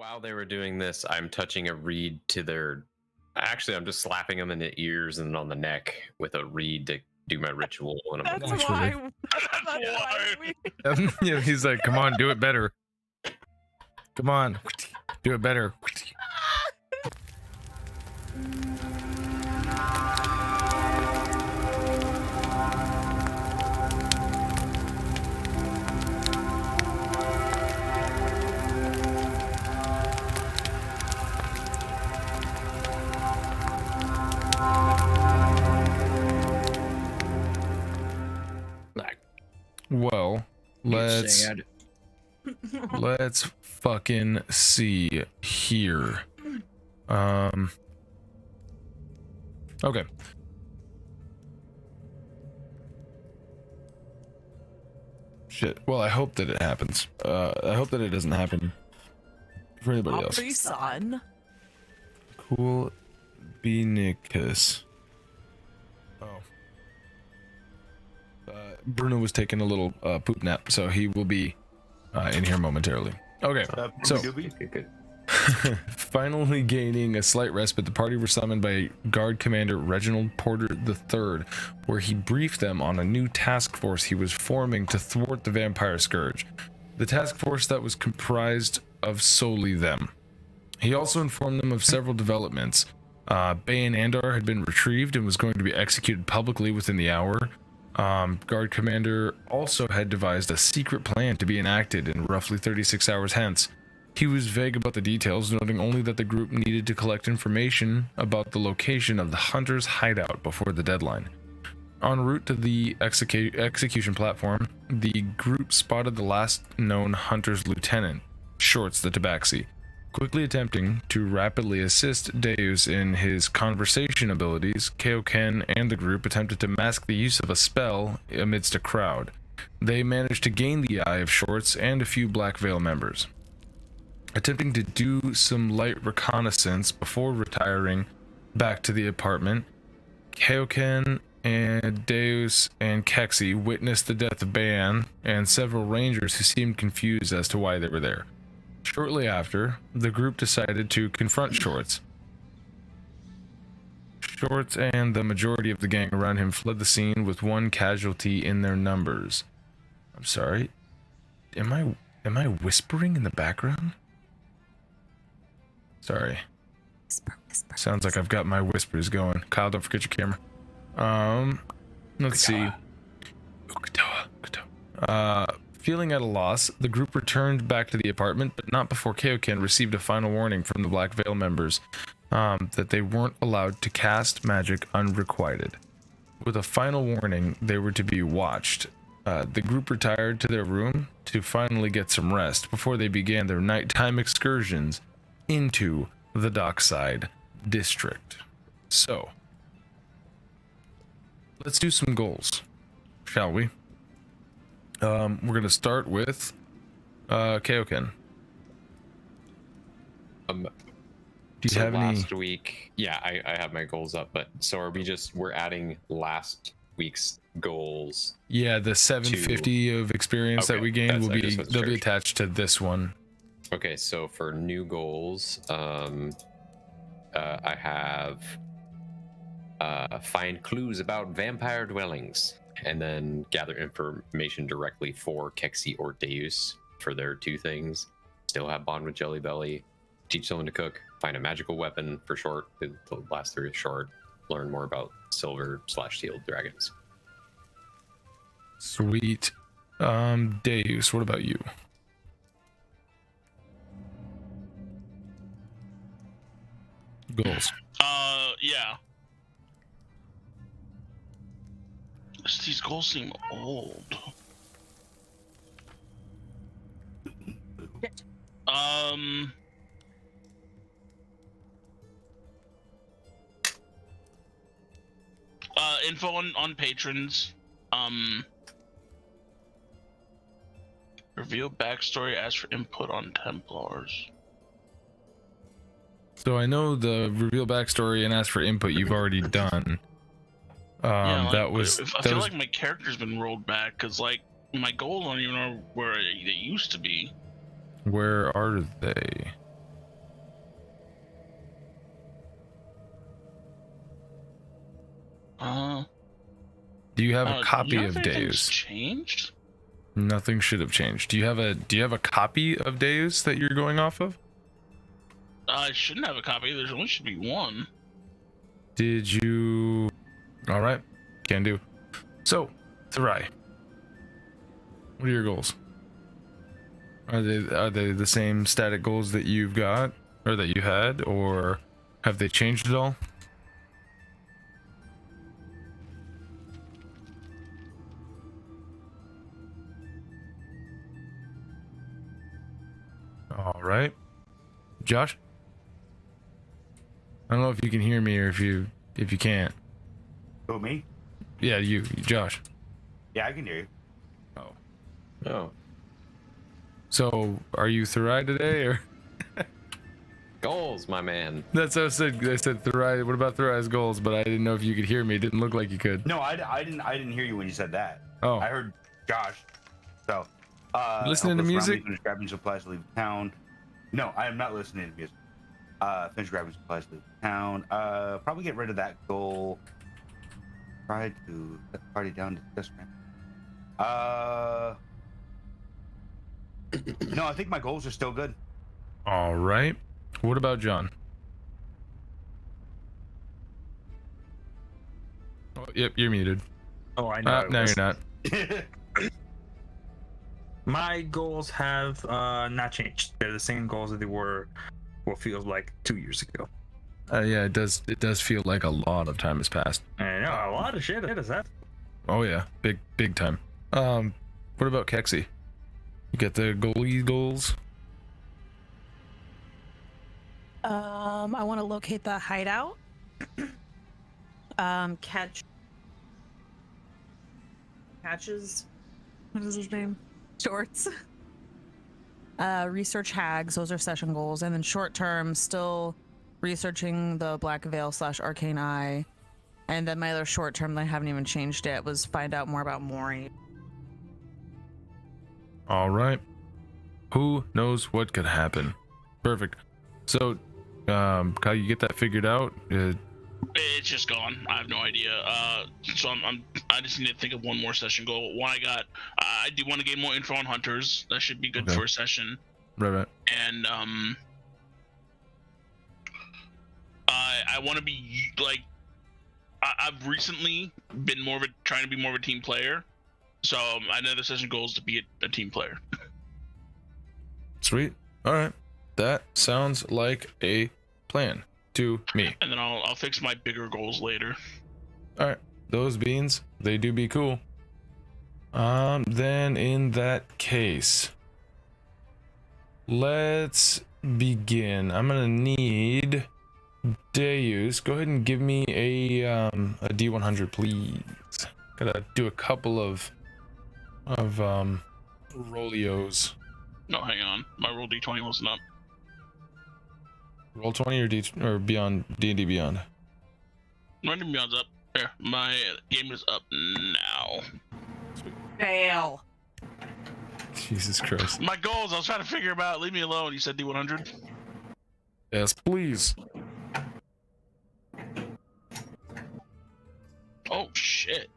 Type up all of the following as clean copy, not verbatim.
while they were doing this, I'm touching a reed to their. Actually, I'm just slapping them in the ears and on the neck with a reed to do my ritual. And I'm That's like, why. That's why we. Yeah, he's like, come on, do it better. Come on, do it better. Well, let's fucking see here. Okay. Shit. Well, I hope that it happens. I hope that it doesn't happen for anybody else. Son. Cool Benicus. Oh. Bruno was taking a little poop nap, so he will be in here momentarily. Okay, so finally gaining a slight respite, the party were summoned by Guard Commander Reginald Porter III, where he briefed them on a new task force he was forming to thwart the vampire scourge. The task force that was comprised of solely them. He also informed them of several developments. Bayan Andar had been retrieved and was going to be executed publicly within the hour. Guard Commander also had devised a secret plan to be enacted in roughly 36 hours hence. He was vague about the details, noting only that the group needed to collect information about the location of the hunter's hideout before the deadline. En route to the execution platform, the group spotted the last known hunter's lieutenant, Shorts the Tabaxi. Quickly attempting to rapidly assist Deus in his conversation abilities, Kaioken and the group attempted to mask the use of a spell amidst a crowd. They managed to gain the eye of Shorts and a few Black Veil members. Attempting to do some light reconnaissance before retiring back to the apartment, Kaioken and Deus and Keksi witnessed the death of Bayan and several rangers who seemed confused as to why they were there. Shortly after, the group decided to confront Shorts. Shorts and the majority of the gang around him fled the scene with one casualty in their numbers. I'm sorry. Am I whispering in the background? Sorry. Whisper. Sounds like I've got my whispers going. Kyle, don't forget your camera. Let's see. Feeling at a loss, the group returned back to the apartment, but not before Kaioken received a final warning from the Black Veil members that they weren't allowed to cast magic unrequited. With a final warning, they were to be watched. The group retired to their room to finally get some rest before they began their nighttime excursions into the Dockside District. So, let's do some goals, shall we? We're gonna start with Kaioken. Do you have any? Last week, yeah, I have my goals up, but so are we we're adding last week's goals? Yeah, the 750 of experience that we gained they'll be attached to this one. Okay, so for new goals, I have find clues about vampire dwellings. And then gather information directly for Keksi or Deus for their two things. Still have bond with Jelly Belly. Teach someone to cook. Find a magical weapon for short. The last three is short. Learn more about silver/sealed dragons. Sweet. Deus, what about you? Goals. Yeah. These goals seem old. Info on patrons. Reveal backstory, ask for input on Templars. So I know the reveal backstory and ask for input you've already done. I feel like my character's been rolled back because like my goals don't even know where they used to be. Where are they? you have a copy you know of if anything's Deus? changed? Nothing should have changed. Do you have a copy of Deus that you're going off of? I shouldn't have a copy. There's only should be one. Did you? All right, can do. So, Therai, what are your goals? Are they the same static goals that you've got or that you had, or have they changed at all? All right, Josh. I don't know if you can hear me or if you can't. Who, me? Yeah, you, Josh. Yeah, I can hear you. Oh, So, are you Therai today, or? goals, my man. That's what I said. I said Therai. What about Therai's goals? But I didn't know if you could hear me. It didn't look like you could. No, I didn't hear you when you said that. Oh, I heard Josh. So, listening to help us music? finish grabbing supplies to leave town. No, I am not listening to music. Finish grabbing supplies to leave town. Probably get rid of that goal. Try to set the party down to this man. No, I think my goals are still good. all right. What about John? Oh, yep, you're muted. Oh, I know. No, you're not. My goals have not changed. They're the same goals that they were what feels like 2 years ago. Yeah, it does. It does feel like a lot of time has passed. I know a lot of shit has happened. Oh yeah, big time. What about Keksi? You get the goalie goals? I want to locate the hideout. Catches. What is his name? Shorts. Research hags. Those are session goals, and then short term, still researching the Black Veil / Arcane Eye, and then my other short term that I haven't even changed yet was find out more about Mori. All right. Who knows what could happen? Perfect. So, Kyle, you get that figured out? It's just gone. I have no idea. So I just need to think of one more session goal. One I got. I do want to gain more info on hunters. That should be good Okay. for a session. Right. And I want to be like. I've recently been trying to be more of a team player. So another session goal is to be a team player. Sweet. All right. That sounds like a plan to me. And then I'll fix my bigger goals later. All right. Those beans, they do be cool. Then in that case, let's begin. I'm gonna need Deus. Go ahead and give me a D100, please. Gotta do a couple of rolios. No, hang on. My roll D20 wasn't up. Roll 20 or beyond D&D Beyond. My D Beyond's up. There, my game is up now. Fail. Jesus Christ. My goals, I was trying to figure them out. Leave me alone. You said D100. Yes, please. Oh shit.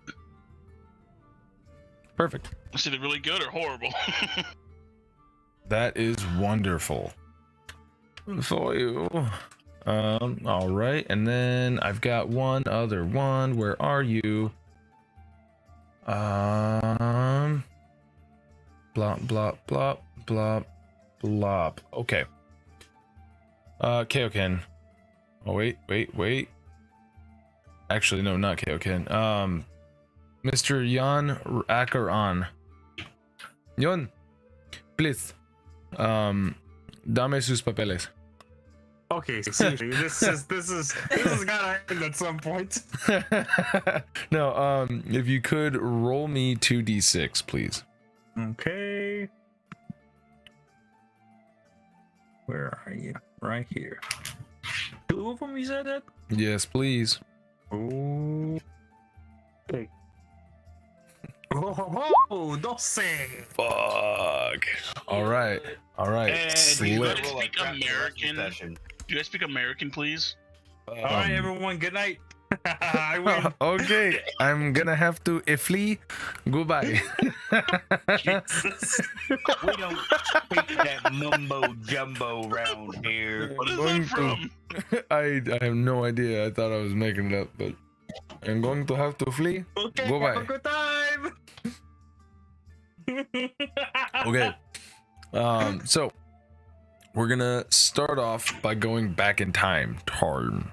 Perfect. Is it really good or horrible? That is wonderful for you. All right, and then I've got one other one. Where are you? Blop blop blop blop blop. Okay. Kaioken. Oh wait. Actually, no, not Kaioken. Mr. Jan Akaran. Jan, please. Dame sus papeles. Okay, seriously, this is gotta end at some point. No, if you could roll me 2d6, please. Okay. Where are you? Right here. 2 of them, you said that? Yes, please. Oh. Okay. Oh, don't say. Fuck. All right. And Slip. you Slip. gotta roll a Speak crap for the rest of the American. session. Do you guys speak American, please? All right, everyone. Good night. I win. Okay, I'm gonna have to flee. Goodbye. Jesus. We don't speak that mumbo jumbo round here. What is going that from? I have no idea. I thought I was making it up, but I'm going to have to flee. Okay, Goodbye. have a good time. Okay. So we're gonna start off by going back in time. Tarn.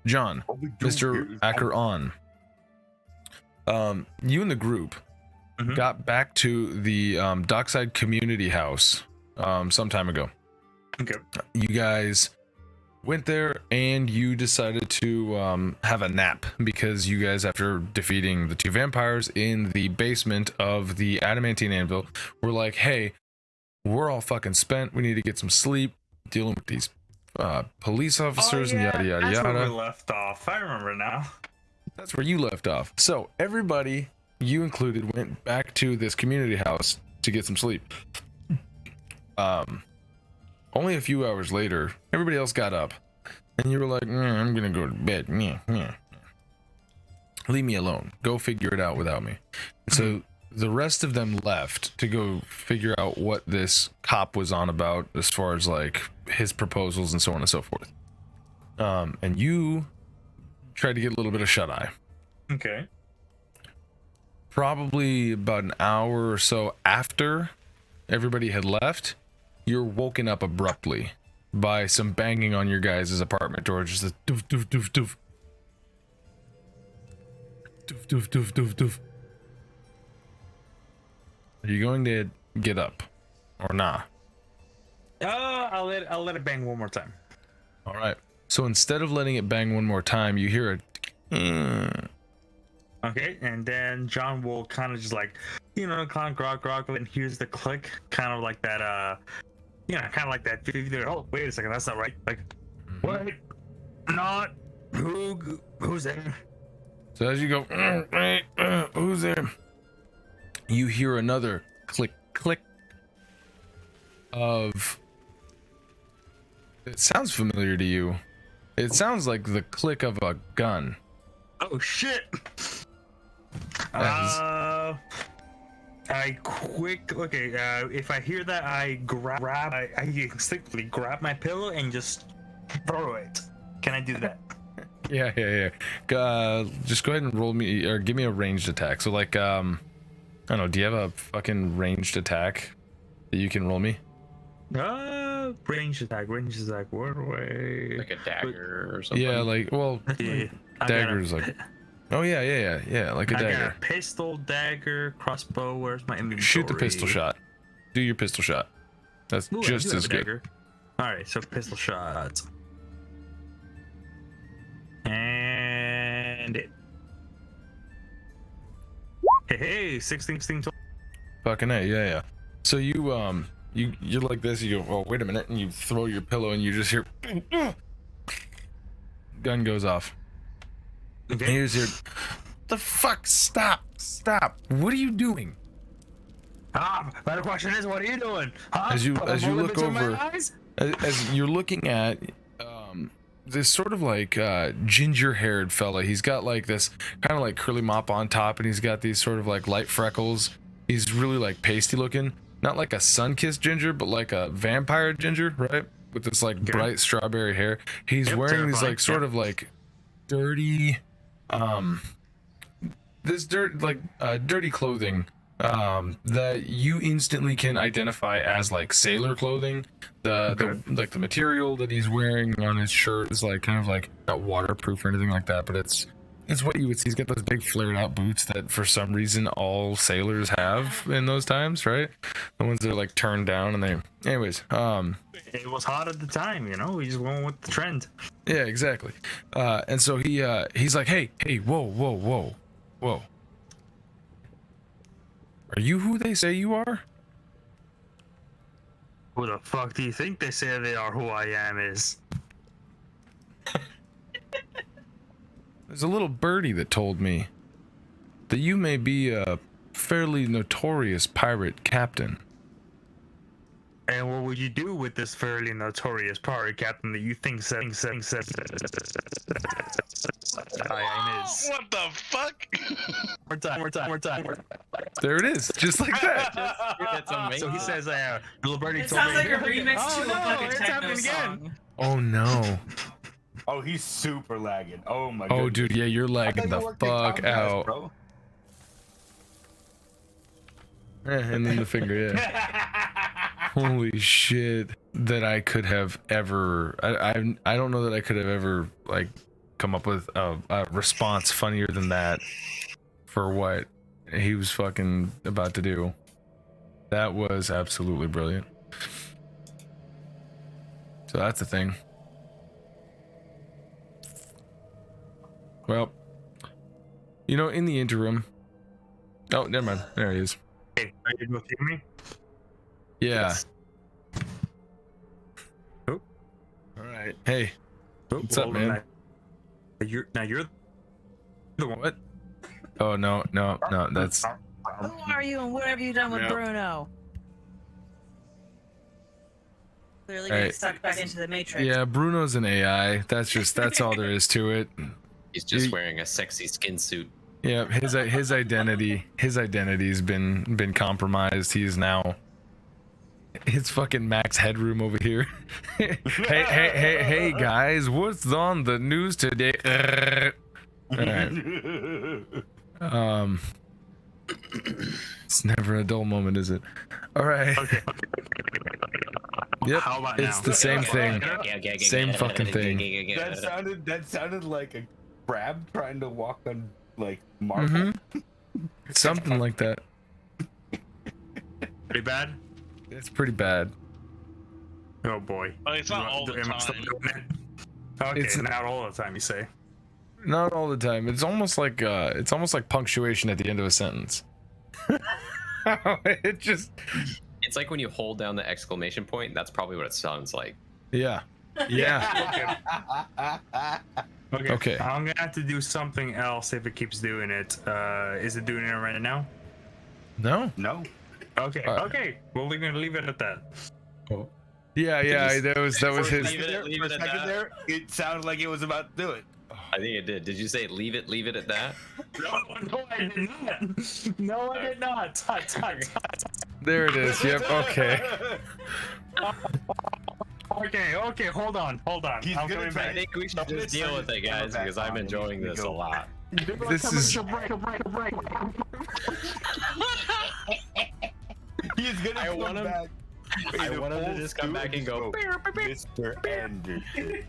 John, Mr. Acheron. You and the group Mhm. got back to the Dockside Community House some time ago. Okay. You guys went there and you decided to have a nap because you guys, after defeating the two vampires in the basement of the adamantine anvil, were like, hey, we're all fucking spent, we need to get some sleep dealing with these police officers and yada yada That's where yada. we left off. I remember now. That's where you left off. So everybody, you included, went back to this community house to get some sleep. Only a few hours later, everybody else got up, and you were like, I'm gonna go to bed. Leave me alone. Go figure it out without me. So the rest of them left to go figure out what this cop was on about as far as like his proposals and so on and so forth. And you tried to get a little bit of shut-eye. Okay. Probably about an hour or so after everybody had left, you're woken up abruptly by some banging on your guys' apartment door. Just a doof, doof, doof, doof. Doof, doof, doof, doof, doof. Are you going to get up or nah? I'll let it bang one more time. All right. So instead of letting it bang one more time, you hear a Okay, and then John will kind of just like, kind of grog, and here's the click, kind of like that, kind of like that. Oh, wait a second, that's not right. Like, what? Not who's there? So as you go, who's there? You hear another click, click of. It sounds familiar to you. It sounds like the click of a gun. Oh shit! As- If I hear that, I instinctively grab my pillow and just throw it. Can I do that? Yeah. Just go ahead and roll me or give me a ranged attack. So like, I don't know. Do you have a fucking ranged attack that you can roll me? Range attack. Where away? Like a dagger or something. Yeah, like Yeah, daggers, like. Oh yeah, like a I dagger. got a pistol, dagger, crossbow. Where's my inventory? Shoot the pistol shot. Do your pistol shot. That's Ooh, I just do as have a good. dagger. All right, so pistol shot. And it. Hey, 16, 12. Fucking A, yeah. So you're like this, you go, oh wait a minute, and you throw your pillow and you just hear gun goes off. And Okay. you just hear, the fuck, stop. What are you doing? But the question is, what are you doing? Huh? As you Put a bullet look between my over, eyes? as you're looking at this sort of like ginger-haired fella. He's got like this kind of like curly mop on top, and he's got these sort of like light freckles. He's really like pasty looking, not like a sun-kissed ginger, but like a vampire ginger, right? With this like Okay. bright strawberry hair. He's Yep, wearing these terrifying. like sort of like dirty dirty clothing that you instantly can identify as like sailor clothing. The material that he's wearing on his shirt is like kind of like not waterproof or anything like that, but it's what you would see. He's got those big flared out boots that for some reason all sailors have in those times, right? The ones that are like turned down, and they anyways It was hot at the time, we just went with the trend. yeah, exactly. And so he's like, hey, whoa. Are you who they say you are? Who the fuck do you think they say they are? Who I am is. There's a little birdie that told me that you may be a fairly notorious pirate captain. And what would you do with this fairly notorious party captain that you think said I is? What the fuck? More time. There it is, just like that. That's amazing. So he says, Liberty It told sounds me. like a remix Oh, to no, a fucking it's techno happening again. song. Oh no. Oh, he's super lagging. Oh my. Oh, goodness. dude, yeah, you're lagging the fuck out. Bro. And then the finger, yeah. Holy shit! That I could have ever. I don't know that I could have ever like come up with a response funnier than that for what he was fucking about to do. That was absolutely brilliant. So that's the thing. Well, you know, in the interim. Oh, never mind. There he is. Hey, are you able to hear me? Yeah. Yes. Oh. All right. Hey. Oh, What's up, hold on, man? You're the one. What? Oh no. That's Who are you and what have you done with Yeah. Bruno? Clearly Hey. getting sucked back into the matrix. yeah. Bruno's an AI. That's all there is to it. He's just You- wearing a sexy skin suit. Yeah. His identity's been compromised. He's now. It's fucking Max Headroom over here. hey guys, what's on the news today? All right. It's never a dull moment, is it? All right. Okay. Yep. How about It's now? the same thing. Same fucking thing. That sounded like a crab trying to walk on like marble. Mm-hmm. Something like that. Pretty bad. It's pretty bad. Oh boy. Well, it's not all the Am I still time. doing it? Okay, It's- not all the time, you say. Not all the time. It's almost like punctuation at the end of a sentence. It just It's like when you hold down the exclamation point. That's probably what it sounds like. yeah. Okay. I'm gonna have to do something else if it keeps doing it. Is it doing it right now? No. No. Okay. Uh, Okay. Well, we're gonna leave it at that. Yeah. That was his. Leave it For a at second that. there, it sounded like it was about to do it. I think it did. Did you say leave it at that? No, I did not. No, I did not. There it is. Yep. Okay. Okay. Hold on. He's I'm gonna coming try I back. think we should just deal with it, guys, because I'm enjoying this a lot. This is. He's gonna I come want him- back. I in a want him to full just come suit back and go. Mr. Anderson.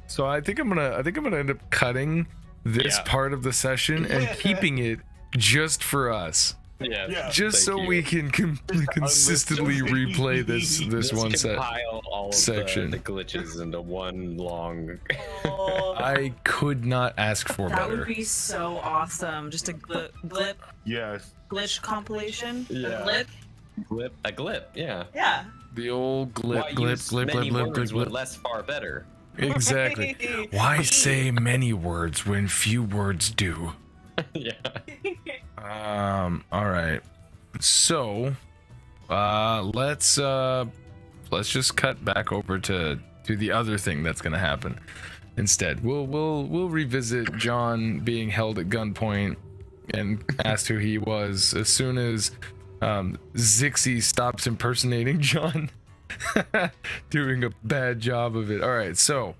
So I think I'm gonna end up cutting this Yeah. part of the session and keeping it just for us, Yeah. just so we can consistently replay this Just one set. compile all of section. the glitches into one long. I could not ask for That better. would be so awesome. Just a Yes. glitch compilation. Yeah. A glip. A glip, yeah. Yeah. The old Why glip, use many words when glip. less far better? Exactly. Why say many words when few words do? Yeah. All right. So, let's just cut back over to the other thing that's gonna happen. Instead, we'll revisit John being held at gunpoint and asked who he was as soon as Xixis stops impersonating John. Doing a bad job of it. All right, so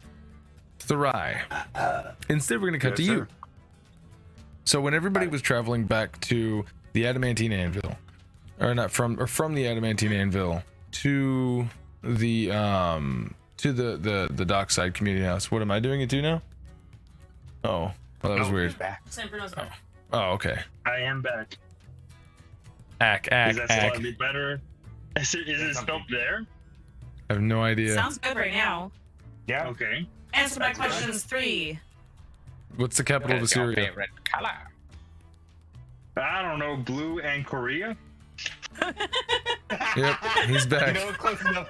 Therai. Instead, we're gonna cut Yes, to you. sir. So when everybody was traveling back to the Adamantine Anvil, or not from the Adamantine Anvil to the dockside community house. What am I doing it to now? Oh, well, that was weird. Back. San Bruno's back. Oh, okay. I am back. Ack. Is that slightly better? Is it still there? I have no idea. Sounds good right now. Yeah. Okay. Answer my questions 3. What's the capital of Assyria? I don't know. Blue and Korea. Yep, he's You back. know, close enough.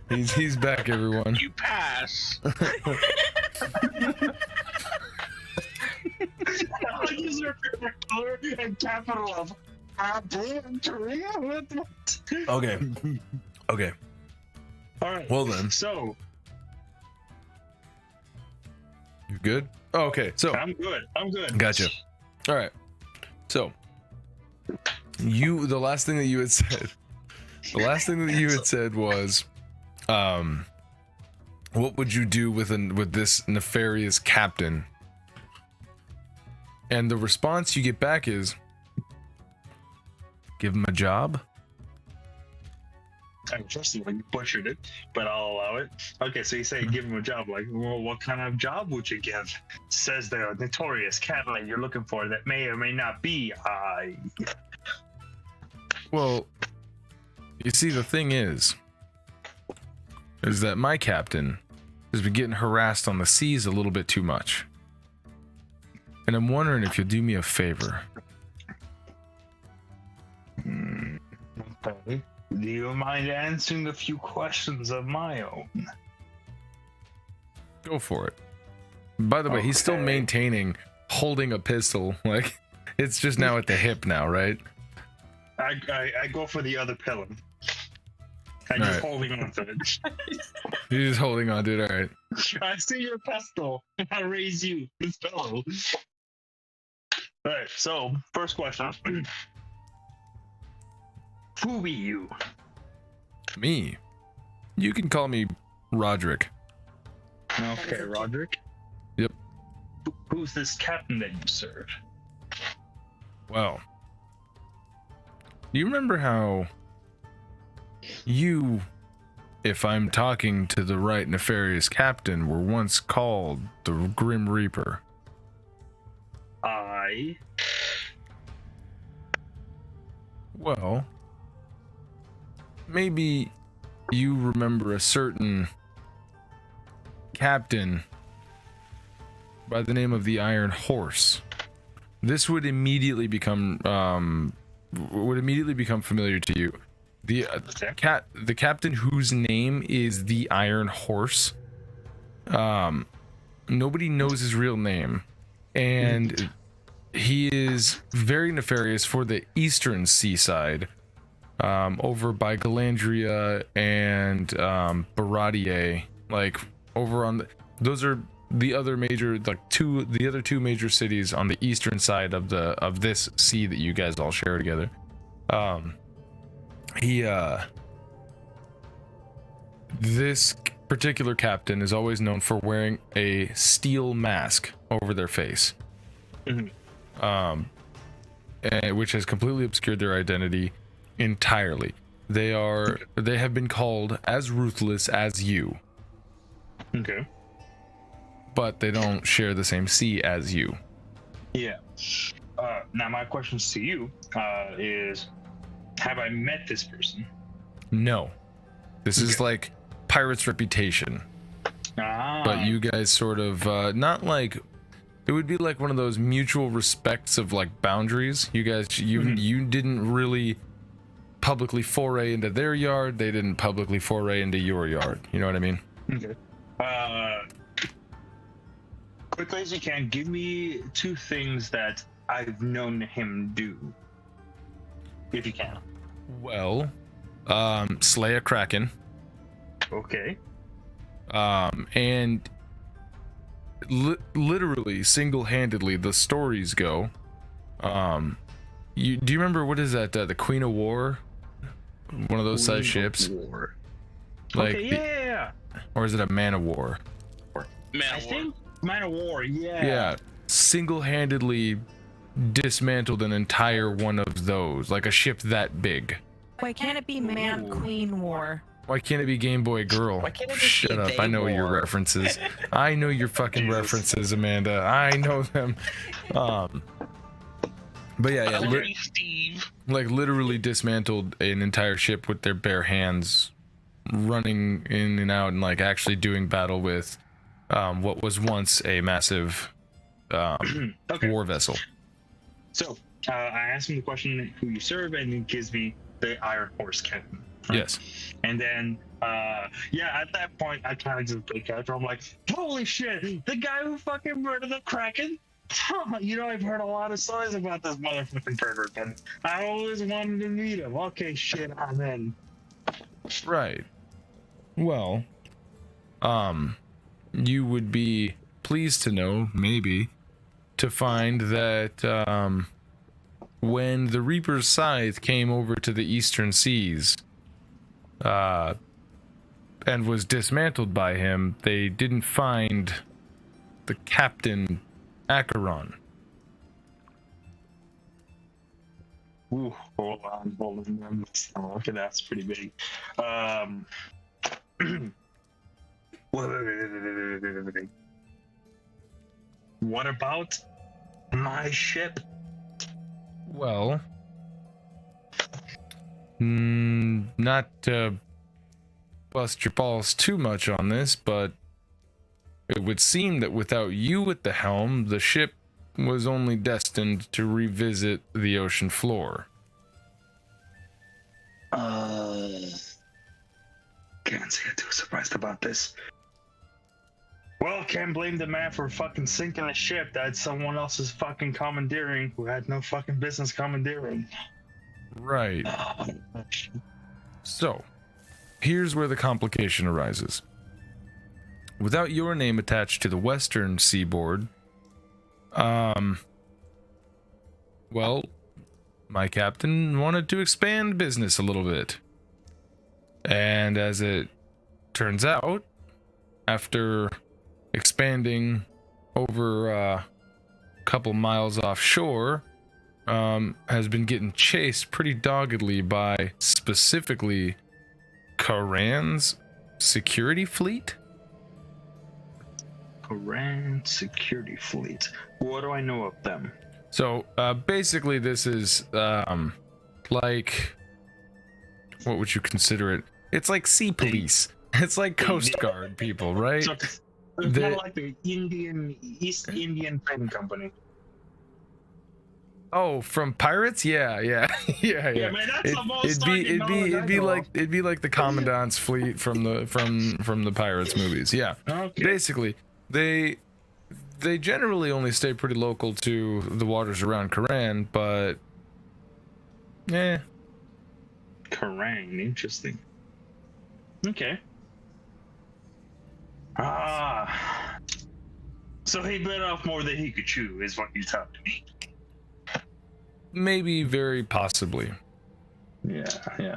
He's back, everyone. You pass. What is your favorite color and capital of blue and Korea? Okay. All right. Well then. So You good? Oh, okay. So I'm good. I'm good. gotcha. All right. So the last thing that you had said was, what would you do with this nefarious captain? And the response you get back is, give him a job. I trust you when you butchered it, but I'll allow it. Okay, so you say give him a job. Like, well, what kind of job would you give? Says the notorious captain you're looking for that may or may not be I. Well, you see, the thing is that my captain has been getting harassed on the seas a little bit too much. And I'm wondering if you'll do me a favor. Okay. Do you mind answering a few questions of my own? Go for it. By the way, he's still Okay. maintaining holding a pistol. Like, it's just now at the hip now, right? I go for the other pillar. I'm just holding on to it. You're just holding on to it, alright. I see your pistol. I raise you, this fellow. Alright, so first question. Who be you? Me. You can call me Roderick. Okay, Roderick. Yep. Who's this captain that you serve? Well, you remember how you, if I'm talking to the right nefarious captain, were once called the Grim Reaper? I. Well, maybe you remember a certain captain by the name of the Iron Horse. This would immediately become familiar to you. The captain whose name is the Iron Horse. Nobody knows his real name, and he is very nefarious for the eastern seaside, over by Galandria and Baradier, like over on those are the other major, the other two major cities on the eastern side of this sea that you guys all share together. This particular captain is always known for wearing a steel mask over their face. And which has completely obscured their identity entirely. They have been called as ruthless as you. Okay. But they don't share the same sea as you. Yeah. Now my questions to you is, have I met this person? No. This is like pirate's reputation. But you guys sort of not like, it would be like one of those mutual respects of like boundaries. You guys, you didn't really publicly foray into their yard. They didn't publicly foray into your yard. You know what I mean? Okay. Quickly as you can, give me two things that I've known him do, if you can. Well, slay a kraken. Okay. And literally single-handedly, the stories go. Do you remember, what is that? The Queen of War, one of those size ships. War. Like, okay, yeah. Or is it a Man of War? I think Man of War. Yeah. Yeah, single-handedly dismantled an entire one of those, like a ship that big. Why can't it be Man Queen War? Why can't it be Game Boy Girl? Why can't it just Shut be up! They I know your War? references. I know your fucking references, Amanda. I know them. But yeah, Steve. like literally dismantled an entire ship with their bare hands, running in and out and like actually doing battle with what was once a massive war vessel. So I asked him the question, who you serve, and he gives me the Iron Horse captain. Right? Yes. And then, at that point, I kind of just break out. I'm like, holy shit, the guy who fucking murdered the Kraken? You know, I've heard a lot of stories about this motherfucking pervert, but I always wanted to meet him. Okay, shit, I'm in. Right. Well, you would be pleased to know, maybe, to find that when the Reaper's Scythe came over to the Eastern Seas and was dismantled by him, they didn't find the Captain Acheron. Ooh, hold on. Okay, that's pretty big. Wait. What about my ship? Well, not to bust your balls too much on this, but it would seem that without you at the helm, the ship was only destined to revisit the ocean floor. Can't say I'm too surprised about this. Well, can't blame the man for fucking sinking a ship that someone else is fucking commandeering who had no fucking business commandeering. Right. So, here's where the complication arises. Without your name attached to the western seaboard, well, my captain wanted to expand business a little bit. And as it turns out, after expanding over a couple miles offshore, has been getting chased pretty doggedly by specifically Karan's security fleet. Karan security fleet. What do I know of them? So basically this is like, what would you consider it? It's like sea police. It's like Coast Guard people, right? So it's kind of like the East Indian Trading Company. Oh, from pirates? Yeah. Yeah, man, that's the most it'd be like the commandant's fleet from the pirates movies. Yeah. Okay. Basically, they generally only stay pretty local to the waters around Karan, but Karan, interesting. Okay. So he bit off more than he could chew, is what you're telling me. maybe very possibly. Yeah.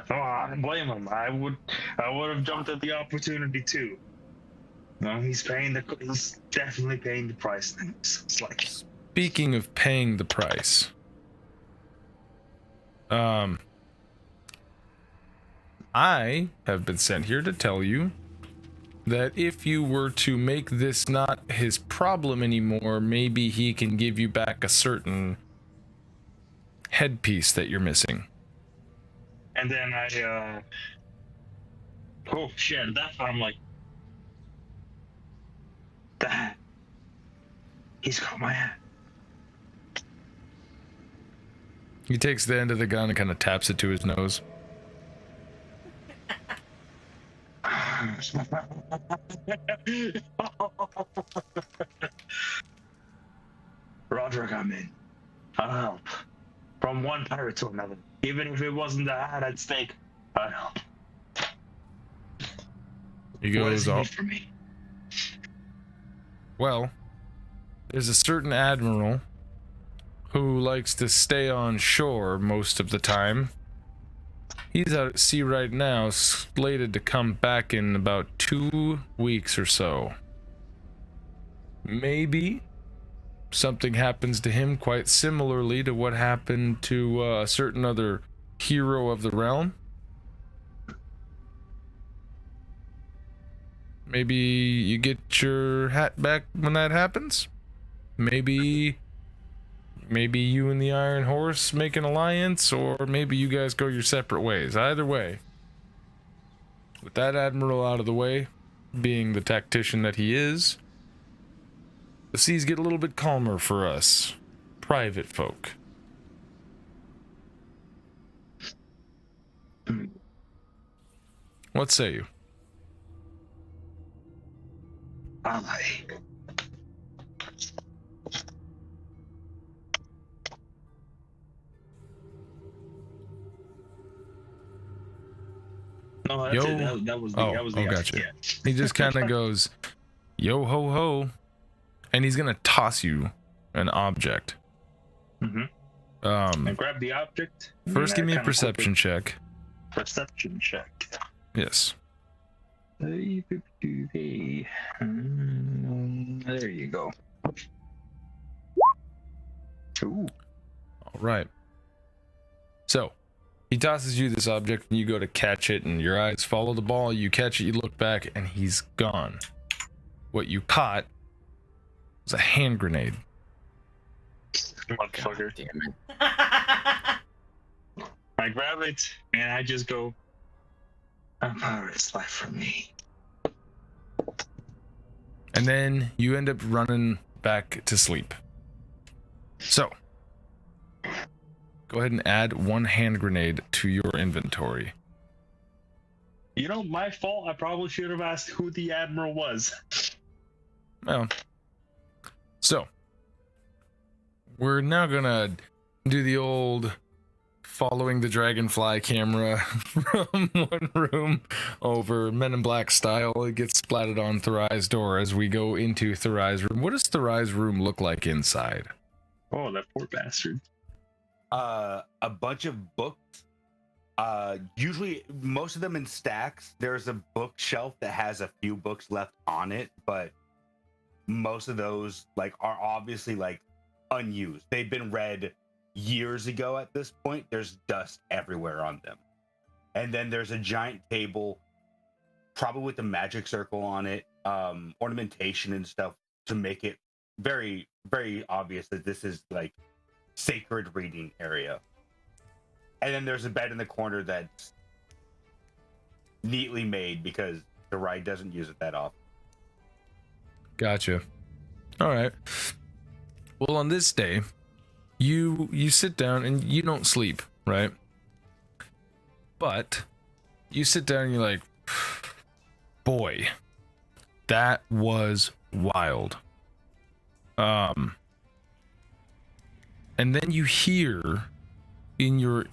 Oh, I don't blame him. I would have jumped at the opportunity too. No, he's definitely paying the price. It's like. Speaking of paying the price, I have been sent here to tell you that if you were to make this not his problem anymore, maybe he can give you back a certain headpiece that you're missing. And then oh shit, that I'm like, that he's got my hat. He takes the end of the gun and kind of taps it to his nose. Roderick, I'm in. I'll help. From one pirate to another. Even if it wasn't the hat at stake, I'll help. He goes off. For me? Well, there's a certain admiral who likes to stay on shore most of the time. He's out at sea right now, slated to come back in about 2 weeks or so. Maybe something happens to him quite similarly to what happened to a certain other hero of the realm. Maybe you get your hat back when that happens. Maybe you and the Iron Horse make an alliance, or maybe you guys go your separate ways. Either way, with that admiral out of the way, being the tactician that he is, the seas get a little bit calmer for us private folk. What say you? Aye. No, that's Yo. it. That was the object. Gotcha. Yeah. He just kind of goes, yo ho ho, and he's gonna toss you an object. I grab the object. First, give me a kinda perception check. Perception check. Yes. There you go. Ooh. All right. So he tosses you this object, and you go to catch it, and your eyes follow the ball. You catch it, you look back, and he's gone. What you caught was a hand grenade. Motherfucker. God damn it. I grab it and I just go, Empire is life for me. And then you end up running back to sleep. So go ahead and add one hand grenade to your inventory. You know, my fault. I probably should have asked who the Admiral was. Well, so we're now gonna do the old following the dragonfly camera from one room over Men in Black style. It gets splatted on Therai's door as we go into Therai's room. What does Therai's room look like inside? Oh, that poor bastard. A bunch of books. Usually most of them in stacks. There's a bookshelf that has a few books left on it, but most of those like are obviously like unused. They've been read years ago at this point. There's dust everywhere on them. And then there's a giant table, probably with the magic circle on it, ornamentation and stuff to make it very, very obvious that this is like sacred reading area. And then there's a bed in the corner that's neatly made because the ride doesn't use it that often. Gotcha. All right. Well, on this day, you sit down and you don't sleep, right? But you sit down and you're like, boy, that was wild. And then you hear in your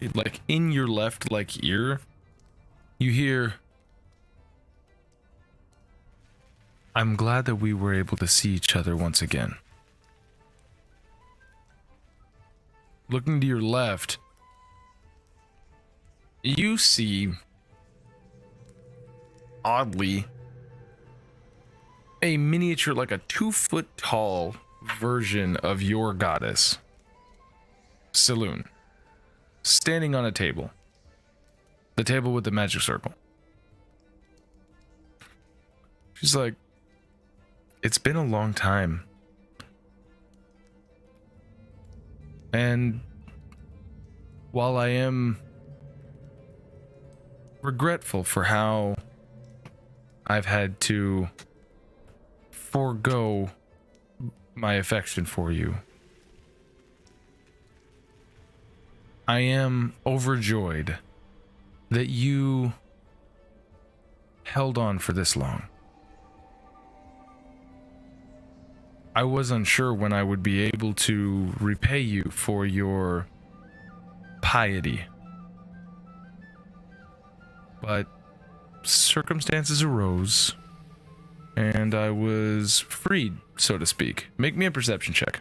left like ear, you hear, I'm glad that we were able to see each other once again. Looking to your left, you see, oddly, a miniature, like a 2-foot tall version of your goddess, Saloon, standing on a table. The table with the magic circle. She's like, it's been a long time. And while I am regretful for how I've had to forego my affection for you, I am overjoyed that you held on for this long. I was unsure when I would be able to repay you for your piety. But circumstances arose, and I was freed, so to speak. Make me a perception check.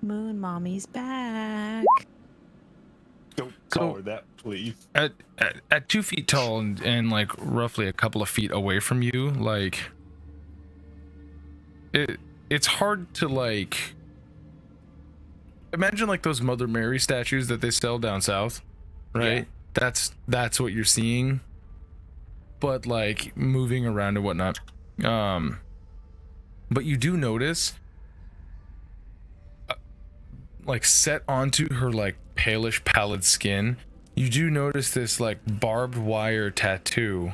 Moon Mommy's back. Don't call her that, please. At 2 feet tall and like roughly a couple of feet away from you, like it's hard to like imagine like those Mother Mary statues that they sell down south, right? Yeah. That's what you're seeing, but like moving around and whatnot. But you do notice, like set onto her like palish pallid skin, you do notice this like barbed wire tattoo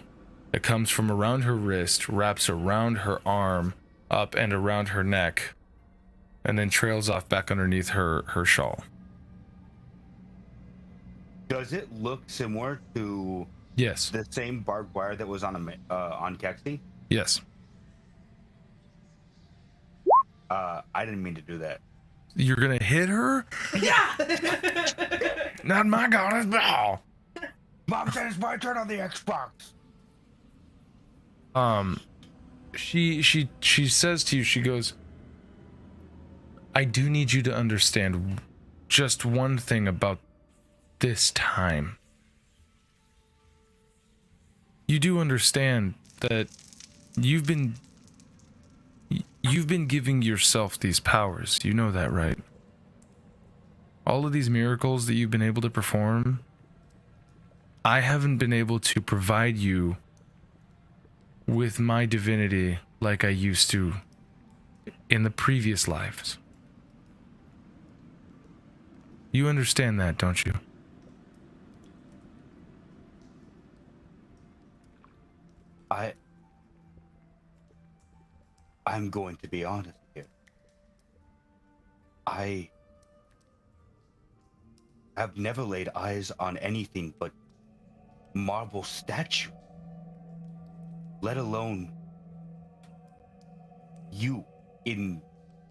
that comes from around her wrist, wraps around her arm, up and around her neck, and then trails off back underneath her shawl. Does it look similar to Yes. the same barbed wire that was on Keksi? Yes. I didn't mean to do that. You're gonna hit her? Yeah. Not my goddess ball. Mom said it's my turn on the Xbox. She says to you, she goes, I do need you to understand just one thing about this time. You do understand that you've been giving yourself these powers. You know that, right? All of these miracles that you've been able to perform, I haven't been able to provide you with my divinity like I used to in the previous lives. You understand that, don't you? I'm going to be honest here. I have never laid eyes on anything but marble statue, let alone you in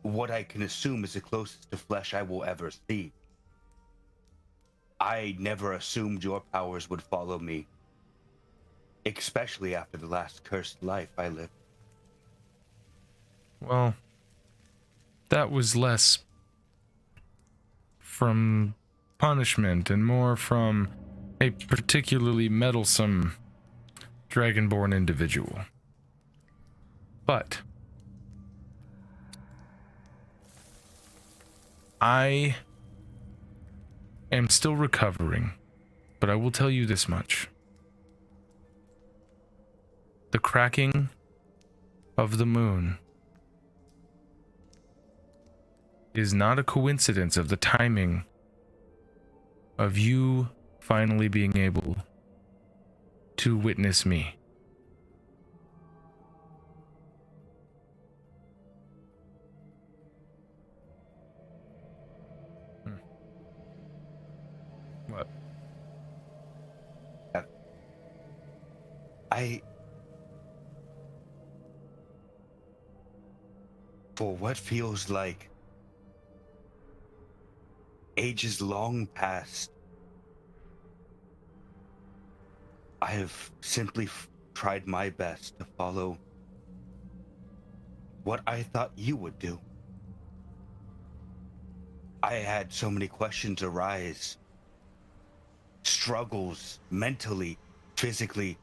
what I can assume is the closest to flesh I will ever see. I never assumed your powers would follow me, especially after the last cursed life I lived. Well, that was less from punishment and more from a particularly meddlesome dragonborn individual. But I am still recovering, but I will tell you this much. The cracking of the moon is not a coincidence of the timing of you finally being able to witness me. What? For what feels like ages long past, I have simply tried my best to follow what I thought you would do. I had so many questions arise, struggles mentally, physically.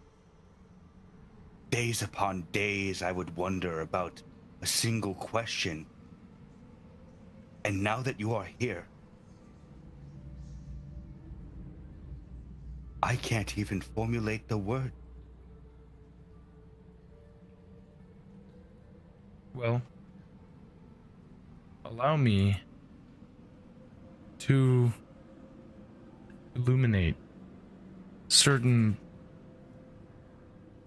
Days upon days I would wonder about a single question. And now that you are here, I can't even formulate the word. Well, allow me to illuminate certain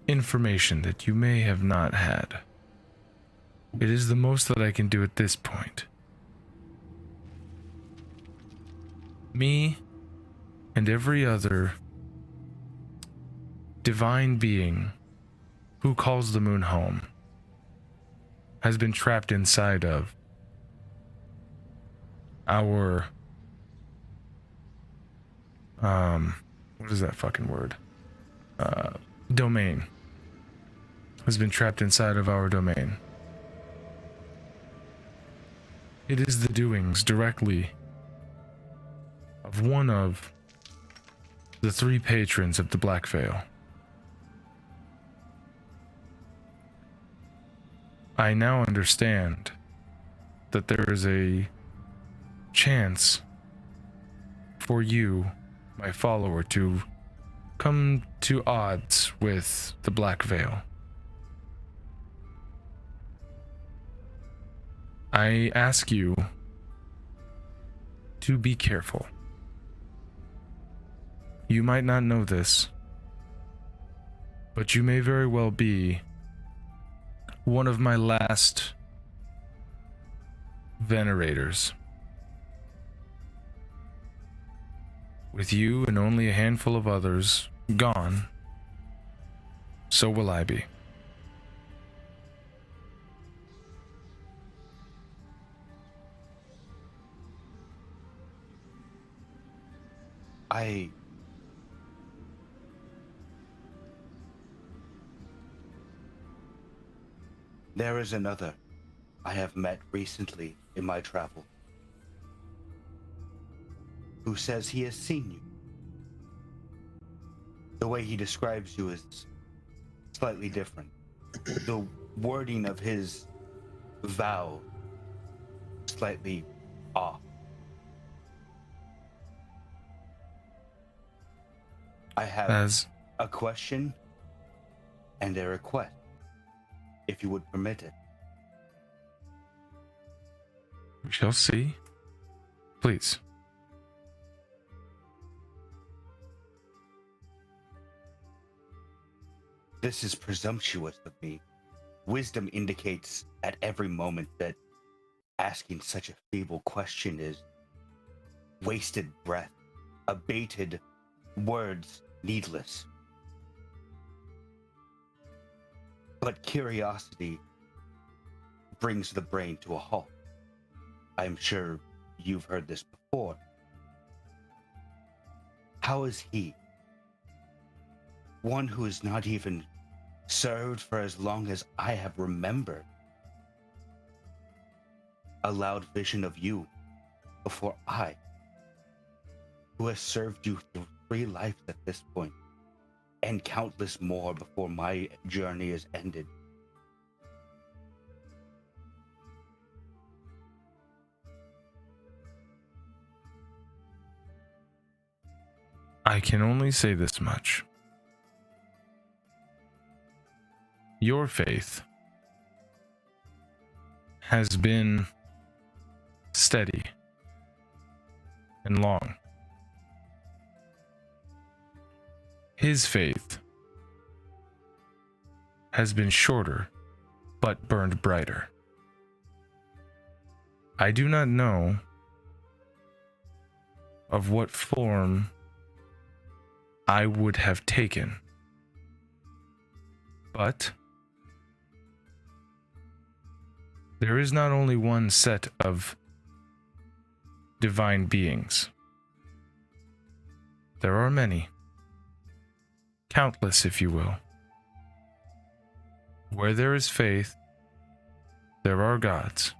information that you may have not had. It is the most that I can do at this point. Me and every other divine being who calls the moon home has been trapped inside of our what is that fucking word? Domain. Has been trapped inside of our domain. It is the doings directly of one of the 3 patrons of the Black Veil. I now understand that there is a chance for you, my follower, to come to odds with the Black Veil. I ask you to be careful. You might not know this, but you may very well be one of my last venerators. With you and only a handful of others gone, so will I be. There is another I have met recently in my travel who says he has seen you. The way he describes you is slightly different. The wording of his vow slightly off. I have a question and a request, if you would permit it. We shall see. Please. This is presumptuous of me. Wisdom indicates at every moment that asking such a feeble question is wasted breath, abated words needless. But curiosity brings the brain to a halt. I'm sure you've heard this before. How is he, one who is not even served for as long as I have remembered, allowed vision of you before I, who has served you through 3 lives at this point, and countless more before my journey is ended? I can only say this much. Your faith has been steady and long. His faith has been shorter, but burned brighter. I do not know of what form I would have taken, but there is not only one set of divine beings. There are many, countless if you will. Where there is faith, there are gods.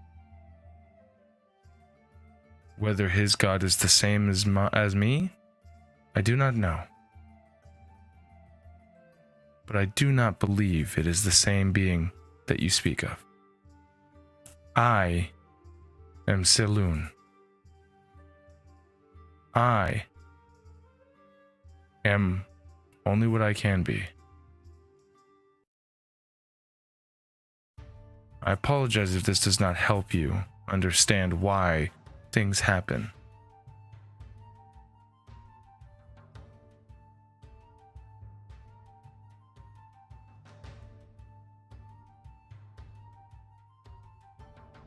Whether his god is the same as me, I do not know. But I do not believe it is the same being that you speak of. I am Selûne. I am only what I can be. I apologize if this does not help you understand why things happen.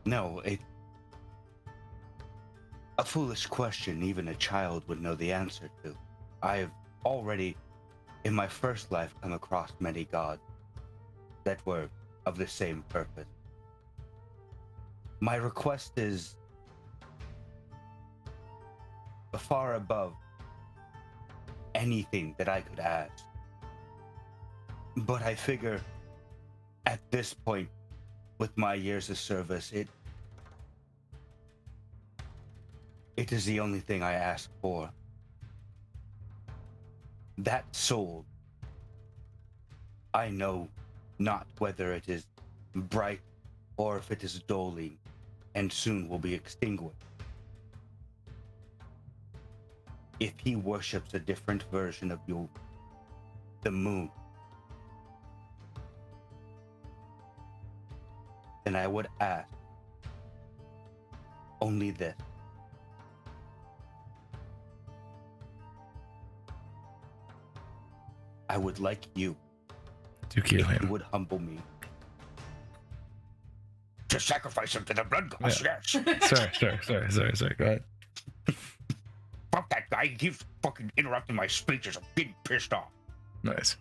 No, a foolish question even a child would know the answer to. I've already, in my first life, come across many gods that were of the same purpose. My request is far above anything that I could ask. But I figure at this point, with my years of service, it is the only thing I ask for. That soul, I know not whether it is bright or if it is dulling, and soon will be extinguished. If he worships a different version of you, the moon, then I would ask only this. I would like you, to kill if him. you would humble me, to sacrifice him to the blood gods, yes. Sorry. Go ahead. Fuck that guy, he keeps fucking interrupting my speeches. I'm getting pissed off. Nice.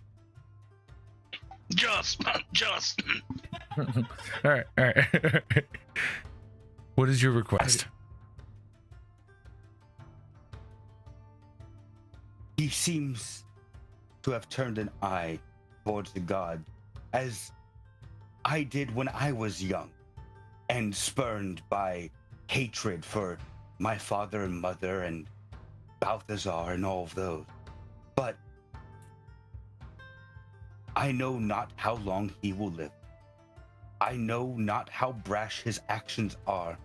Just. All right. What is your request? he seems to have turned an eye towards the god, as I did when I was young and spurned by hatred for my father and mother and Balthazar and all of those. But I know not how long he will live. I know not how brash his actions are.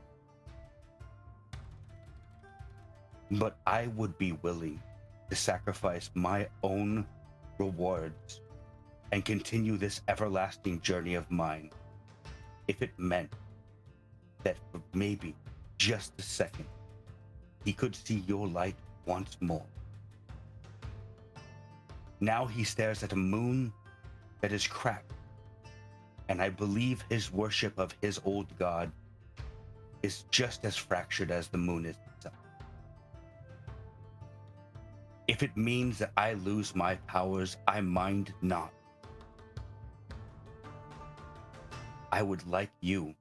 But I would be willing to sacrifice my own rewards and continue this everlasting journey of mine if it meant that for maybe just a second he could see your light once more. Now he stares at a moon that is cracked, and I believe his worship of his old god is just as fractured as the moon is itself. If it means that I lose my powers, I mind not. I would like you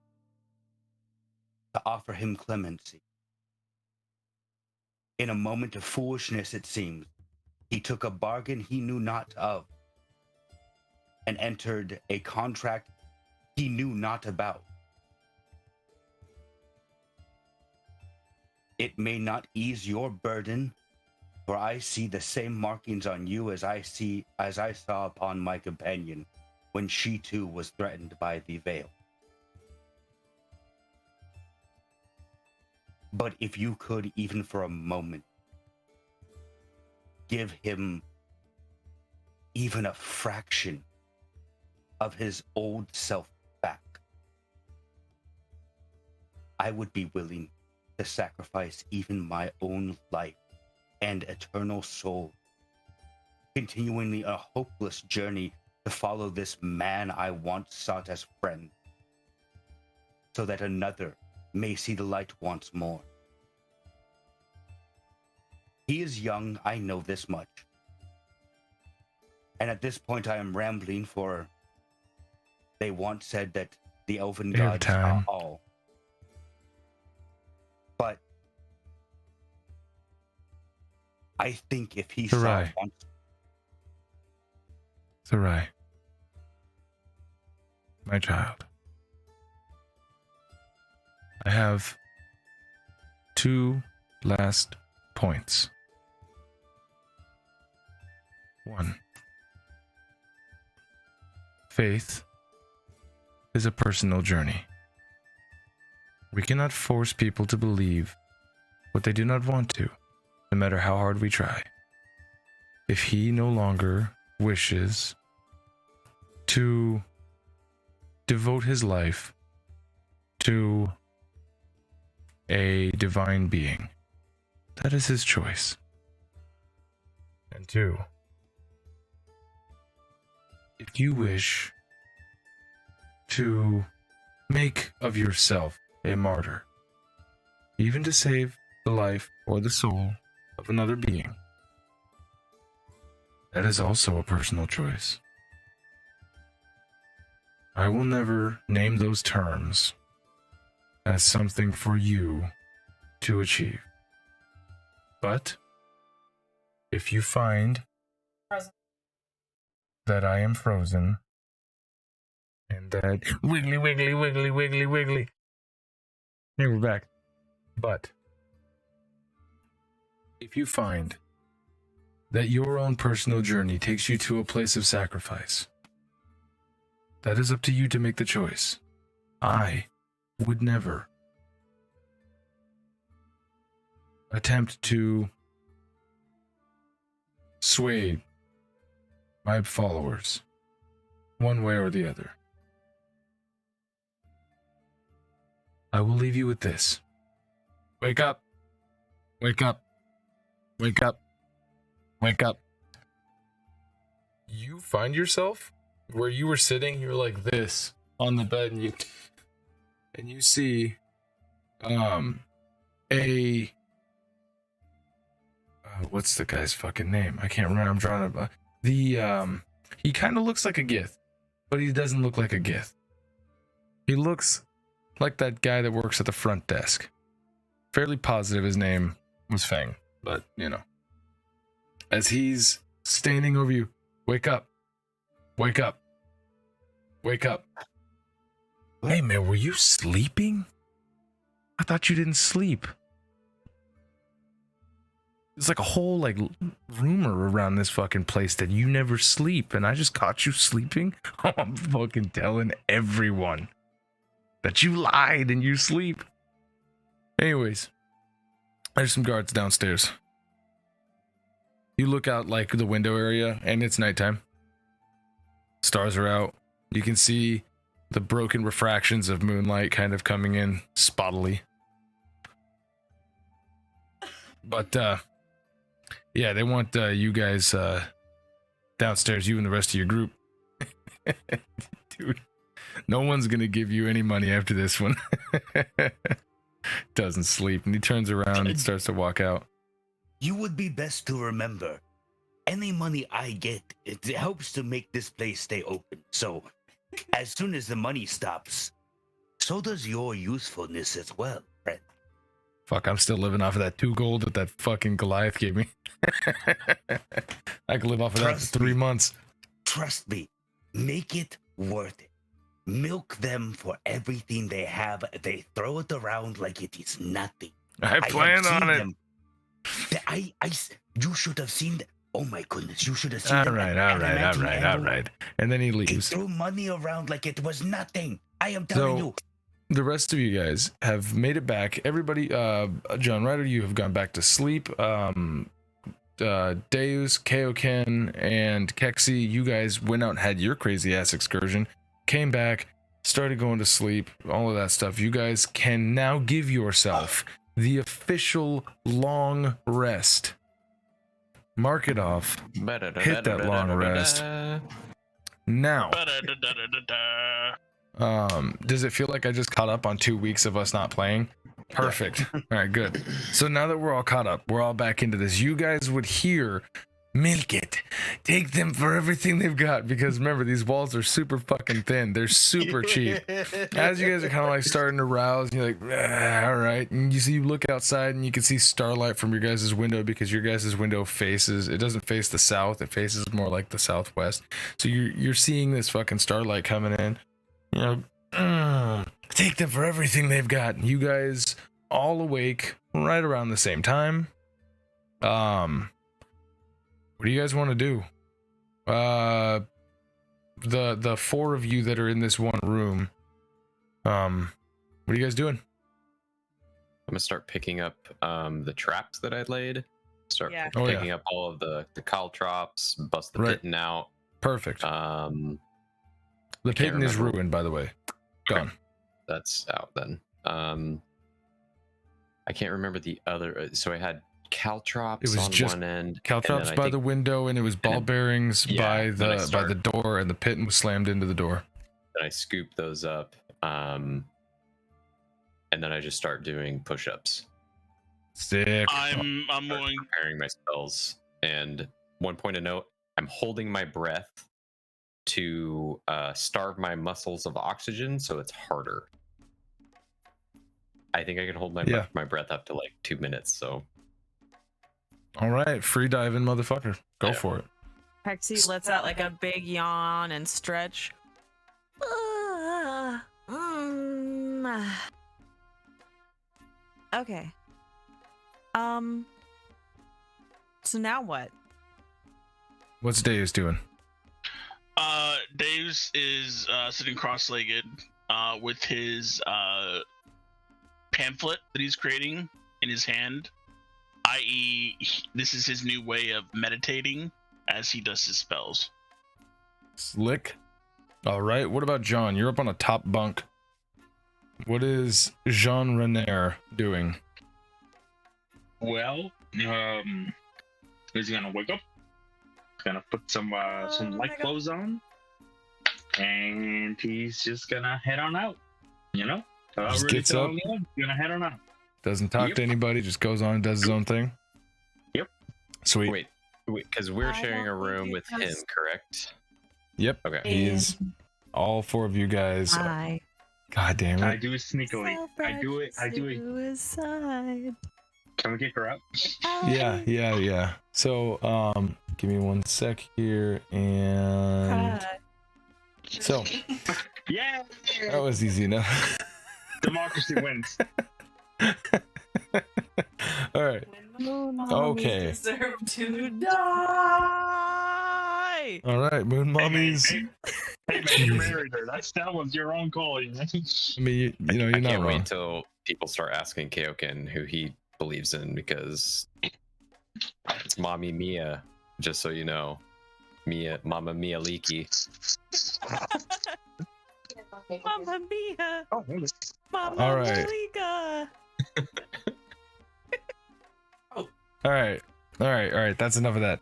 to offer him clemency. In a moment of foolishness, it seems, he took a bargain he knew not of and entered a contract he knew not about. It may not ease your burden, for I see the same markings on you as I saw upon my companion when she too was threatened by the veil. But if you could, even for a moment, give him even a fraction of his old self back, I would be willing to sacrifice even my own life and eternal soul, continuing a hopeless journey to follow this man I once sought as friend, so that another may see the light once more. He is young, I know this much. And at this point I am rambling, for they once said that the elven gods are all. But I think if he saw once... Therai, my child, I have 2 last points. 1. Faith is a personal journey. We cannot force people to believe what they do not want to, no matter how hard we try. If he no longer wishes to devote his life to a divine being, that is his choice. And 2, if you wish to make of yourself a martyr, even to save the life or the soul of another being, that is also a personal choice. I will never name those terms as something for you to achieve. But if you find that I am frozen and that wiggly, wiggly, wiggly, wiggly, wiggly. Hey, we're back. But if you find that your own personal journey takes you to a place of sacrifice, that is up to you to make the choice. I would never attempt to sway my followers one way or the other. I will leave you with this. Wake up. Wake up. Wake up. Wake up. You find yourself where you were sitting, you're like this on the bed, and you see what's the guy's fucking name? I can't remember. I'm drawing up he kind of looks like a Gith, but he doesn't look like a Gith. He looks like that guy that works at the front desk. Fairly positive his name was Fang, but you know. as he's standing over you. Wake up. Wake up. Wake up. Hey, man, were you sleeping? I thought you didn't sleep. There's like a whole like rumor around this fucking place that you never sleep, and I just caught you sleeping. Oh, I'm fucking telling everyone that you lied and you sleep. Anyways, there's some guards downstairs. You look out like the window area, and it's nighttime. Stars are out. You can see the broken refractions of moonlight kind of coming in spottily. But yeah, they want you guys downstairs, you and the rest of your group. Dude, no one's gonna give you any money after this one. Doesn't sleep, and he turns around and starts to walk out. You would be best to remember, any money I get, it helps to make this place stay open. So, as soon as the money stops, so does your usefulness as well, friend. Fuck, I'm still living off of that 2 gold that that fucking Goliath gave me. I could live off of that for 3 months. Trust me, make it worth it. Milk them for everything they have. They throw it around like it is nothing. I plan on it. You should have seen. Oh my goodness, you should have seen. All right. And then he They leaves. threw money around like it was nothing. I am telling you. The rest of you guys have made it back. Everybody, John Ryder, you have gone back to sleep. Deus, Kaioken, and Keksi, you guys went out and had your crazy ass excursion, came back, started going to sleep, all of that stuff. You guys can now give yourself the official long rest. Mark it off. Hit that long rest. Now. Does it feel like I just caught up on 2 weeks of us not playing? Perfect. All right, good. So now that we're all caught up, we're all back into this. You guys would hear, milk it. Take them for everything they've got, because remember, these walls are super fucking thin. They're super cheap. As you guys are kind of like starting to rouse, you're like, all right. And you look outside and you can see starlight from your guys' window, because your guys' window it doesn't face the south. It faces more like the southwest. So you're seeing this fucking starlight coming in. You know, take them for everything they've got. You guys all awake right around the same time. What do you guys want to do? The 4 of you that are in this one room. What are you guys doing? I'm gonna start picking up the traps that I laid. Start Yeah. picking up all of the caltrops, bust the Right. pitten out. Perfect. The can't pitten is remember. ruined, by the way. Gone. That's out then. I can't remember the other. So I had caltrops was on just one end. Caltrops by the window, and it was ball bearings by then I the door, and the pitten was slammed into the door. Then I scoop those up, and then I just start doing push-ups. Sick. I'm Start going. preparing my spells. And one point of note: I'm holding my breath to starve my muscles of oxygen, so it's harder. I think I can hold my breath up to like 2 minutes. So All right, free diving, motherfucker. Go Yeah. for it. Keksi lets out like a big yawn and stretch. Okay. So now what? What's Deus doing? Deus is sitting cross-legged with his pamphlet that he's creating in his hand, i.e., this is his new way of meditating as he does his spells. Slick. All right. What about John? You're up on a top bunk. What is Jean Renaer doing? Well, he's gonna wake up. Gonna put some light clothes on, and he's just gonna head on out. You know, Just gets up. Gonna head on out. Doesn't talk to anybody. Just goes on and does his own thing. Yep. Sweet. wait, because we're I sharing a don't think room it with him, does. correct? Yep. Okay. He's all 4 of you guys. God damn I it. do it sneakily. I do it. Suicide. Can we kick her out? Yeah. So, give me 1 sec here, and so Yeah. that was easy enough. Democracy wins. All right. Okay. Deserve to die. All right, moon mommies. Hey, man, you married her. That was your own call. You know? I mean, you know, I you're not can't wrong. wait till people start asking Kaioken who he believes in, because it's Mommy Mia, just so you know. Mama Mia Leaky. Mamma mia. Oh, hey. Mamma All right. Mia. All right. That's enough of that.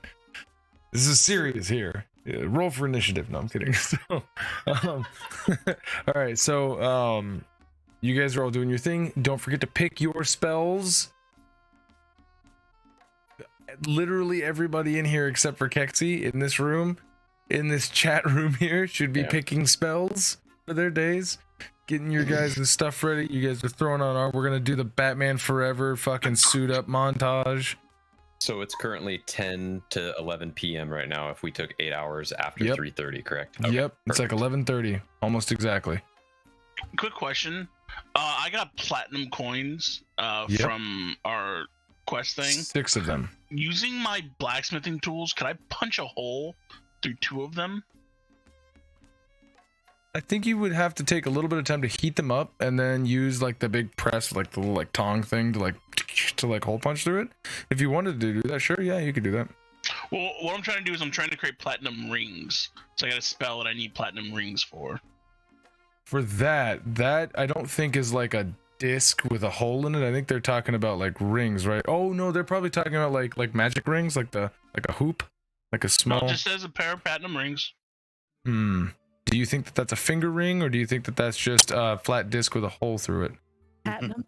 This is serious here. Roll for initiative. No, I'm kidding. So, all right. So, you guys are all doing your thing. Don't forget to pick your spells. Literally everybody in here except for Keksi in this room, in this chat room here, should be picking spells for their days. Getting your guys' stuff ready. You guys are throwing on our. We're gonna do the Batman Forever fucking suit up montage. So it's currently 10 to 11 p.m. right now. If we took 8 hours after Yep. 3:30, correct? Yep, it's like perfect. 11:30, almost exactly. Quick question. I got platinum coins Yep. from our quest thing. 6 of them. Using my blacksmithing tools, could I punch a hole through 2 of them? I think you would have to take a little bit of time to heat them up, and then use like the big press, like the little like tong thing to like hole punch through it. If you wanted to do that, sure, yeah, you could do that. Well, what I'm trying to do is I'm trying to create platinum rings. So I got a spell that I need platinum rings for. For that I don't think is like a disc with a hole in it. I think they're talking about like rings, right? Oh no, they're probably talking about like magic rings, like a hoop, like a No, small. it just says a pair of platinum rings. Do you think that that's a finger ring, or do you think that that's just a flat disc with a hole through it? Platinum.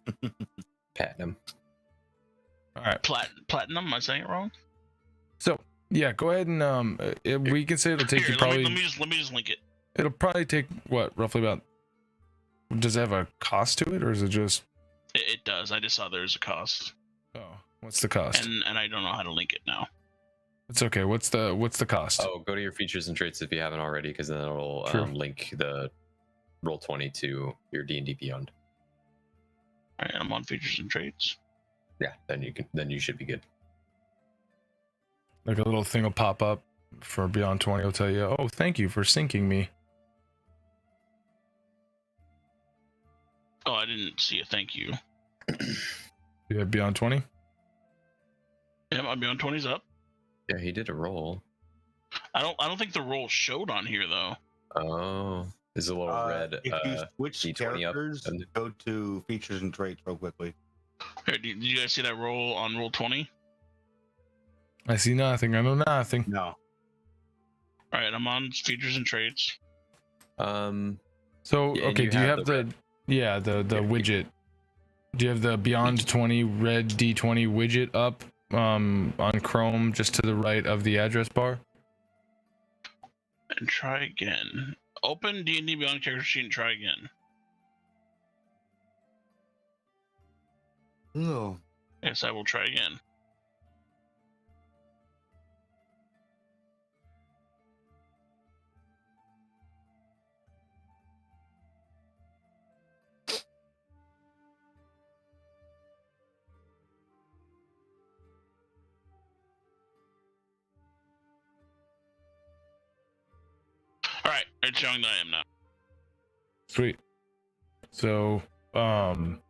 Platinum. All right. Platinum? Am I saying it wrong? So yeah, go ahead and we can say it'll take Here, you probably. let me just link it. It'll probably take what, roughly about. Does it have a cost to it, or is it just? It does. I just saw there's a cost, Oh, what's the cost? and I don't know how to link it now. It's okay. What's the cost? Oh, go to your features and traits if you haven't already, because then it'll True. link the Roll20 to your D&D Beyond. All right, I'm on features and traits. Yeah, then you should be good. Like a little thing will pop up for Beyond 20. It'll tell you, oh, thank you for syncing me. Oh, I didn't see a thank you. You have Beyond 20. Yeah, my Beyond 20's up. Yeah, he did a roll. I don't think the roll showed on here though. Oh, there's a little red If you switch D20 up, characters, and- go to features and traits real quickly. Here, did you guys see that roll on roll 20? I see nothing. I know nothing. No. All right, I'm on features and traits. So Yeah, and okay, you do you have have the the widget? Do you have the Beyond 20 red D20 widget up on Chrome, just to the right of the address bar? And try again. Open D&D Beyond character sheet and try again. No. Yes, I will try again. All right, it's showing that I am now. Sweet. So I'm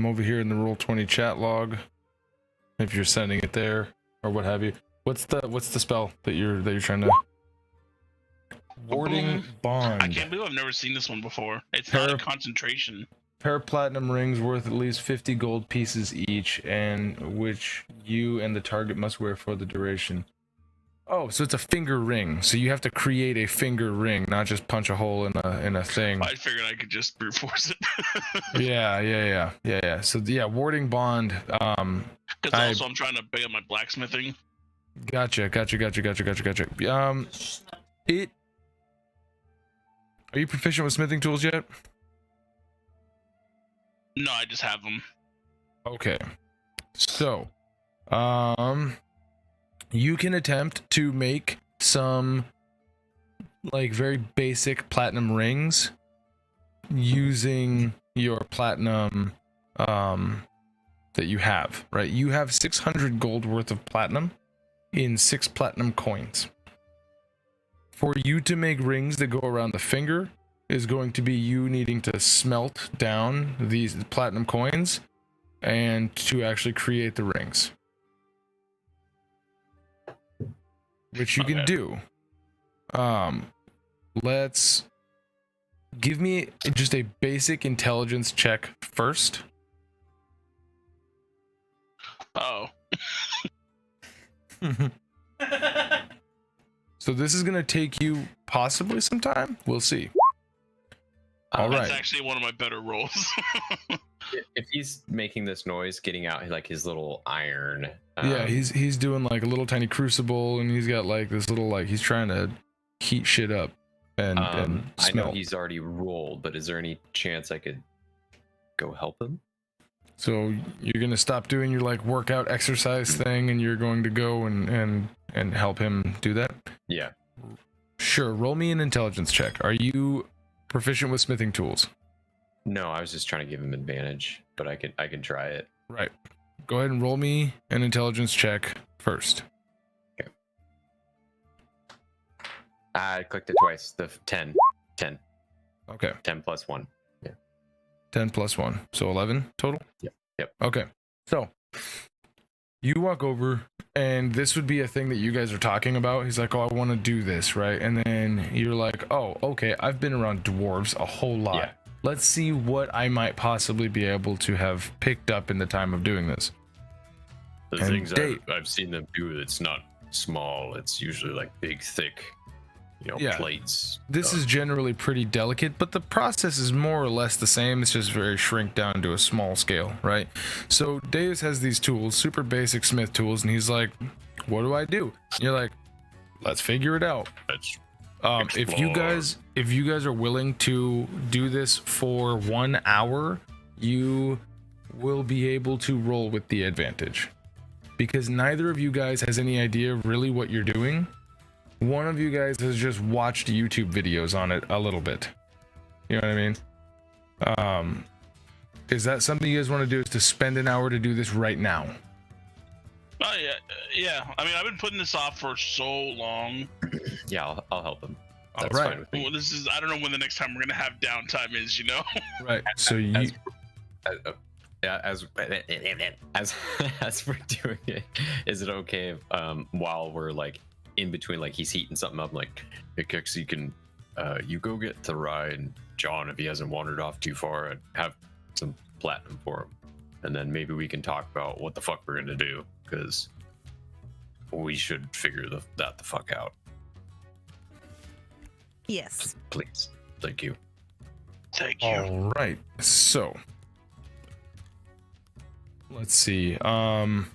over here in the Roll20 chat log. If you're sending it there or what have you. What's the spell that you're trying to? Warding Bond. I can't believe I've never seen this one before. It's Pair not a of- concentration. Pair of platinum rings worth at least 50 gold pieces each, and which you and the target must wear for the duration. Oh, so it's a finger ring. So you have to create a finger ring, not just punch a hole in a thing. I figured I could just brute force it. Yeah. So yeah, Warding Bond. Because also I'm trying to big up my blacksmithing. Gotcha. Are you proficient with smithing tools yet? No, I just have them. Okay. So, you can attempt to make some like very basic platinum rings using your platinum that you have, right? You have 600 gold worth of platinum in 6 platinum coins. For you to make rings that go around the finger is going to be you needing to smelt down these platinum coins and to actually create the rings, which you can do. Let's give me just a basic intelligence check first. Oh. So this is gonna take you possibly some time. We'll see. All That's right. actually one of my better rolls. If he's making this noise, getting out like his little iron. Yeah, he's doing like a little tiny crucible, and he's got like this little like he's trying to heat shit up and I know smelt. he's already rolled, but is there any chance I could go help him? So you're gonna stop doing your like workout exercise thing, and you're going to go and help him do that? Yeah. Sure. Roll me an intelligence check. Are you proficient with smithing tools? No, I was just trying to give him advantage, but I can try it. Right. Go ahead and roll me an intelligence check first. Okay. I clicked it twice. The 10. Okay. 10 plus 1. 10 plus 1. So 11 total? Yep. Okay. So you walk over, and this would be a thing that you guys are talking about. He's like, oh, I want to do this, right? And then you're like, oh, okay, I've been around dwarves a whole lot. Yeah. Let's see what I might possibly be able to have picked up in the time of doing this. The And things Dave- I've seen them do, it's not small. It's usually like big, thick, Yeah. plates. This is generally pretty delicate, but the process is more or less the same. It's just very shrink down to a small scale, right? So Deus has these tools, super basic smith tools, and he's like, what do I do? And you're like, let's figure it out. That's If you guys are willing to do this for 1 hour, you will be able to roll with the advantage, because neither of you guys has any idea really what you're doing. One of you guys has just watched YouTube videos on it a little bit. You know what I mean? Is that something you guys want to do, is to spend an hour to do this right now? Oh yeah. I mean, I've been putting this off for so long. Yeah, I'll help him. All That's right. fine with me. Well, I don't know when the next time we're gonna have downtime is. Right. So you as we're doing it, is it okay if, while we're like in between, like he's heating something up, like, hey Keksi, can you go get Therai and John if he hasn't wandered off too far, and have some platinum for him, and then maybe we can talk about what the fuck we're gonna do, because we should figure that the fuck out. Yes. Please. Thank you. Thank you. all right. So let's see. I'm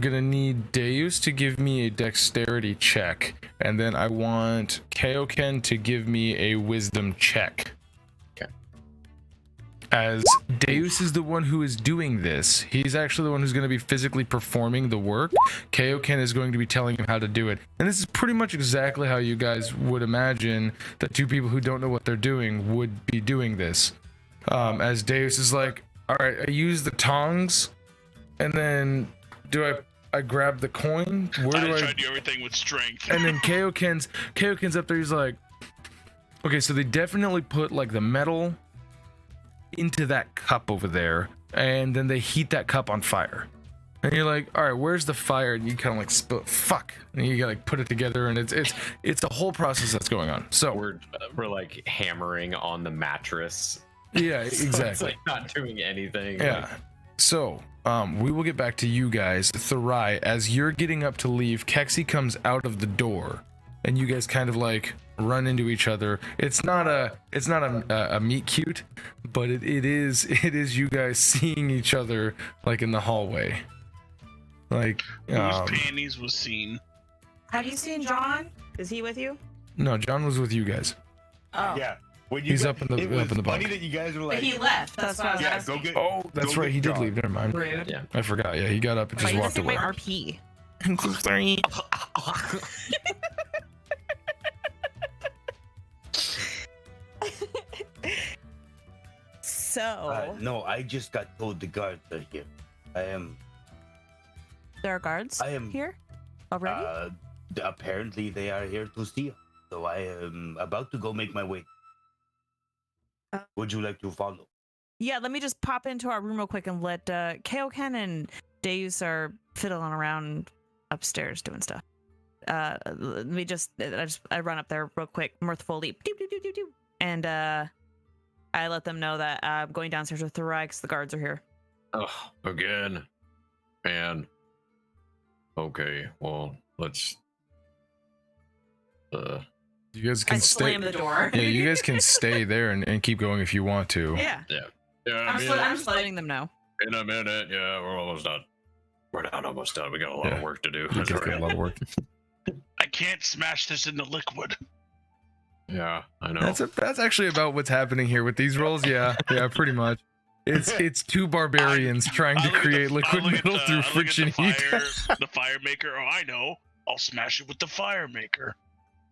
gonna need Deus to give me a dexterity check, and then I want Kaioken to give me a wisdom check. Okay. As Deus is the one who is doing this, he's actually the one who's going to be physically performing the work. Kaioken is going to be telling him how to do it. And this is pretty much exactly how you guys would imagine that two people who don't know what they're doing would be doing this. As Deus is like, all right, I use the tongs, and then I grab the coin? Where do I I try to do everything with strength. And then Kaioken's up there, he's like, okay, so they definitely put like the metal into that cup over there, and then they heat that cup on fire. And you're like, all right, where's the fire? And you kind of like spill, fuck, and you gotta like put it together, and it's a whole process that's going on. So We're like hammering on the mattress. yeah, So exactly. it's like not doing anything. Yeah. Like, So, we will get back to you guys. Therai, as you're getting up to leave, Keksi comes out of the door, and you guys kind of like run into each other. It's not a meet cute, but it is you guys seeing each other like in the hallway. Like, Whose panties was seen? Have you seen John? Is he with you? no, John was with you guys. Oh. Yeah. When you He's got- up in the it was up in the funny bunk. that you guys were But like, he left. That's what I was yeah, asking. go get. Oh, that's go right. get He did John. leave. Never mind. Rude. Yeah. I forgot. Yeah, he got up and Wait, just you walked didn't say away. my RP. I'm so sorry. So No, I just got told the guards are here. there are guards I am- here already. Apparently they are here to steal. So I am about to go make my way. Would you like to follow? Yeah, let me just pop into our room real quick and let Kaioken and Deus are fiddling around upstairs doing stuff. Let me I run up there real quick, mirthful leap, doop, doop, doop, doop, doop, and I let them know that I'm going downstairs with Therai because the guards are here. Oh, again. Man. Okay, well, let's You guys I can stay. slam the door. Yeah, you guys can stay there and keep going if you want to. Yeah, yeah, I'm just letting them know. in a minute. Yeah, we're almost done. We're not almost done. We got a lot Yeah. of work to do. You That's guys all got a right. lot of work. I can't smash this into liquid. Yeah, I know. That's actually about what's happening here with these rolls. Yeah, pretty much. It's two barbarians trying to I look at create the- liquid I look at metal the- through I look at friction the heat. the fire maker. Oh, I know. I'll smash it with the fire maker.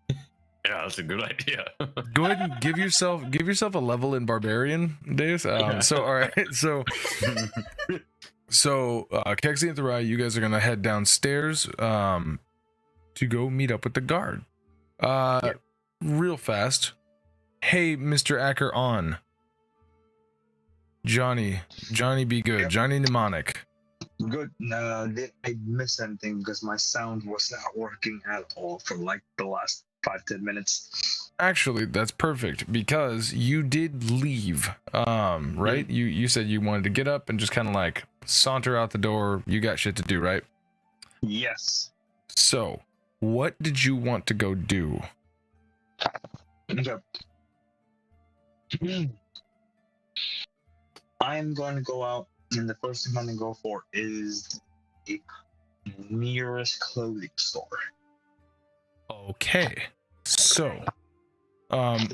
Yeah, that's a good idea. Go ahead and give yourself a level in barbarian, Deus. So all right, so Keksi and Therai, you guys are gonna head downstairs to go meet up with the guard. Real fast. Hey, Mr. Acker on. Johnny, be good. Yep. Johnny Mnemonic. Good. Did I miss anything because my sound was not working at all for like the last 5-10 minutes. Actually, that's perfect because you did leave. Right? You said you wanted to get up and just kind of like saunter out the door. You got shit to do, right? Yes. So, what did you want to go do? Okay. I'm going to go out, and the first thing I'm going to go for is the nearest clothing store. Okay. So,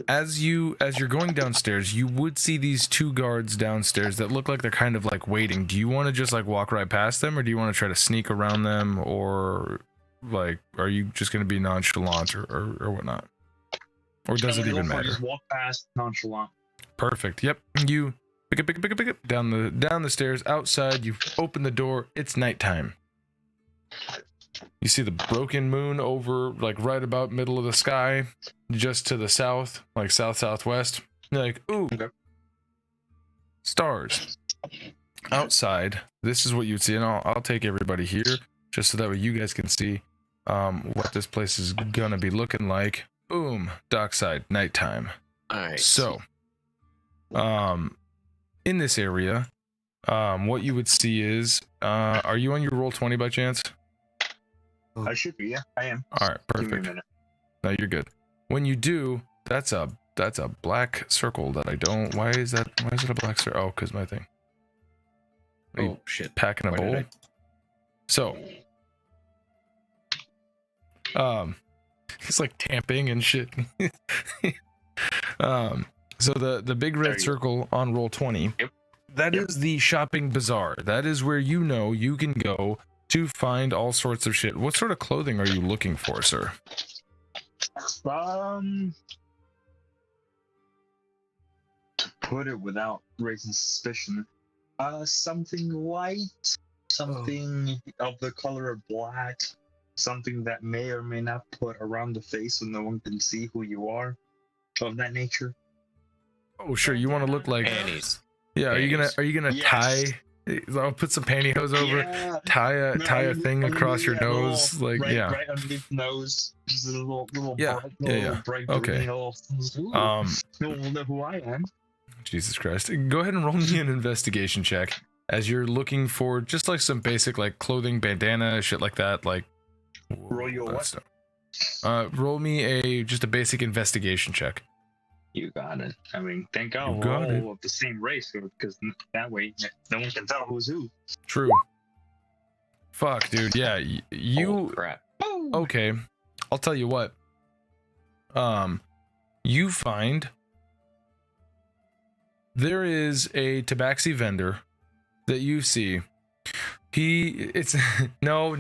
as you're going downstairs, you would see these two guards downstairs that look like they're kind of like waiting. Do you want to just like walk right past them, or do you want to try to sneak around them, or like are you just going to be nonchalant or whatnot? Or does it even matter? Just walk past nonchalant. Perfect. Yep. You pick it down the stairs. Outside, you open the door. It's nighttime. You see the broken moon over, like right about middle of the sky, just to the south, like southwest. You're like, ooh, Okay. stars. Outside, this is what you'd see, and I'll take everybody here just so that way you guys can see what this place is gonna be looking like. Boom, dockside, nighttime. Nice. So, in this area, what you would see is, are you on your roll 20 by chance? I should be, yeah, I am. All right, Give me a perfect. minute. No, you're good. When you do, that's a black circle that I don't. Why is it a black circle? Oh, because my thing. Are you Oh shit. packing a Why did bowl? I- So, it's like tamping and shit. So the big There red you go. circle on roll 20. Yep. That is the shopping bazaar. That is where you can go to find all sorts of shit. What sort of clothing are you looking for, sir? To put it without raising suspicion, something light, something of the color of black, something that may or may not put around the face so no one can see who you are, of that nature. Oh, sure. You want to look like Panties. yeah. Panties. Are you gonna Yes. tie? I'll put some pantyhose over. Yeah. Tie a No, thing across your yeah, nose, little- like right, yeah. right underneath the nose, just a little Yeah, bright, yeah, little yeah. bright Okay. green, little, ooh, no one will know who I am. Jesus Christ. Go ahead and roll me an investigation check as you're looking for just like some basic like clothing, bandana, shit like that. Like Roll you a that what? stuff. Roll me just a basic investigation check. You got it. I mean, thank God You we're got all it. of the same race, because that way no one can tell who's who. True. Fuck, dude. Yeah, Holy you crap. okay. I'll tell you what. You find there is a tabaxi vendor that you see. It's no.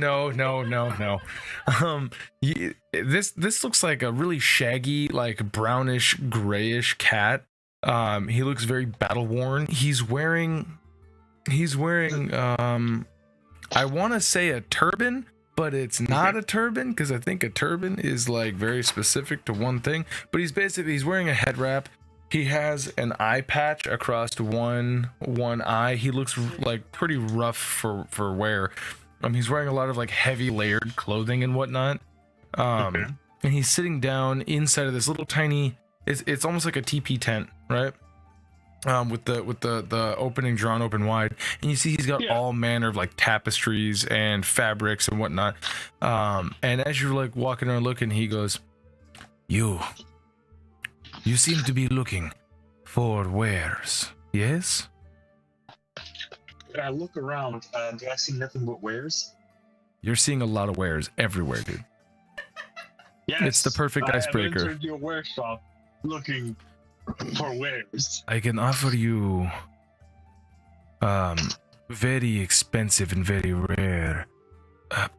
This looks like a really shaggy, like brownish grayish cat. He looks very battle worn. He's wearing I want to say a turban, but it's not a turban, because I think a turban is like very specific to one thing. But he's wearing a head wrap. He has an eye patch across one eye. He looks like pretty rough for wear. He's wearing a lot of like heavy layered clothing and whatnot. And he's sitting down inside of this little tiny. It's almost like a teepee tent, right? With the opening drawn open wide, and you see he's got all manner of like tapestries and fabrics and whatnot. And as you're like walking around looking, he goes, You seem to be looking for wares, yes? I look around. Do I see nothing but wares? You're seeing a lot of wares everywhere, dude. Yes. It's the perfect icebreaker. I entered your ware shop looking for wares. I can offer you very expensive and very rare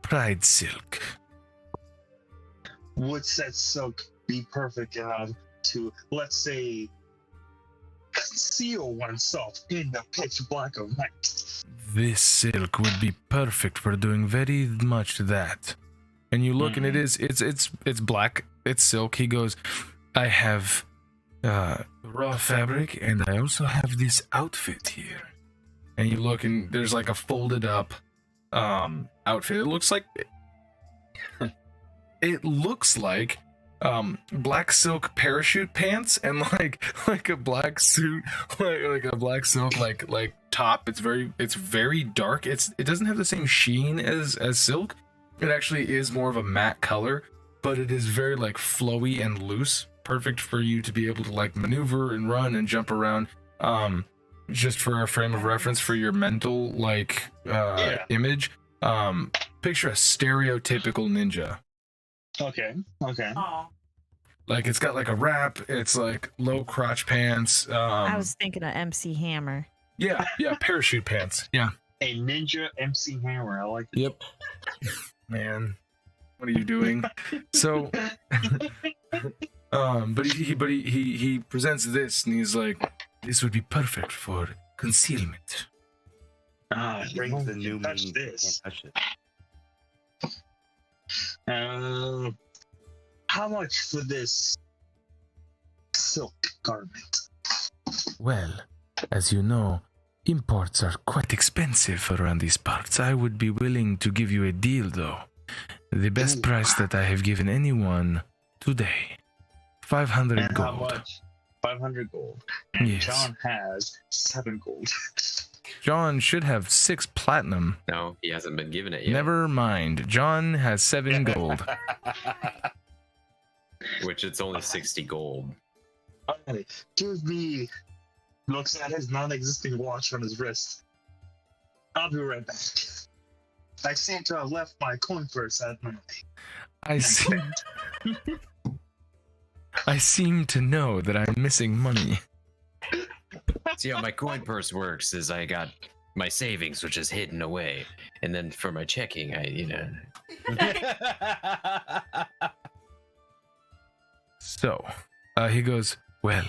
pride silk. Would said silk be perfect enough to, let's say, conceal oneself in the pitch black of night? This silk would be perfect for doing very much that. And you look and it's black, it's silk. He goes, I have raw fabric, and I also have this outfit here. And you look and there's like a folded up outfit. It looks like black silk parachute pants and like a black suit, like a black silk like top. It's very dark. It doesn't have the same sheen as silk. It actually is more of a matte color, but it is very like flowy and loose, perfect for you to be able to like maneuver and run and jump around. Just for a frame of reference for your mental like image, picture a stereotypical ninja. Okay. Like it's got like a wrap, it's like low crotch pants. I was thinking of MC Hammer. Yeah, parachute pants. Yeah. A ninja MC Hammer. I like it. Yep. Man, what are you doing? So, but he presents this, and he's like, "This would be perfect for concealment." Brings the new touch meaning. this. Can't touch it. How much for this silk garment? Well, as you know, imports are quite expensive around these parts. I would be willing to give you a deal, though. The best price that I have given anyone today. 500 and gold. How much? 500 gold. And Yes. John has 7 gold. John should have 6 platinum. No, he hasn't been given it yet. Never mind. John has 7 gold. Which it's only 60 gold. Alright, give me. Looks at his non-existing watch on his wrist. I'll be right back. I seem to have left my coin purse at my. I seem to know that I'm missing money. See how my coin purse works is I got my savings, which is hidden away, and then for my checking, So, he goes, well,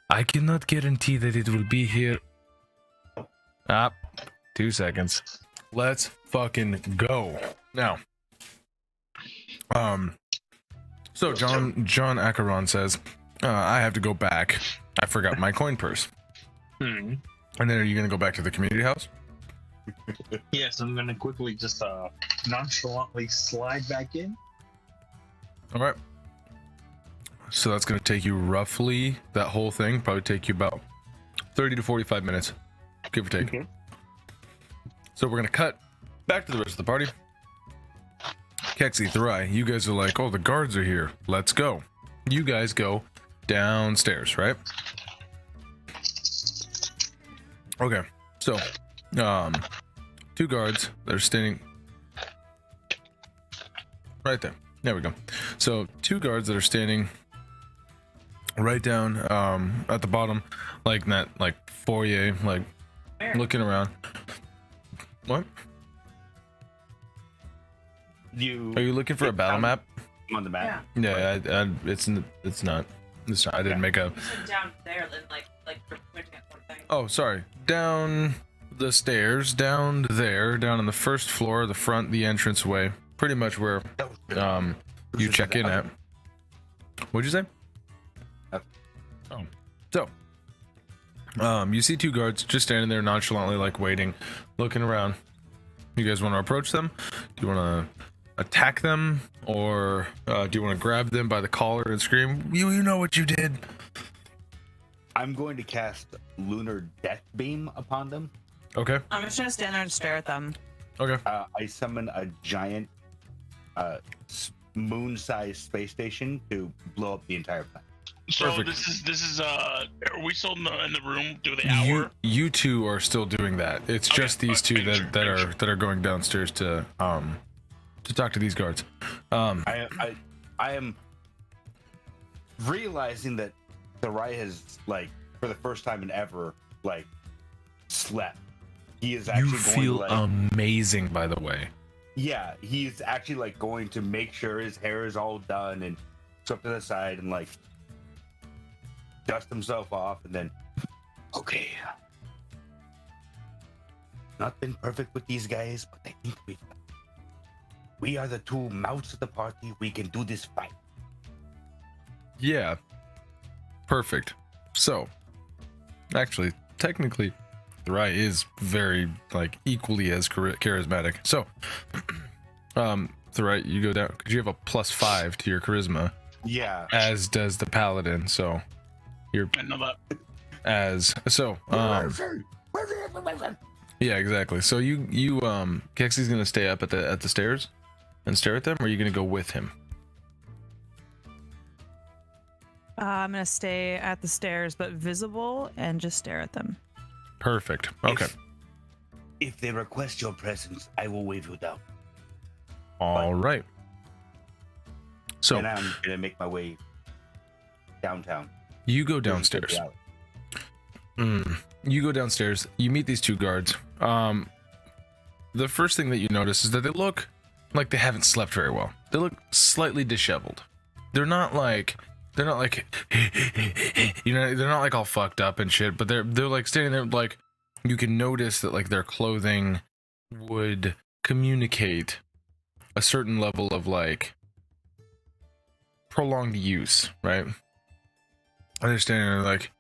I cannot guarantee that it will be here. 2 seconds. Let's fucking go. Now, so John Acheron says, I have to go back. I forgot my coin purse. And then are you going to go back to the community house? Yes, I'm gonna quickly just nonchalantly slide back in. All right. So that's going to take you roughly, that whole thing, probably take you about 30 to 45 minutes, give or take. Okay. So we're going to cut back to the rest of the party. Keksi, Therai, you guys are like, oh, the guards are here. Let's go. You guys go downstairs, right? Okay. So, 2 guards that are standing right there. There we go. So 2 guards that are standing right down at the bottom, like in that like foyer, like looking around. What? Are you looking for a battle map? On the map. Yeah, it's not. I didn't make a. You said down there, then like you're pointing at one thing. Oh, sorry. Down the stairs, down there, down on the first floor, the front, the entranceway, pretty much where you check in at. What'd you say? Oh, so you see two guards just standing there nonchalantly, like waiting, looking around. You guys want to approach them? Do you want to attack them, or do you want to grab them by the collar and scream, you know what you did? I'm going to cast Lunar Death Beam upon them. Okay. I'm just gonna stand there and stare at them. Okay. I summon a giant moon-sized space station to blow up the entire planet. So Perfect. this is are we still in the room? Do the hour? You two are still doing that. It's Okay, just these two that are going downstairs to talk to these guards. I am realizing that Therai has, like, for the first time in ever, like, slept. He is actually You going feel to, like, amazing, by the way. yeah, he's actually, like, going to make sure his hair is all done and stuff to the side and, like, dust himself off, and then, okay, not been perfect with these guys, but I think we are the two mouths of the party. We can do this fight. Yeah. Perfect. So, actually, technically, Therai is very, like, equally as charismatic. So, Therai, you go down, because you have a +5 to your charisma, Yeah. as does the paladin, so you're I know that. yeah, exactly. So you Keksi's gonna stay up at the stairs and stare at them, or are you gonna go with him? I'm gonna stay at the stairs, but visible, and just stare at them. Perfect. Okay. If they request your presence, I will wave you down. All right. So And I'm gonna make my way downtown. you go downstairs. You go downstairs. You meet these two guards. The first thing that you notice is that they look like they haven't slept very well. They look slightly disheveled. They're not like you know, they're not like all fucked up and shit, but they're like standing there, like you can notice that like their clothing would communicate a certain level of like prolonged use, right? And they're standing there like,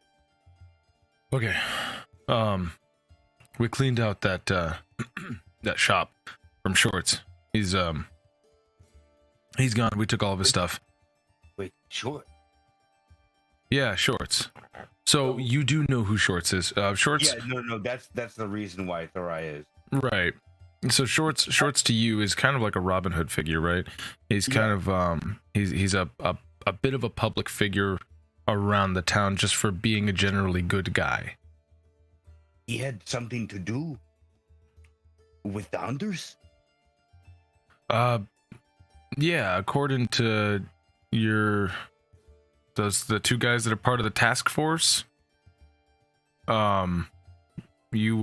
okay, we cleaned out that that shop from Shorts. He's gone. We took all of his stuff. Wait, sure. Yeah, Shorts. So you do know who Shorts is. Shorts. Yeah, no, that's the reason why Therai is. Right. So Shorts to you is kind of like a Robin Hood figure, right? He's kind of he's a bit of a public figure around the town just for being a generally good guy. He had something to do with the hunters? Yeah, according to the two guys that are part of the task force, you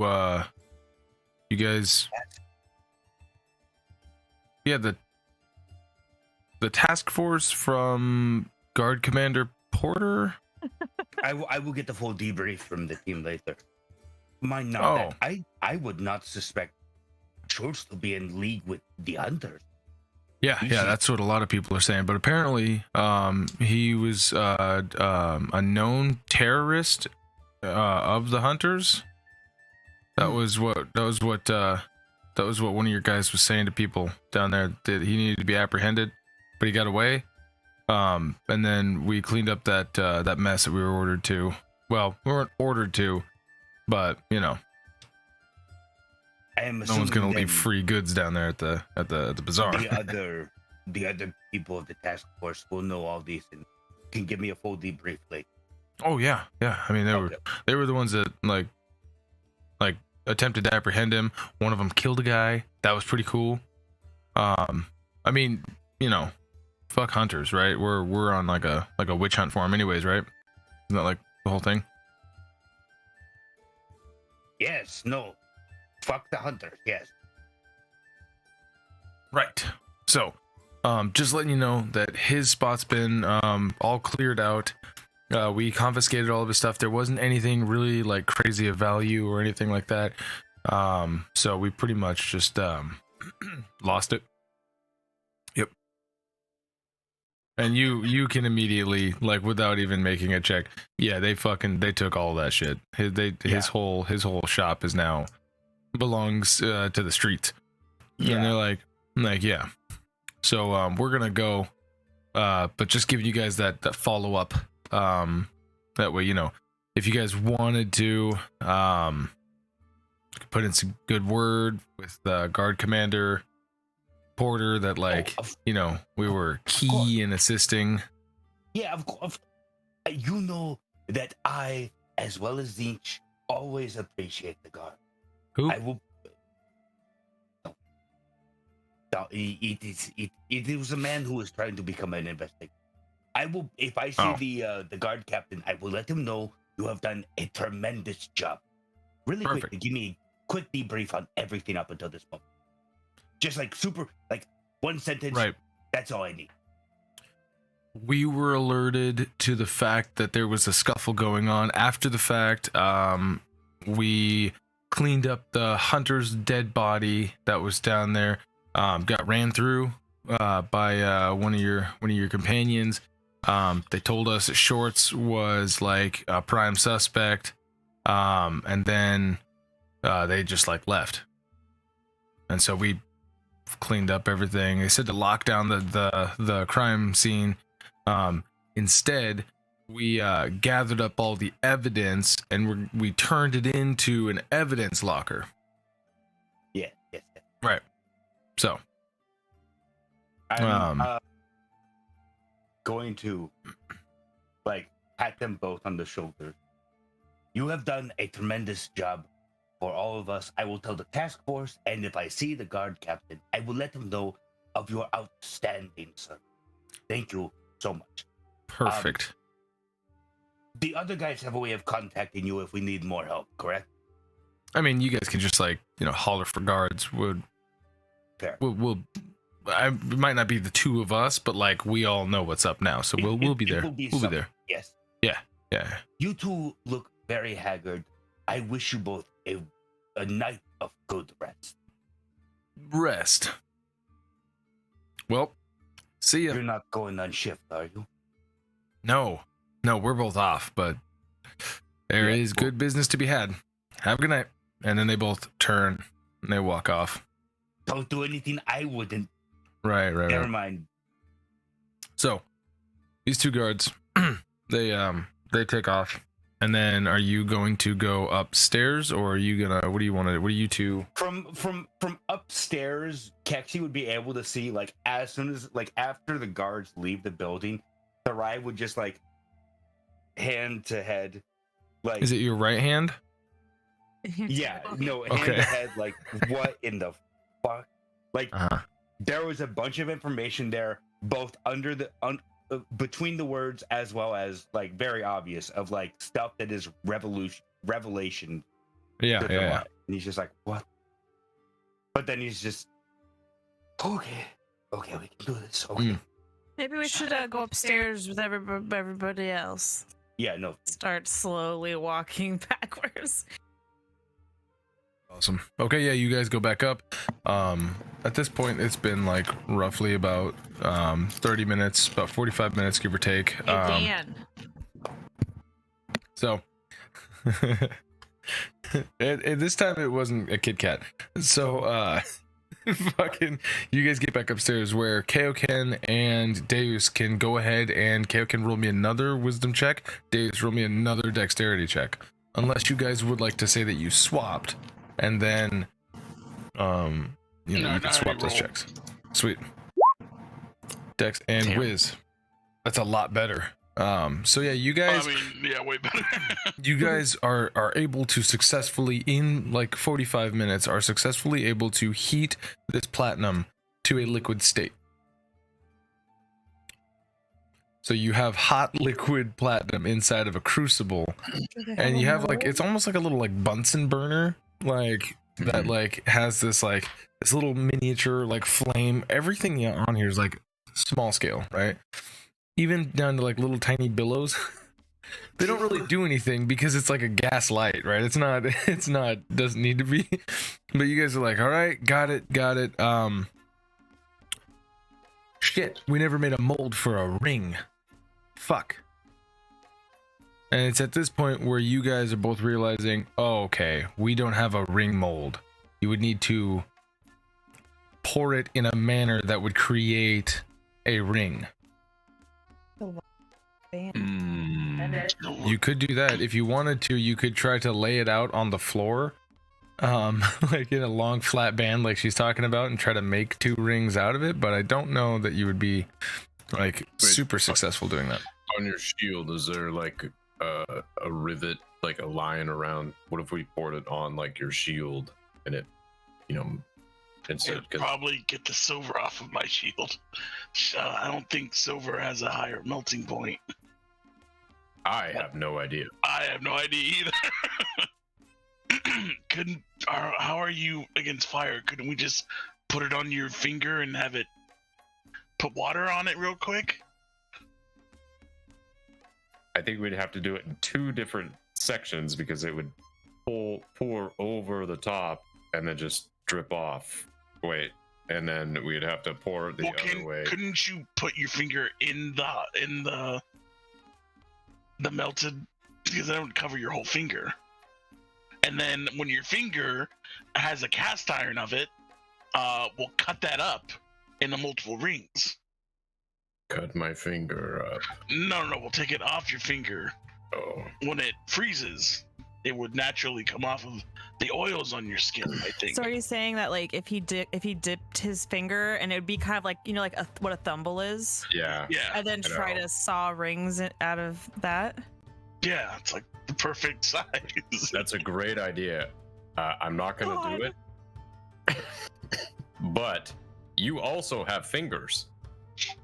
guys, yeah, the task force from Guard Commander Porter. I will get the full debrief from the team later. Mind not that I would not suspect Shorts to be in league with the hunters. Yeah, that's what a lot of people are saying. But apparently, he was a known terrorist of the hunters. That was what one of your guys was saying to people down there, that he needed to be apprehended, but he got away. And then we cleaned up that mess that we were ordered to. Well, we weren't ordered to, but you know, I am no one's gonna leave free goods down there at the bazaar. The other people of the task force will know all these and can give me a full debrief later. Oh yeah. I mean, they were the ones that like attempted to apprehend him. One of them killed a guy. That was pretty cool. I mean, you know, fuck hunters, right? We're on like a witch hunt for him, anyways, right? Isn't that like the whole thing? Yes, no. Fuck the hunters, yes. Right. So, just letting you know that his spot's been all cleared out. We confiscated all of his stuff. There wasn't anything really like crazy of value or anything like that. So we pretty much just lost it. Yep. And you can immediately, like, without even making a check, yeah, they took all that shit. His whole shop is now belongs to the streets. Yeah. And they're like yeah. So we're gonna go, but just giving you guys that follow up. That way, you know, if you guys wanted to put in some good word with the guard commander Porter that, like, you know, we were key in assisting. Yeah, of course. You know that I, as well as Zinch, always appreciate the guard. Who? I will. No, it was a man who was trying to become an investigator. I will, if I see the guard captain, I will let him know you have done a tremendous job. Really Perfect. quickly, give me a quick debrief on everything up until this moment. Just like super, like one sentence. Right. That's all I need. We were alerted to the fact that there was a scuffle going on. After the fact, we cleaned up the hunter's dead body that was down there. Got ran through by one of your companions. They told us that Shorts was like a prime suspect, and then they just like left. And so we cleaned up everything. They said to lock down the crime scene. Instead, we gathered up all the evidence and we turned it into an evidence locker. Yes. Right. So, I'm going to like pat them both on the shoulder. You have done a tremendous job for all of us. I will tell the task force, and if I see the guard captain, I will let him know of your outstanding service. Thank you so much. perfect. The other guys have a way of contacting you if we need more help, correct? I mean, you guys can just, like, you know, holler for guards. Fair. It might not be the two of us, but like we all know what's up now, so we'll be there. We'll be there. Yes. Yeah. You two look very haggard. I wish you both a night of good rest. Rest. Well, see ya. You're not going on shift, are you? No, we're both off, but there is good business to be had. Have a good night. And then they both turn and they walk off. Don't do anything I wouldn't. Right. Never mind. So these two guards, they take off. And then are you going to go upstairs, or are you gonna, what do you two? From upstairs, Keksi would be able to see, like, as soon as, like, after the guards leave the building, Therai would just, like, hand to head, like, Is it your right hand? yeah, no, hand Okay. to head, like, what in the fuck? Like, there was a bunch of information there, both under the between the words, as well as, like, very obvious of, like, stuff that is revelation. Yeah. And he's just like, what? But then he's just, okay, we can do this. Okay. Maybe we should go upstairs with everybody else. Yeah, no. Start slowly walking backwards. Awesome. Okay, yeah, you guys go back up. At this point, it's been like roughly about 30 minutes, about 45 minutes, give or take. Dan. So, and this time it wasn't a Kit Kat. So, fucking, you guys get back upstairs where Kaioken and Deus can go ahead, and Kaioken roll me another wisdom check. Deus roll me another dexterity check. Unless you guys would like to say that you swapped, and then, you can swap those checks. Sweet. Dex and Damn. Wiz. That's a lot better. So yeah, you guys. I mean, yeah, way better. You guys are able to successfully, in like 45 minutes, are successfully able to heat this platinum to a liquid state. So you have hot liquid platinum inside of a crucible, and you have like it's almost like a little like Bunsen burner, like that like has this little miniature like flame. Everything on here is like small scale, right? Even down to like little tiny billows. They don't really do anything because it's like a gas light, right? It's not doesn't need to be. But you guys are like, all right, got it. Shit, we never made a mold for a ring. Fuck. And it's at this point where you guys are both realizing, oh, okay, we don't have a ring mold. You would need to pour it in a manner that would create a ring. You could do that if you wanted to. You could try to lay it out on the floor, like in a long flat band like she's talking about, and try to make 2 rings out of it, but I don't know that you would be like super successful doing that. On your shield, is there like a rivet, like a line around? What if we poured it on like your shield and it, instead? Probably get the silver off of my shield. I don't think silver has a higher melting point. I have no idea. I have no idea either. How are you against fire? Couldn't we just put it on your finger and have it put water on it real quick? I think we'd have to do it in 2 different sections because it would pour over the top and then just drip off. Wait, and then we'd have to pour it the other way. Couldn't you put your finger in the melted, because that would cover your whole finger, and then when your finger has a cast iron of it, we'll cut that up into multiple rings. Cut my finger up. No, we'll take it off your finger. Oh. When it freezes, it would naturally come off of the oils on your skin, I think. So are you saying that like if he dipped his finger, and it would be kind of like like what a thumble is? Yeah. And then try to saw rings out of that? Yeah, it's like the perfect size. That's a great idea. I'm not gonna do it. But you also have fingers.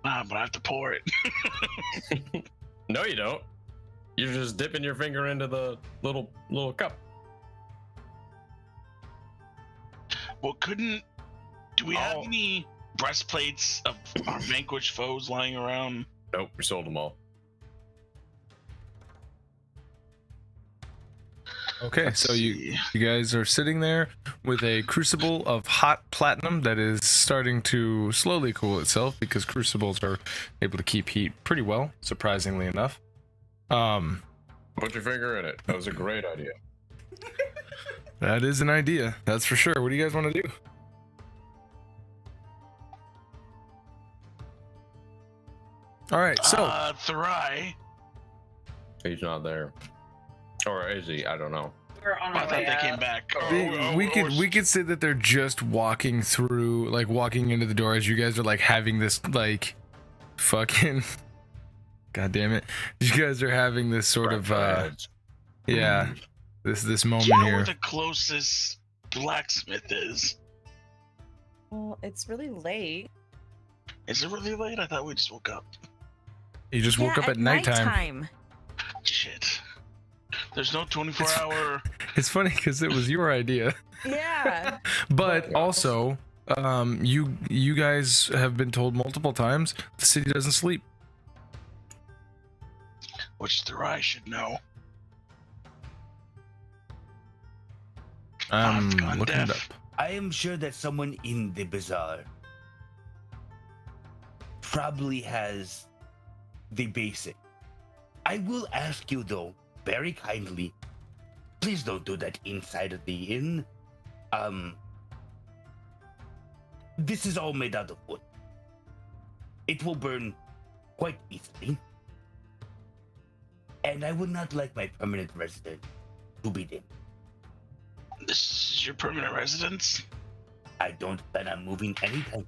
But I have to pour it. No, you don't. You're just dipping your finger into the little cup. Well, do we have any breastplates of our vanquished foes lying around? Nope, we sold them all. Okay, so you guys are sitting there with a crucible of hot platinum that is starting to slowly cool itself because crucibles are able to keep heat pretty well, surprisingly enough. Put your finger in it. That was a great idea. That is an idea, that's for sure. What do you guys want to do? All right, so Therai. He's not there. Or is he? I don't know. We're on I our thought way they came out. back. we could say that they're just walking through, like walking into the door as you guys are like having this like fucking god damn it, you guys are having this sort of yeah, this moment You know here. where the closest blacksmith is? Well, it's really late. Is it really late? I thought we just woke up. You just woke up at nighttime. Shit. There's no 24-hour. It's funny because it was your idea. Yeah. But also, you guys have been told multiple times the city doesn't sleep. Which Therai should know. I'm I've gone looking it deaf. up. I am sure that someone in the bazaar probably has the basic. I will ask you though, very kindly, please don't do that inside of the inn. This is all made out of wood. It will burn quite easily. And I would not like my permanent resident to be dim. This is your permanent residence? I don't plan on moving anytime.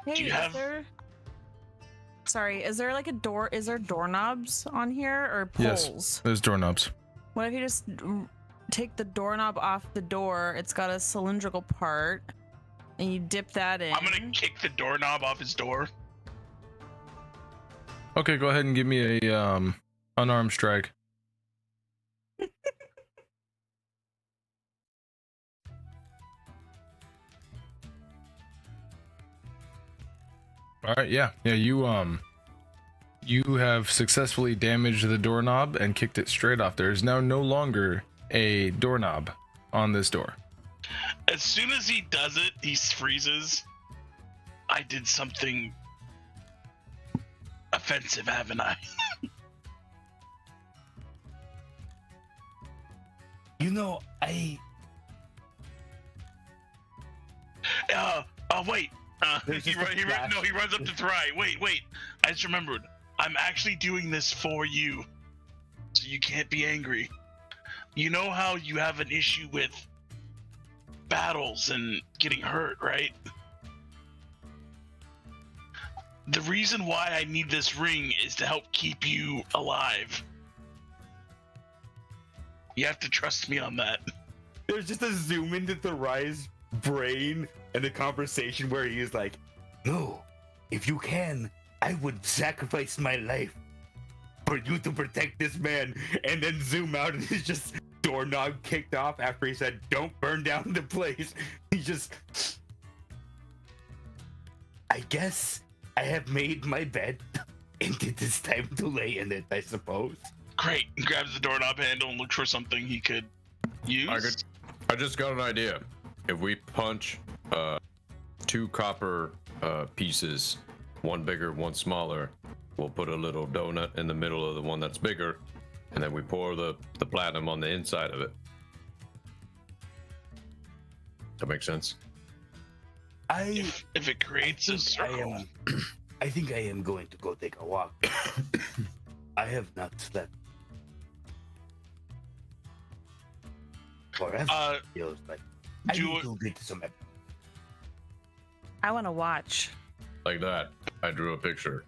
Hey, Do you have- Sorry, is there like a door? Is there doorknobs on here or poles? Yes, there's doorknobs. What if you just take the doorknob off the door? It's got a cylindrical part, and you dip that in. I'm gonna kick the doorknob off his door. Okay, go ahead and give me a unarmed strike. All right, yeah, you have successfully damaged the doorknob and kicked it straight off. There is now no longer a doorknob on this door. As soon as he does it, he freezes. I did something offensive, haven't I? You know, Wait. He runs up to Therai. Wait. I just remembered. I'm actually doing this for you. So you can't be angry. You know how you have an issue with battles and getting hurt, right? The reason why I need this ring is to help keep you alive. You have to trust me on that. There's just a zoom into Therai's brain and the conversation where he is like, no, if you can, I would sacrifice my life for you to protect this man, and then zoom out and he's just doorknob kicked off after he said, don't burn down the place. He just, I guess I have made my bed and it is time to lay in it, I suppose. Great. He grabs the doorknob handle and looks for something he could use. I just got an idea. If we punch 2 copper pieces, one bigger, one smaller, we'll put a little donut in the middle of the one that's bigger, and then we pour the platinum on the inside of it. That makes sense? If it creates a circle. I think I am going to go take a walk. I have not slept forever. Feels like I need to get some. I want to watch. Like that. I drew a picture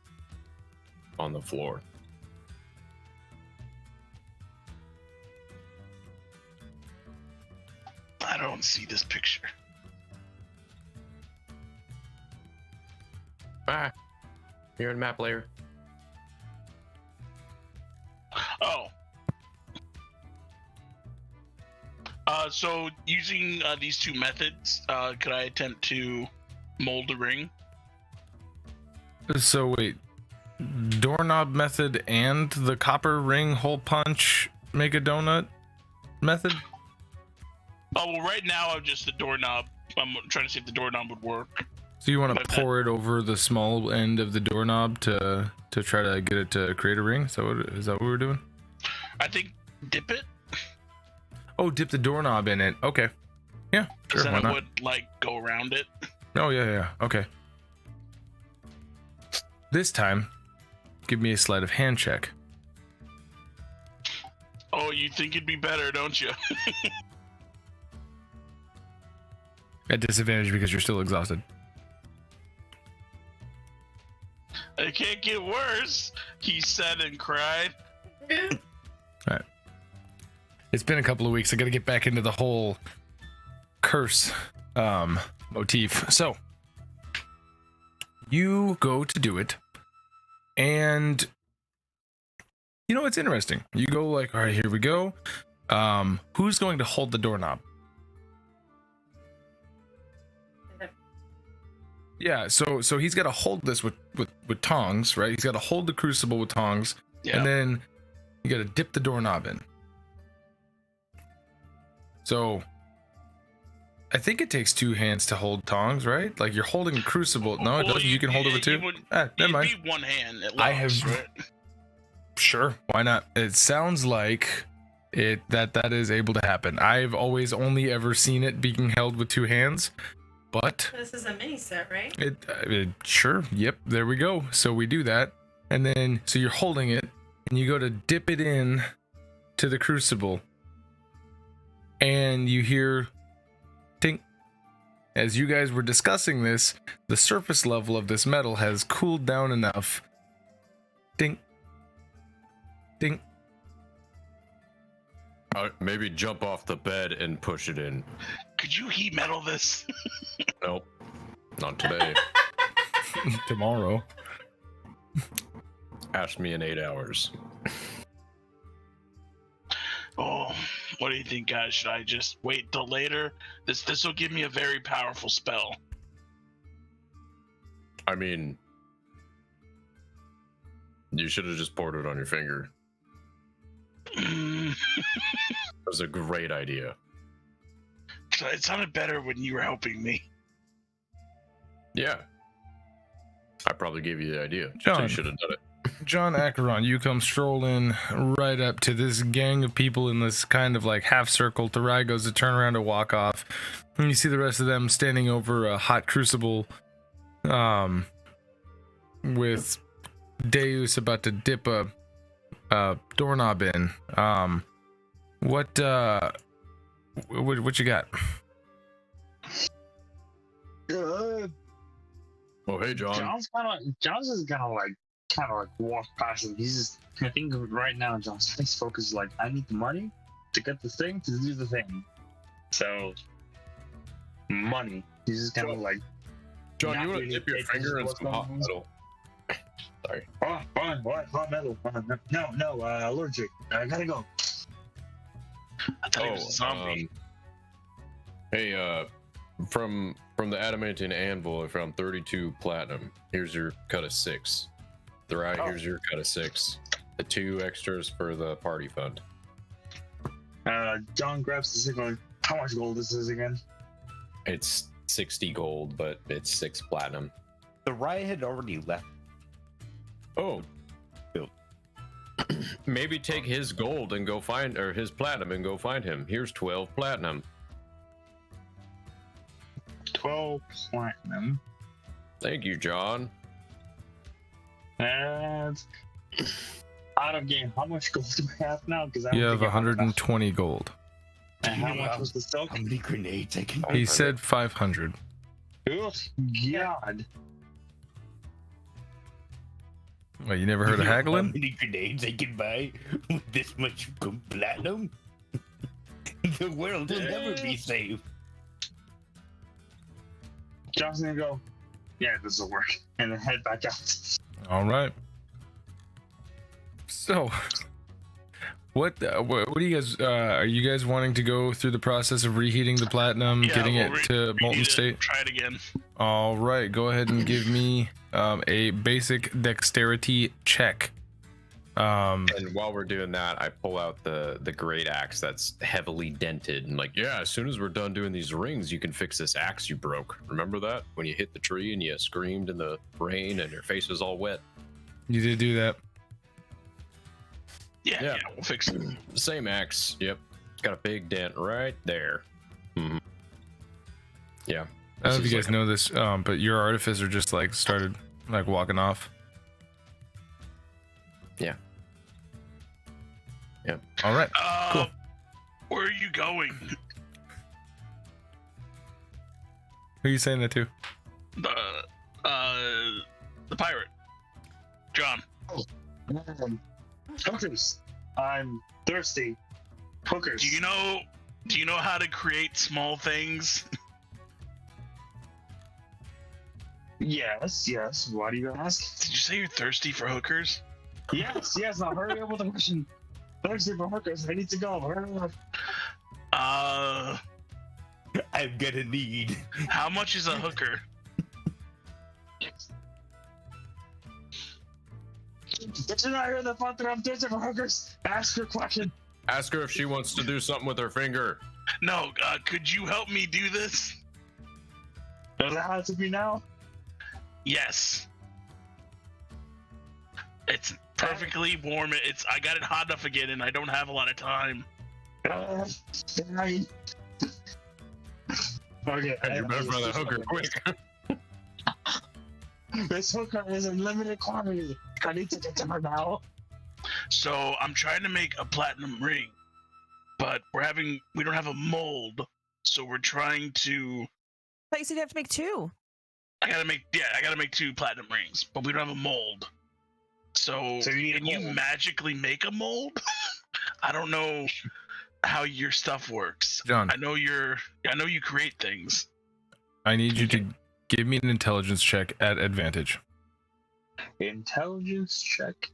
on the floor. I don't see this picture. You're in map layer. Oh. So using these 2 methods, could I attempt to mold a ring? So wait, doorknob method and the copper ring hole punch make a donut method? Oh, well, right now I'm just the doorknob. I'm trying to see if the doorknob would work. So you want to pour it over the small end of the doorknob to try to get it to create a ring? Is that what we're doing? I think dip it. Oh, dip the doorknob in it. Okay. Yeah, sure. Because then Why it not? would like go around it. Oh yeah. Okay. This time, give me a sleight of hand check. Oh, you think it'd be better, don't you? At disadvantage because you're still exhausted. It can't get worse, he said and cried. Alright. It's been a couple of weeks. I gotta get back into the whole curse motif. So you go to do it, and you know it's interesting. You go like, all right, here we go. Who's going to hold the doorknob? Yeah, so he's got to hold this with tongs, right? He's got to hold the crucible with tongs, and then you got to dip the doorknob in. So I think it takes 2 hands to hold tongs, right? Like you're holding a crucible. No, it doesn't. You can hold it with 2. Never mind. Be one hand. At I have. right? Sure, why not? It sounds like that is able to happen. I've always only ever seen it being held with 2 hands. But this is a mini set, right? It sure. Yep, there we go. So we do that, and then so you're holding it, and you go to dip it in to the crucible, and you hear tink. As you guys were discussing this, the surface level of this metal has cooled down enough. Dink, dink. Maybe jump off the bed and push it in. Could you heat metal this? Nope, not today. Tomorrow. Ask me in 8 hours. Oh, what do you think, guys? Should I just wait till later? This will give me a very powerful spell. I mean, you should have just poured it on your finger. That was a great idea. It sounded better when you were helping me. Yeah. I probably gave you the idea. So John. you should have done it. John Acheron, you come strolling right up to this gang of people in this kind of like half circle. Therai goes to turn around to walk off, and you see the rest of them standing over a hot crucible, with Deus about to dip a doorknob in. What you got? Oh, hey, John. John's just kind of like walk past him. He's just, I think right now John's face focus is like, I need the money to get the thing to do the thing. So money. He's just kind of like, John, not you want to really dip your take finger in what's some going hot on. metal? Sorry. oh, fine, what? Hot metal. No, allergic. I gotta go. I thought he was a zombie. Hey, from the adamantine anvil, I found 32 platinum. Here's your cut of 6. Therai, here's your cut of 6. The 2 extras for the party fund. John grabs the signal. How much gold this is again? It's 60 gold, but it's 6 platinum. The riot had already left. Oh. Bill. Maybe take his gold and go find, or his platinum and go find him. Here's 12 platinum. 12 platinum. Thank you, John. And out of game, how much gold do I have now? Because You have 120 gold. And how much was the silk? How many grenades I can He said 500. Oh, God. Well, you never heard of How haggling? many grenades I can buy with this much platinum? The world will never be safe. John's gonna go, yeah, this will work. And then head back out. All right. So, what do you guys? Are you guys wanting to go through the process of reheating the platinum, Yeah, getting we'll it to molten state? Try it again. All right, go ahead and give me a basic dexterity check. And while we're doing that, I pull out the great axe that's heavily dented and like, yeah, as soon as we're done doing these rings, you can fix this axe you broke. Remember that? When you hit the tree and you screamed in the rain and your face was all wet? You did do that. Yeah, we'll fix it. Same axe. Yep. It's got a big dent right there. Mm-hmm. Yeah. I don't know if This you is guys know this, but your artificer just like started like walking off. Yeah. Yep. All right. Cool. Where are you going? Who are you saying that to? The pirate. John. Hookers. I'm thirsty. Hookers. Do you know how to create small things? Yes. Why do you ask? Did you say you're thirsty for hookers? Yes. Now hurry up with the question. Thirsty for hookers. I need to go. Hurry up. I'm gonna need. How much is a hooker? Did you not hear the part that I'm thirsty for hookers? Ask your question. Ask her if she wants to do something with her finger. No, could you help me do this? Does it have to be now? Yes. It's perfectly warm. I got it hot enough again, and I don't have a lot of time. Fine. Okay. You better find that hooker quick. This hooker is in limited quantity. I need to get to her now. So I'm trying to make a platinum ring, but we don't have a mold, so we're trying to. I thought you said you have to make 2. I gotta make 2 platinum rings, but we don't have a mold. So you need can a you mold. magically make a mold? I don't know how your stuff works. John. I know you create things. I need you to give me an intelligence check at advantage. Intelligence check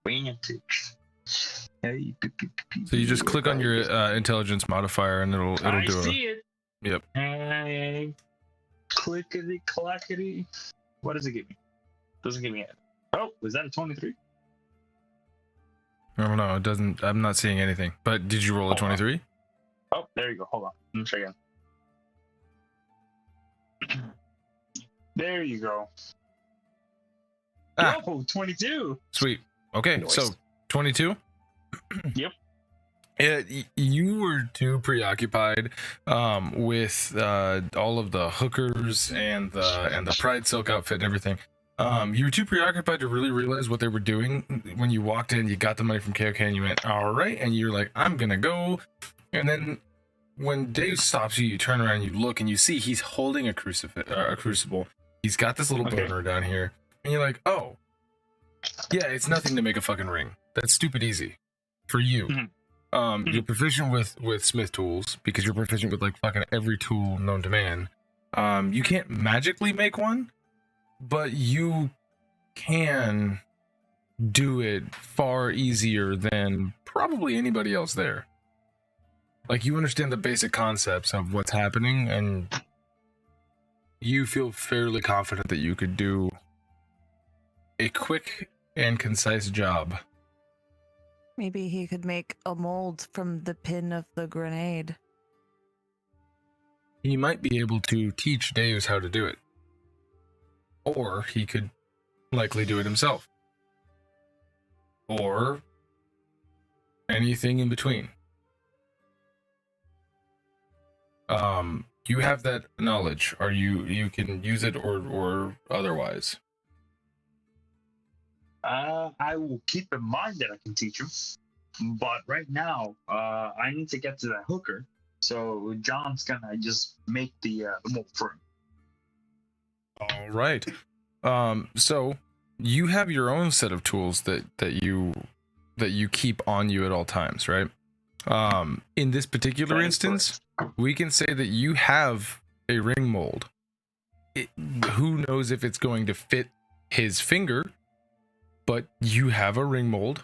Advantage. Hey, So you just click on your intelligence modifier and it'll I do see it. Yep. Hey, clickety clackety. What does it give me? Doesn't give me it. Oh, is that a 23? I don't know. It doesn't. I'm not seeing anything. But did you roll a 23? Oh, there you go. Hold on. Let me try again. There you go. Ah. Oh, 22. Sweet. Okay, Nice. so 22. Yep. You were too preoccupied with all of the hookers and the Pride Silk outfit and everything. You were too preoccupied to really realize what they were doing. When you walked in, you got the money from Kaioken, you went, all right, and you're like, I'm gonna go. And then when Deus stops you, you turn around, you look, and you see he's holding a crucible. He's got this little burner down here, and you're like, oh, yeah, it's nothing to make a fucking ring. That's stupid easy for you. You're proficient with smith tools because you're proficient with like fucking every tool known to man. You can't magically make one, but you can do it far easier than probably anybody else there. Like, you understand the basic concepts of what's happening, and you feel fairly confident that you could do a quick and concise job. Maybe he could make a mold from the pin of the grenade. He might be able to teach Deus how to do it. Or he could likely do it himself. Or anything in between. You have that knowledge. Are you can use it or otherwise? I will keep in mind that I can teach him, but right now, I need to get to that hooker. So John's gonna just make the mold for him. All right. So you have your own set of tools that you keep on you at all times, right? In this particular instance, we can say that you have a ring mold. Who knows if it's going to fit his finger, but you have a ring mold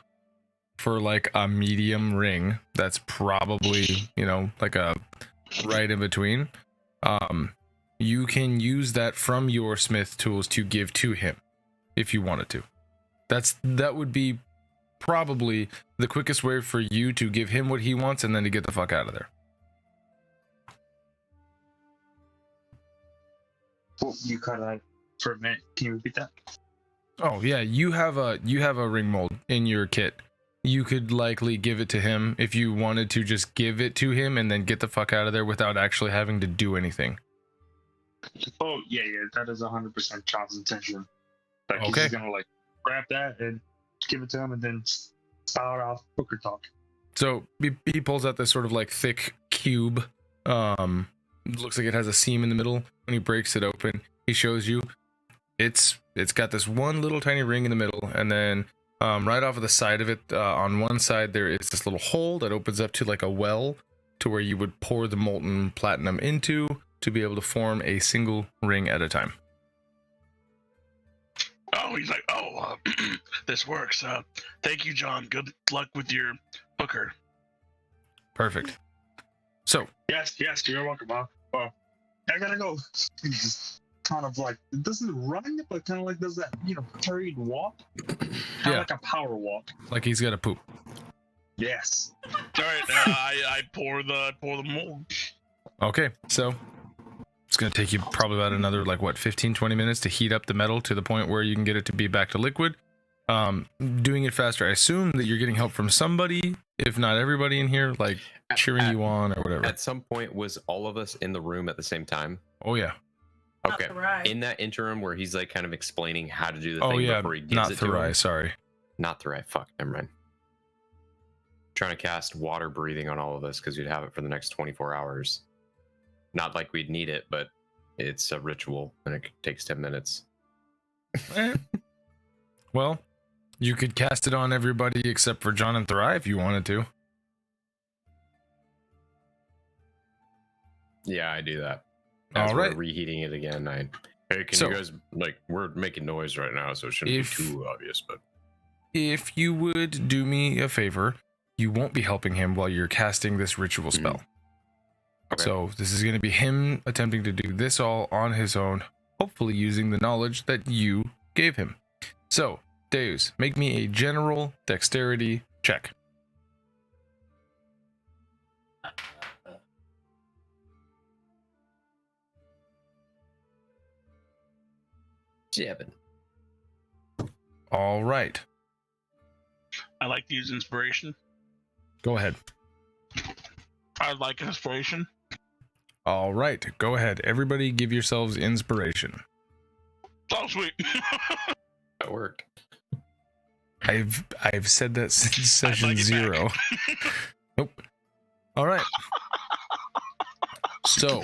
for like a medium ring that's probably, like a right in between. You can use that from your smith tools to give to him if you wanted to. That would be probably the quickest way for you to give him what he wants and then to get the fuck out of there. Well, you cut out for a minute. Can you repeat that? Oh yeah, you have a ring mold in your kit. You could likely give it to him if you wanted to just give it to him and then get the fuck out of there without actually having to do anything. Oh yeah, that is 100% John's intention. Like, Okay. he's just gonna like grab that and give it to him and then start off hooker talk. So he pulls out this sort of like thick cube. Looks like it has a seam in the middle. When he breaks it open, he shows you it's got this one little tiny ring in the middle, and then right off of the side of it, on one side there is this little hole that opens up to like a well to where you would pour the molten platinum into to be able to form a single ring at a time. Oh, he's like, this works. Thank you, John. Good luck with your hooker. Perfect. So Yes, you're welcome, Bob. Well, I gotta go. He just kind of like, it doesn't run, but kind of like does that, hurried walk. Kind of like a power walk. like he's got to poop. Yes. All right, I pour the mold. Okay, so it's going to take you probably about another 15-20 minutes to heat up the metal to the point where you can get it to be back to liquid. Doing it faster, I assume that you're getting help from somebody, if not everybody in here, like cheering you on or whatever. At some point, was all of us in the room at the same time? Oh yeah. Okay. In that interim where he's like kind of explaining how to do the thing before he gives not it to Therai, him. sorry. Not Therai. Fuck, never mind. Trying to cast water breathing on all of us because we'd have it for the next 24 hours. Not like we'd need it, but it's a ritual and it takes 10 minutes. Well, you could cast it on everybody except for John and Therai if you wanted to. Yeah, I do that. As All we're right. reheating it again, hey, can So- you guys, we're making noise right now, so it shouldn't be too obvious, but if you would do me a favor, you won't be helping him while you're casting this ritual spell. Okay. So this is going to be him attempting to do this all on his own, hopefully using the knowledge that you gave him. So, Deus, make me a general dexterity check. Seven. All right. I like to use inspiration. Go ahead. I like inspiration. All right. Go ahead. Everybody give yourselves inspiration. Oh, sweet. That worked. I've said that since I'd session like it 0. back. Nope. All right. So,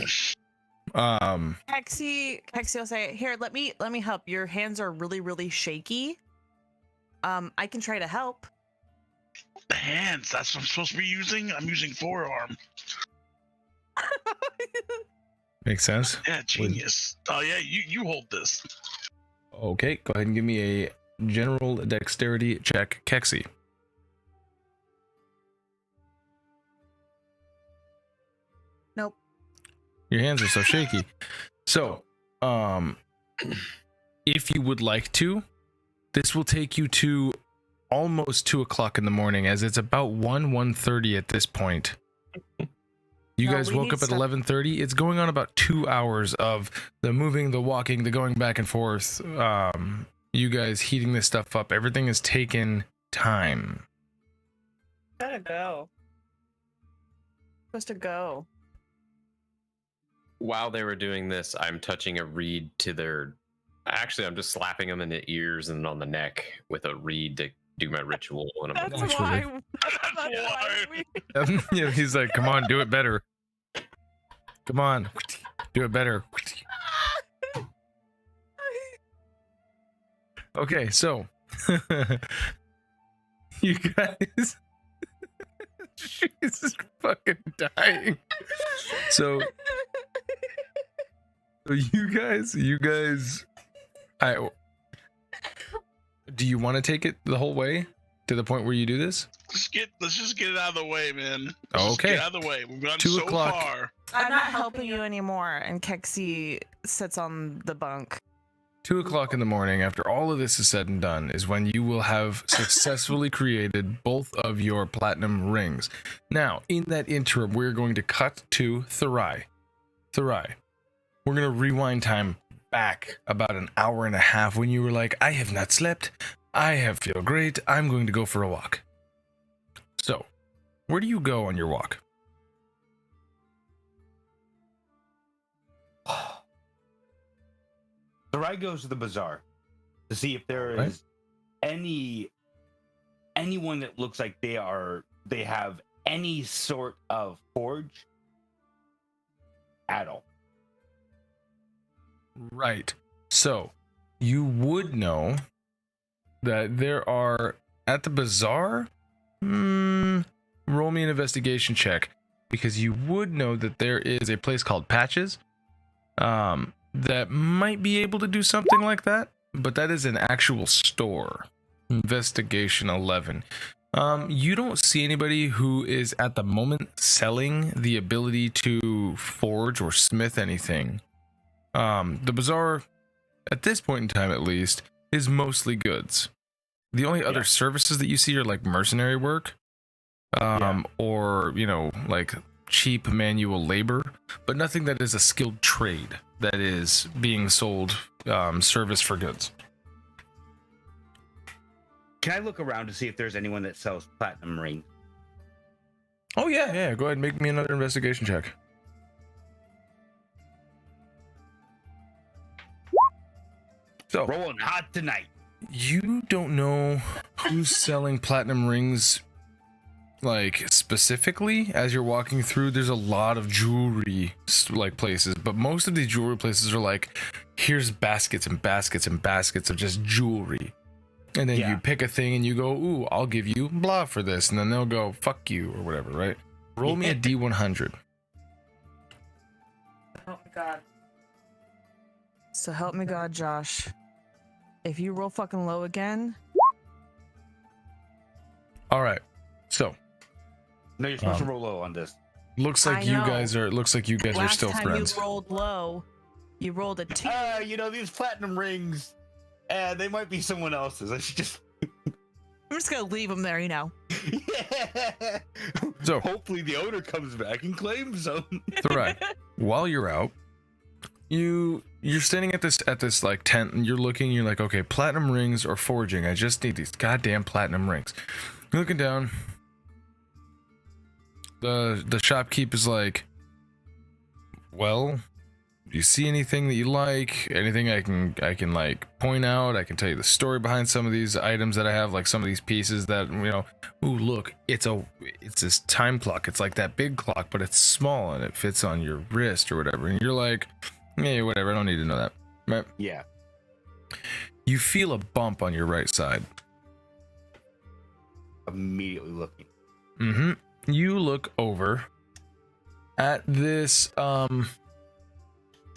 Keksi will say, "Here, let me help. Your hands are really shaky. I can try to help." The hands. That's what I'm supposed to be using. I'm using forearm. makes sense. Yeah, genius. Oh yeah, you hold this. Okay, go ahead and give me a general dexterity check, Keksi. Nope. Your hands are so shaky. So, if you would like to, this will take you to almost 2 o'clock in the morning, as it's about 1:30 at this point. You guys woke up at 11:30. It's going on about 2 hours of the moving, the walking, the going back and forth. You guys heating this stuff up. Everything has taken time. Gotta go. Supposed to go. While they were doing this, I'm touching a reed to their. Actually, I'm just slapping them in the ears and on the neck with a reed to do my ritual. And I'm That's like, why. That's why. Yeah, he's like, come on, do it better. Come on, do it better. Okay, so you guys, she's fucking dying. So you guys, do you want to take it the whole way to the point where you do this? Let's just get it out of the way, man. Let's just Okay. get out of the way. We've gone 2 so o'clock. far. I'm not helping you anymore. And Keksi sits on the bunk. 2 o'clock in the morning, after all of this is said and done, is when you will have successfully created both of your platinum rings. Now, in that interim, we're going to cut to Therai. Therai, we're going to rewind time back about an hour and a half when you were like, I have not slept. I feel great. I'm going to go for a walk. So, where do you go on your walk? Therai goes to the bazaar to see if there is anyone that looks like they have any sort of forge at all. Right. So, you would know that there are at the bazaar. Roll me an investigation check, because you would know that there is a place called Patches that might be able to do something like that, but that is an actual store. Investigation 11. You don't see anybody who is at the moment selling the ability to forge or smith anything. The bazaar, at this point in time at least, is mostly goods. The only other services that you see are like mercenary work, or, like cheap manual labor, but nothing that is a skilled trade that is being sold, service for goods. Can I look around to see if there's anyone that sells platinum rings? Oh yeah, go ahead and make me another investigation check. So, Rolling hot tonight. you don't know who's selling platinum rings, like specifically. As you're walking through, there's a lot of jewelry like places, but most of these jewelry places are like, here's baskets and baskets and baskets of just jewelry, and then you pick a thing and you go, ooh, I'll give you blah for this, and then they'll go fuck you or whatever, right? Roll me a D100. Oh my god. So help me God, Josh. If you roll fucking low again, All right. So No, you're supposed to roll low on this. looks like I you know. guys are. Looks like you guys are Last still time friends. you rolled low, you rolled a 2. You know, these platinum rings, they might be someone else's. I should just. I'm just gonna leave them there, you know. Yeah. So- hopefully the owner comes back and claims them. Therai, while you're out, you're standing at this like tent, and you're looking. You're like, okay, platinum rings or forging. I just need these goddamn platinum rings. You're looking down. The shopkeep is like, well, do you see anything that you like? Anything I can like point out? I can tell you the story behind some of these items that I have, like some of these pieces that, you know, ooh, look, it's this time clock. It's like that big clock, but it's small and it fits on your wrist or whatever. And you're like, yeah, whatever, I don't need to know that. Right? Yeah. You feel a bump on your right side. Immediately looking. Mm-hmm. You look over at this a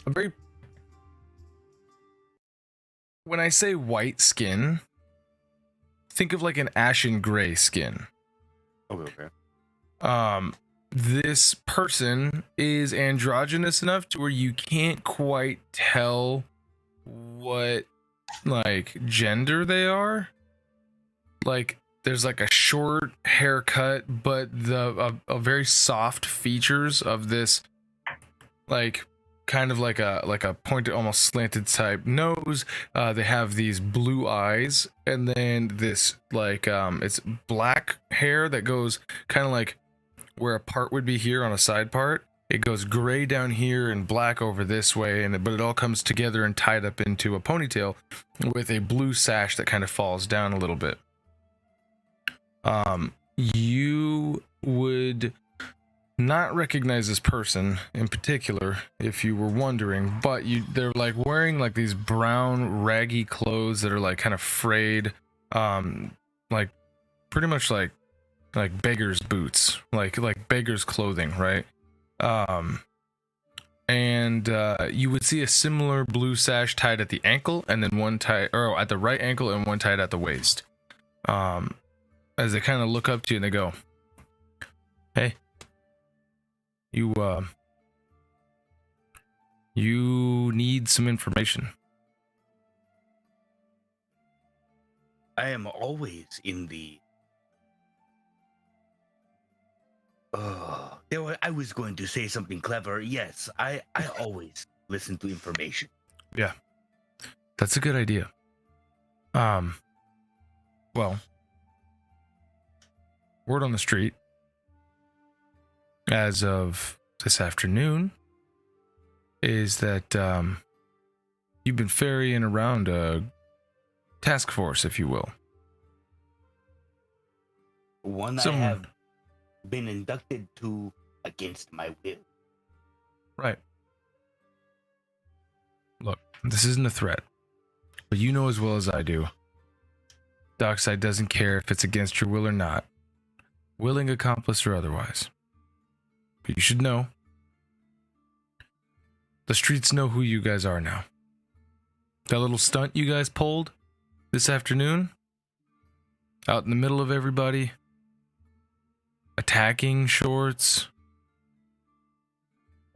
very, when I say white skin, think of like an ashen gray skin. Okay. This person is androgynous enough to where you can't quite tell what like gender they are. Like there's like a short haircut, but the very soft features of this, like kind of like a pointed, almost slanted type nose. They have these blue eyes, and then this like it's black hair that goes kind of like where a part would be here on a side part. It goes gray down here and black over this way, but it all comes together and tied up into a ponytail with a blue sash that kind of falls down a little bit. You would not recognize this person in particular if you were wondering, but they're like wearing like these brown raggy clothes that are like kind of frayed, like pretty much like beggar's boots, like beggar's clothing, right? And you would see a similar blue sash tied at the ankle, and then one tied, or at the right ankle, and one tied at the waist. As they kind of look up to you and they go, "Hey, you need some information." I am always in the. I was going to say something clever. Yes, I always listen to information. Yeah, that's a good idea. Well, word on the street as of this afternoon is that you've been ferrying around a task force, if you will. One I have been inducted to against my will. Right. Look, this isn't a threat, but you know as well as I do, Dockside doesn't care if it's against your will or not, willing accomplice or otherwise. But you should know, the streets know who you guys are now. That little stunt you guys pulled this afternoon, out in the middle of everybody, attacking shorts,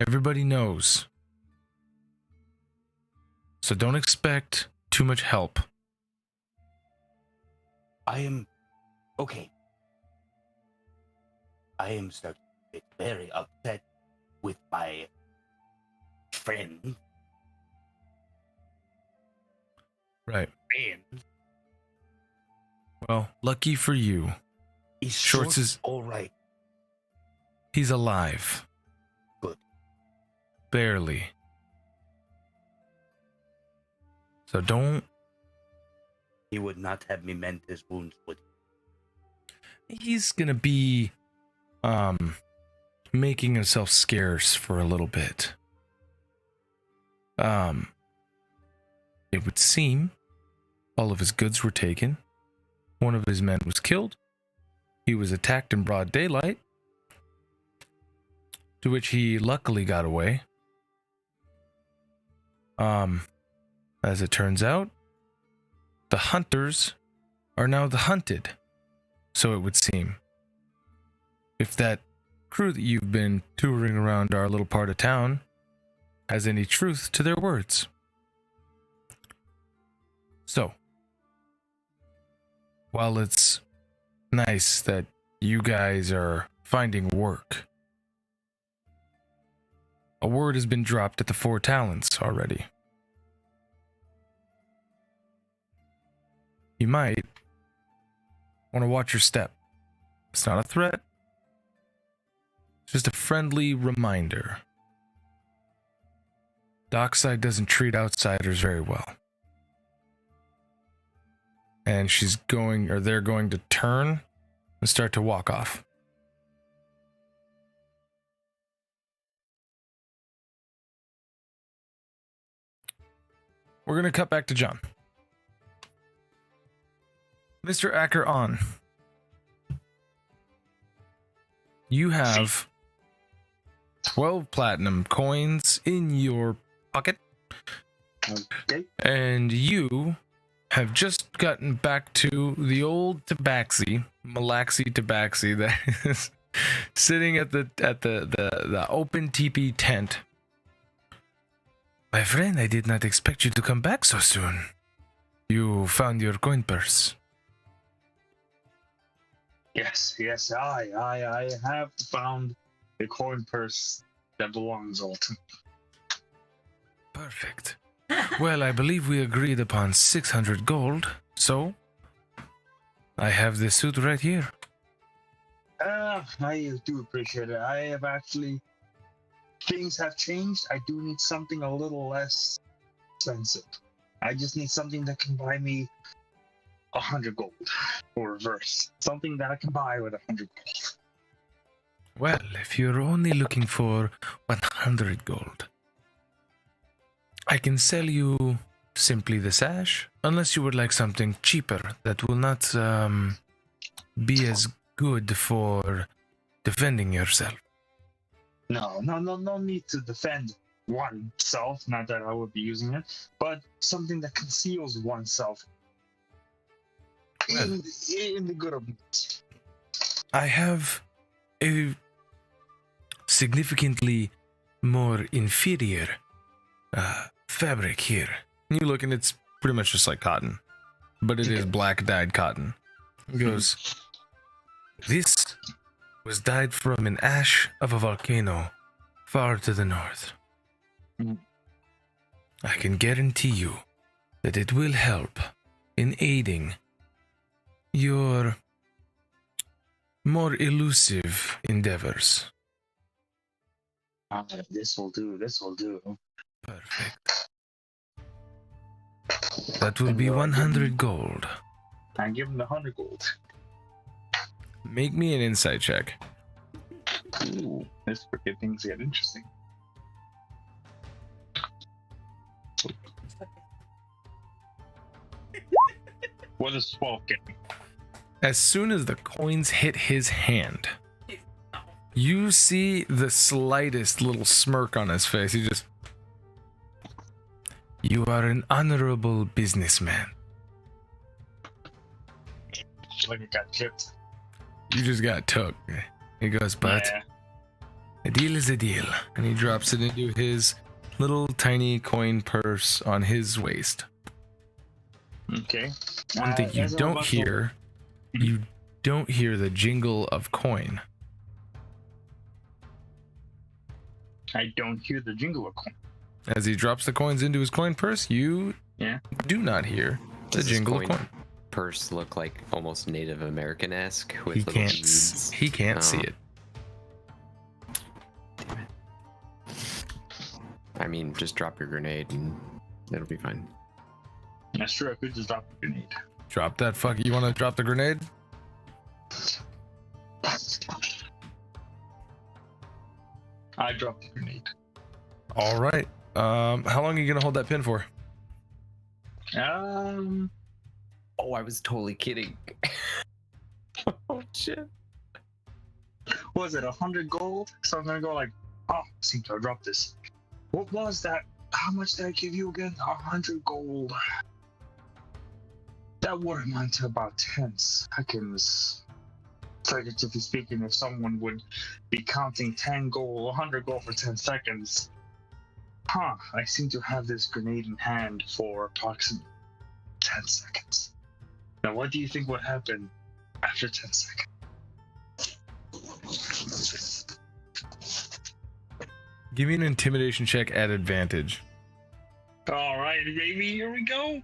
everybody knows. So don't expect too much help. I am okay. I am starting to get very upset with my friend. Right. And Well, lucky for you, is Shorts is all right. he's alive. Good. Barely. So don't. He would not have me mend his wounds, would he? He's gonna be making himself scarce for a little bit. It would seem all of his goods were taken. One of his men was killed. He was attacked in broad daylight, to which he luckily got away. As it turns out, the hunters are now the hunted. So it would seem. If that crew that you've been touring around our little part of town has any truth to their words. So, while it's nice that you guys are finding work, a word has been dropped at the Four Talents already. You might want to watch your step. It's not a threat. It's just a friendly reminder. Dockside doesn't treat outsiders very well. And they're going to turn and start to walk off. We're going to cut back to John. Mr. Acker on. You have 12 platinum coins in your pocket. Okay. And you have just gotten back to the old Malaxi Tabaxi that is sitting at the open teepee tent. My friend, I did not expect you to come back so soon. You found your coin purse. Yes, I have found the coin purse that belongs all to me. Perfect. Well, I believe we agreed upon 600 gold, so I have this suit right here. I do appreciate it. I have actually... Things have changed. I do need something a little less expensive. I just need something that can buy me 100 gold, or reverse. Something that I can buy with 100 gold. Well, if you're only looking for 100 gold, I can sell you simply the sash, unless you would like something cheaper that will not be as good for defending yourself. No need to defend oneself, not that I would be using it, but something that conceals oneself in the good of it. I have a significantly more inferior fabric here. You look and it's pretty much just like cotton, but it is black dyed cotton. He goes, this was dyed from an ash of a volcano far to the north. I can guarantee you that it will help in aiding your more elusive endeavors. This will do. Perfect. That will be 100 gold. I give him the 100 gold. Make me an insight check. Ooh, this is where things get interesting. What is 12 getting? As soon as the coins hit his hand, you see the slightest little smirk on his face. He just... You are an honorable businessman. It's like it got chipped. You just got took. He goes, but Yeah. a deal is a deal. And he drops it into his little tiny coin purse on his waist. Okay. One thing you as I'm don't about to- hear, you don't hear the jingle of coin. I don't hear the jingle of coin. As he drops the coins into his coin purse, you do not hear the Does his jingle of coin. purse look like almost Native American-esque with He little can't. beads? He can't see Oh. it. Damn it. I mean, just drop your grenade and it'll be fine. That's true. I could just drop the grenade. Drop that fuck. You want to drop the grenade? I dropped the grenade. All right. How long are you gonna hold that pin for? Oh, I was totally kidding. Oh shit. What was it 100 gold? So I'm gonna go like, oh, seem to have dropped this. What was that? How much did I give you again? 100 gold. That would amount to about 10 seconds. figuratively speaking, if someone would be counting 10 gold, 100 gold for 10 seconds, I seem to have this grenade in hand for approximately 10 seconds. Now, what do you think would happen after 10 seconds? Give me an intimidation check at advantage. All right, baby, here we go.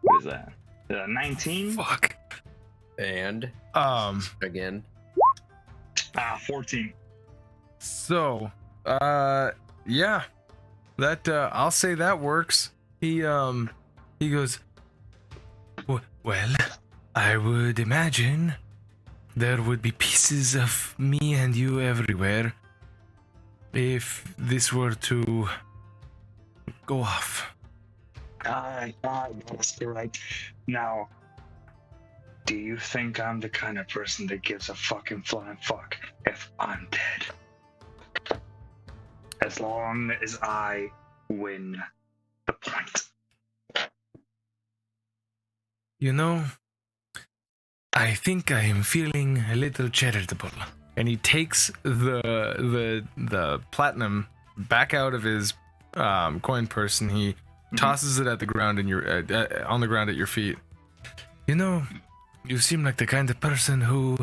What is that? 19? Fuck. And again. 14. So, yeah, that I'll say that works. He goes, well, I would imagine there would be pieces of me and you everywhere if this were to go off. Yes, you're right. Now, do you think I'm the kind of person that gives a fucking flying fuck if I'm dead? As long as I win the point. You know, I think I am feeling a little charitable. And he takes the platinum back out of his coin purse and he tosses it at the ground in your on the ground at your feet. You know, you seem like the kind of person who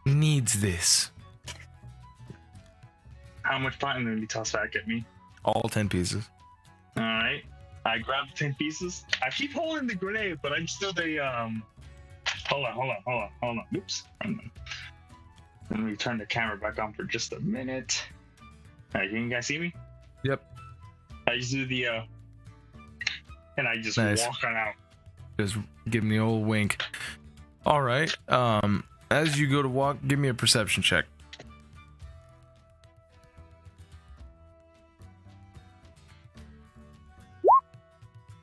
needs this. How much platinum did he toss back at me? All 10 pieces. All right. I grab the 10 pieces. I keep holding the grenade, but I'm still the Hold on. Oops. Let me turn the camera back on for just a minute. Alright, can you guys see me? Yep. I just do the and I just Nice. walk on out. Just give me the old wink. All right. As you go to walk, give me a perception check.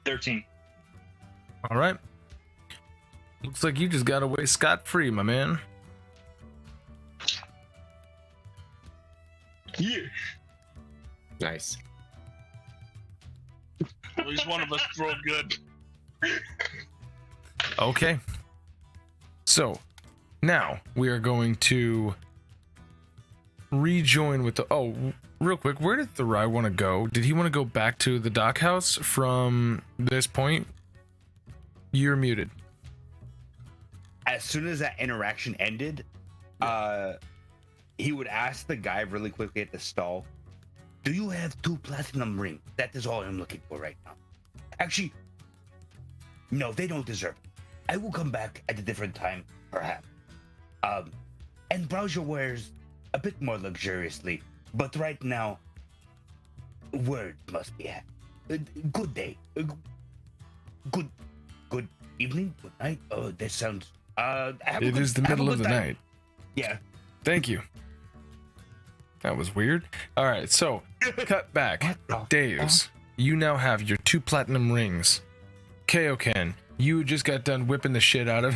$13. All right. Looks like you just got away scot-free, my man. Yeah. Nice. At least one of us rolled good. Okay. So, now we are going to rejoin with the... Oh, real quick, where did Therai want to go? Did he want to go back to the dockhouse from this point? You're muted. As soon as that interaction ended, he would ask the guy really quickly at the stall, "Do you have 2 platinum rings? That is all I'm looking for right now." Actually, no, they don't deserve it. I will come back at a different time, perhaps. And browse your wares a bit more luxuriously. But right now, word must be had. Good day. Good evening. Good night. Oh, that sounds. It is the middle of the night. Yeah. Thank you. That was weird. All right, so cut back. Deus, you now have your 2 platinum rings. Kaioken, you just got done whipping the shit out of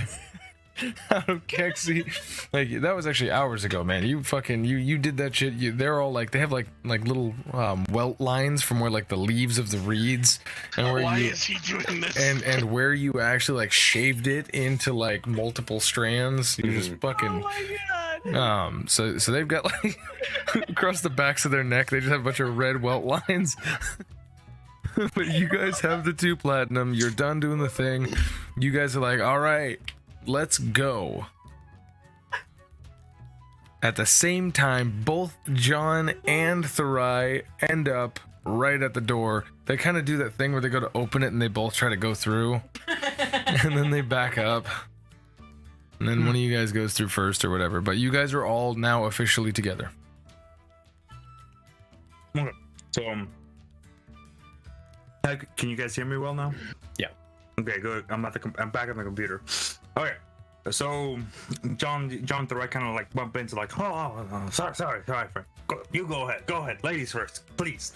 Keksi. Like, that was actually hours ago, man. You fucking you did that shit. They're all like, they have like little welt lines from where like the leaves of the reeds and where Why is he doing this? and where you actually like shaved it into like multiple strands. You just fucking. Oh my god. So they've got like across the backs of their neck, they just have a bunch of red welt lines. But you guys have the 2 platinum. You're done doing the thing. You guys are like, all right, let's go. At the same time, both John and Therai end up right at the door. They kind of do that thing where they go to open it and they both try to go through. And then they back up. And then one of you guys goes through first or whatever. But you guys are all now officially together. Okay. So, can you guys hear me well now? Yeah. Okay, good. I'm back on the computer. Okay. So, John, Therai kind of like bump into like, oh, sorry, friend. You go ahead. Ladies first, please.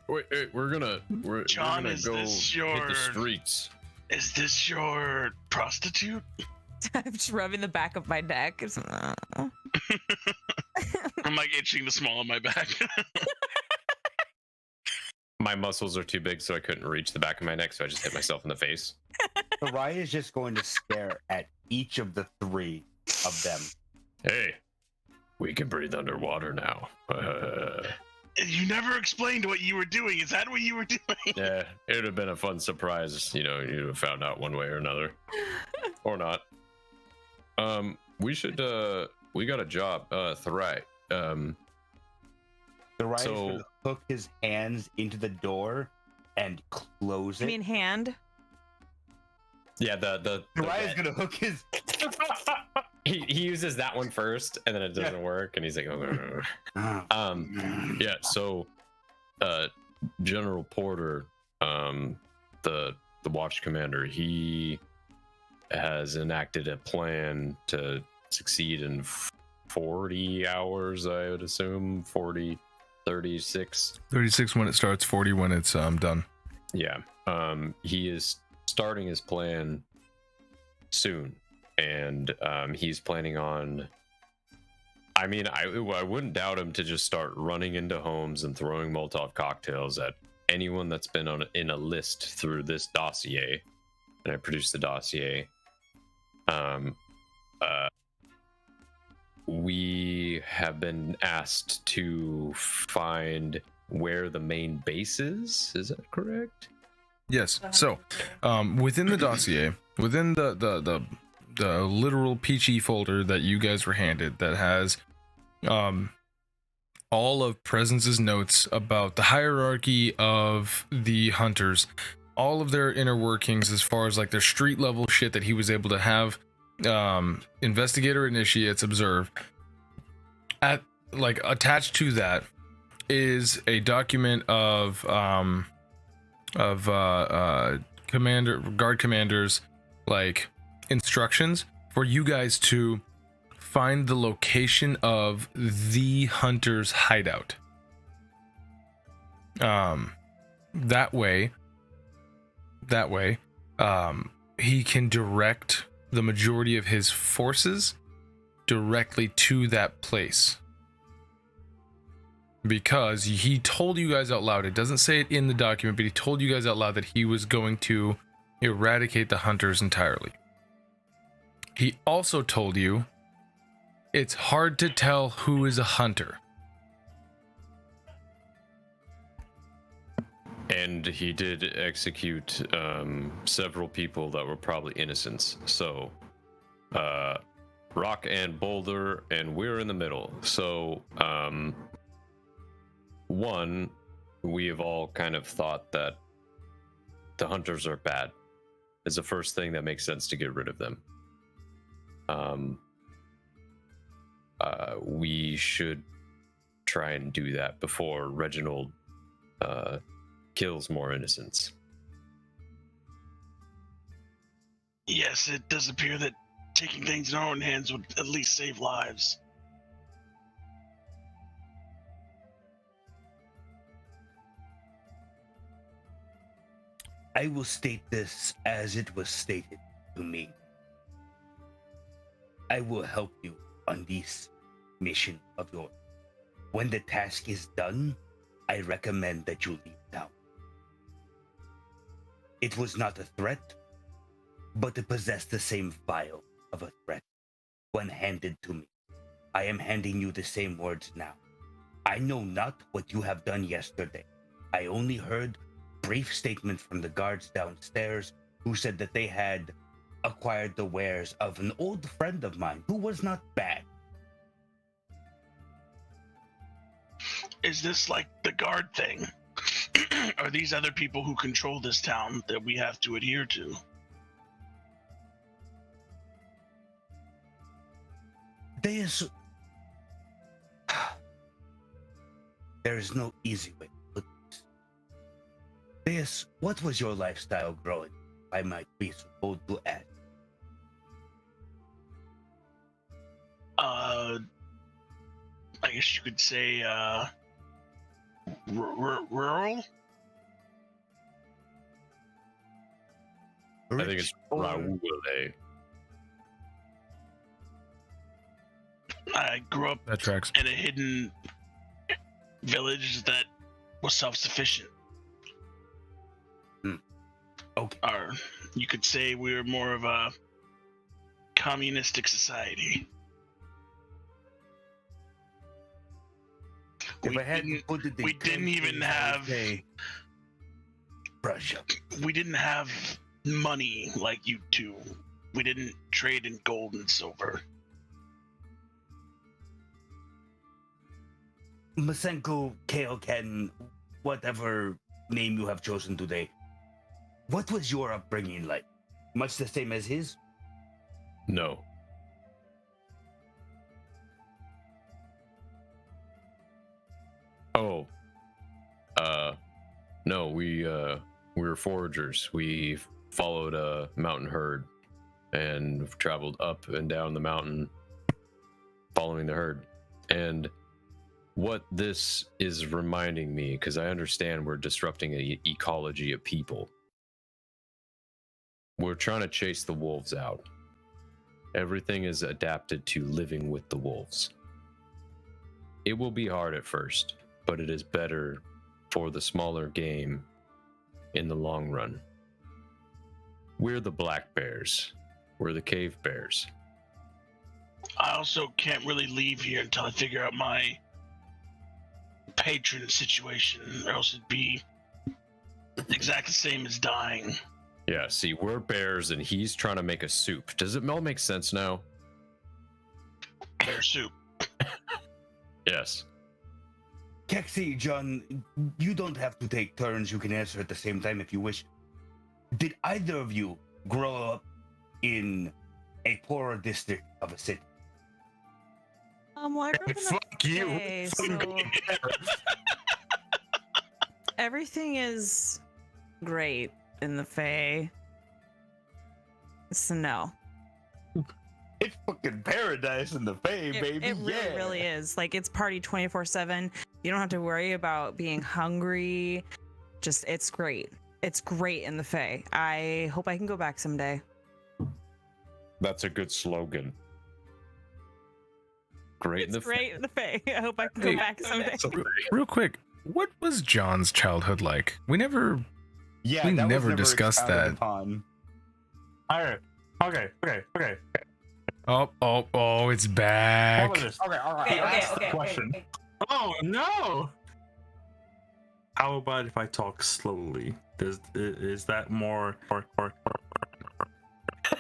Wait, we're gonna John, go is this hit your- the streets. Is this your prostitute? I'm just rubbing the back of my neck. I'm like itching the small of my back. My muscles are too big, so I couldn't reach the back of my neck, so I just hit myself in the face. Therai is just going to stare at each of the three of them. Hey, we can breathe underwater now. You never explained what you were doing. Is that what you were doing? Yeah, it would have been a fun surprise. You know, you'd have found out one way or another, or not. We should. We got a job. Therai. Therai is going to hook his hands into the door and close it. You mean hand? Yeah, the Therai is going to hook his. he uses that one first, and then it doesn't work, and he's like, oh. Yeah. So, General Porter, the watch commander, he has enacted a plan to succeed in 40 hours. I would assume 40, 36. 36 when it starts, 40 when it's done. Yeah. He is starting his plan soon, and he's planning on. I mean, I wouldn't doubt him to just start running into homes and throwing Molotov cocktails at anyone that's been in a list through this dossier. And I produced the dossier. We have been asked to find where the main base is. Is that correct? Yes. So, within the dossier, within the literal peachy folder that you guys were handed, that has all of Presence's notes about the hierarchy of the hunters, all of their inner workings as far as like their street level shit that he was able to have investigator initiates observe. At like attached to that is a document of guard commanders like instructions for you guys to find the location of the hunter's hideout. That way he can direct the majority of his forces directly to that place. Because he told you guys out loud, it doesn't say it in the document, but he told you guys out loud that he was going to eradicate the hunters entirely. He also told you it's hard to tell who is a hunter. And he did execute several people that were probably innocents. So, Rock and Boulder, and we're in the middle. So, one, we have all kind of thought that the hunters are bad. It's the first thing that makes sense to get rid of them. We should try and do that before Reginald kills more innocents. Yes, it does appear that taking things in our own hands would at least save lives. I will state this as it was stated to me. I will help you on this mission of yours. When the task is done, I recommend that you leave town. It was not a threat, but it possessed the same vial of a threat when handed to me. I am handing you the same words now. I know not what you have done yesterday. I only heard brief statement from the guards downstairs who said that they had acquired the wares of an old friend of mine who was not bad. Is this like the guard thing? Are these other people who control this town that we have to adhere to? Deus, there is no easy way to put this. Deus, what was your lifestyle growing up? I might be so bold to ask. I guess you could say, rural? I think it's Raoul. I grew up That tracks. in a hidden village that was self-sufficient. Okay. You could say we're more of a communistic society. If I hadn't put it in we didn't even countries, I would have- say Russia. We didn't have money like you two. We didn't trade in gold and silver. Masenko, Kaioken, whatever name you have chosen today, what was your upbringing like? Much the same as his? No. Oh. No, we were foragers. We followed a mountain herd and traveled up and down the mountain following the herd. And what this is reminding me, because I understand we're disrupting an ecology of people. We're trying to chase the wolves out. Everything is adapted to living with the wolves. It will be hard at first, but it is better for the smaller game in the long run. We're the black bears. We're the cave bears. I also can't really leave here until I figure out my patron situation, or else it'd be exactly the same as dying. Yeah, see, we're bears and he's trying to make a soup. Does it all make sense now? Bear soup. Yes. Keksi, John, you don't have to take turns. You can answer at the same time if you wish. Did either of you grow up in a poorer district of a city? Well, I grew up in the Fuck you. Fae, so everything is great in the Fae. So no. It's fucking paradise in the Fae, baby. It really, really is. Like, it's party 24/7. You don't have to worry about being hungry. Just, it's great. It's great in the Fae. I hope I can go back someday. That's a good slogan. Great in It's the great in the Fae. I hope I can go Hey, back someday. Real quick, what was John's childhood like? We never Yeah, We that was never discussed expounded that. upon. Alright. Okay. Oh, it's back. Follow this. Okay, Ask the okay. question. Oh no! How about if I talk slowly? Is that more or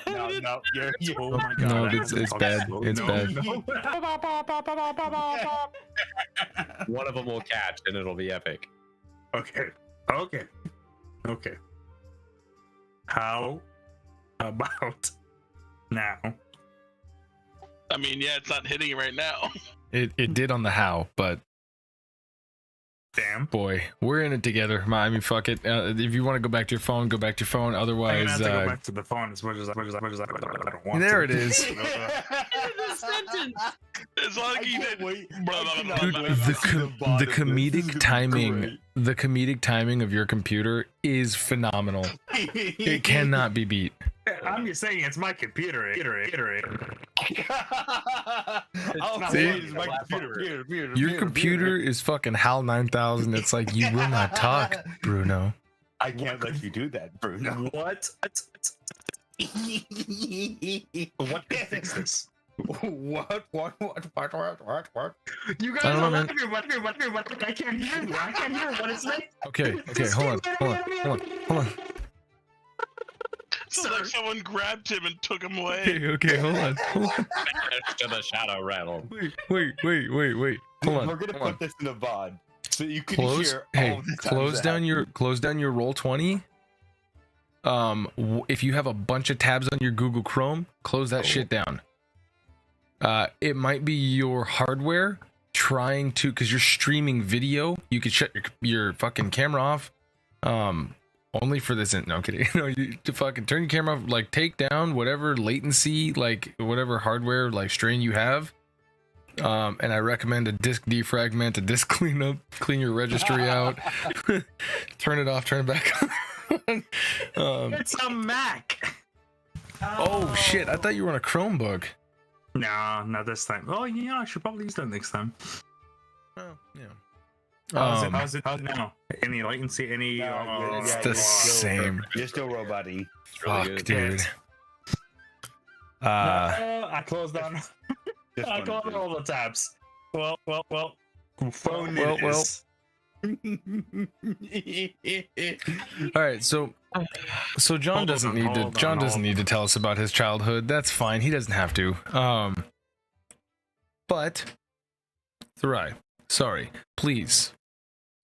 No, you're oh my god. No, I have it's to talk bad. slow. It's No, bad. no. One of them will catch and it'll be epic. Okay. How about now? I mean, yeah, it's not hitting right now. It did on the how, but Damn. boy, we're in it together. I mean, fuck it. If you want to go back to your phone, go back to your phone. I'm gonna Otherwise, have to go back to the phone as much as I don't want there to. it is. It's like I you can't did. wait. Blah, I blah, cannot Dude, blah, wait to the see the bot the of this. This is comedic gonna be timing, great. the comedic timing of your computer is phenomenal. It cannot be beat. I'm just saying it's my computer. I'll See? say it's my computer. Your computer is fucking HAL 9000. It's like, you will not talk, Bruno. I can't let you do that, Bruno. What? What can fix this? What? You guys I don't know, are man. what? I can't hear you. I can't hear what it's saying. Okay, hold on. It's like someone grabbed him and took him away. Okay, hold on. To the shadow rattle. Wait. Hold on. We're gonna put this in the VOD so you can Close. hear. Hey, all the times close that down happened. your roll 20. If you have a bunch of tabs on your Google Chrome, close that shit down. It might be your hardware trying to, because you're streaming video. You could shut your fucking camera off. Only for this. No, I'm kidding. You to fucking turn your camera off. Like, take down whatever latency, like whatever hardware like strain you have. And I recommend a disk defragment, a disk cleanup, clean your registry out, turn it off, turn it back on. It's a Mac. Oh shit! I thought you were on a Chromebook. No, not this time. Oh yeah, I should probably use that next time. Oh yeah. How's it now? Any latency? Any? No, It's yeah, the you're still- same. You're still roboting. really Fuck, good. dude. No, I closed down. Just I one closed of all the tabs. Well. Phone Well, it well. is. All right, so John Hold doesn't on, need to hold John on, doesn't hold need to tell us about his childhood. That's fine. He doesn't have to. But Therai, sorry. Please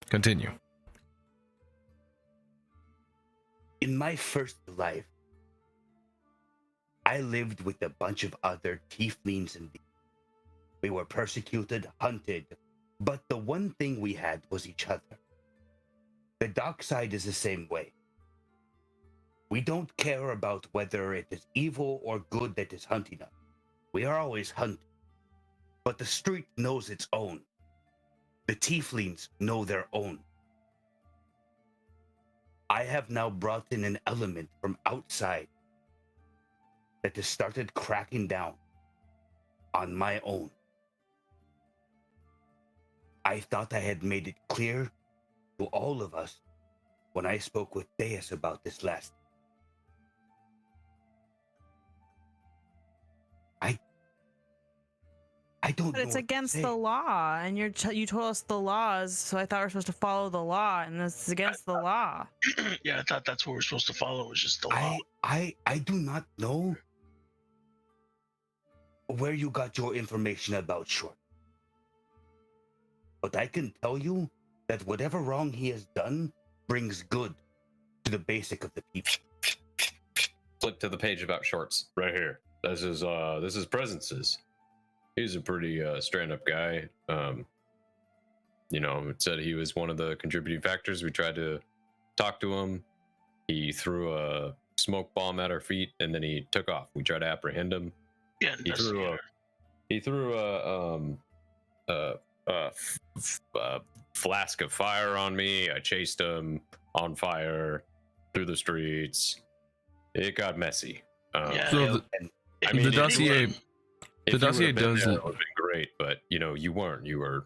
continue. In my first life, I lived with a bunch of other tieflings and demons. We were persecuted, hunted, but the one thing we had was each other. The dark side is the same way. We don't care about whether it is evil or good that is hunting us. We are always hunted. But the street knows its own. The tieflings know their own. I have now brought in an element from outside that has started cracking down on my own. I thought I had made it clear to all of us when I spoke with Deus about this last. I don't But know it's what to against say. the law, and you told us the laws, so I thought we were supposed to follow the law, and this is against the law. Yeah, I thought that's what we're supposed to follow. Was just the law. I do not know where you got your information about Short. But I can tell you that whatever wrong he has done brings good to the basic of the people. Flip to the page about Shorts right here. This is Presences. He's a pretty stand-up guy. It said he was one of the contributing factors. We tried to talk to him. He threw a smoke bomb at our feet, and then he took off. We tried to apprehend him. Yeah, He threw a flask of fire on me. I chased him on fire through the streets. It got messy. Yeah. So the dossier. The dossier does. It would have been great, but you weren't. You were,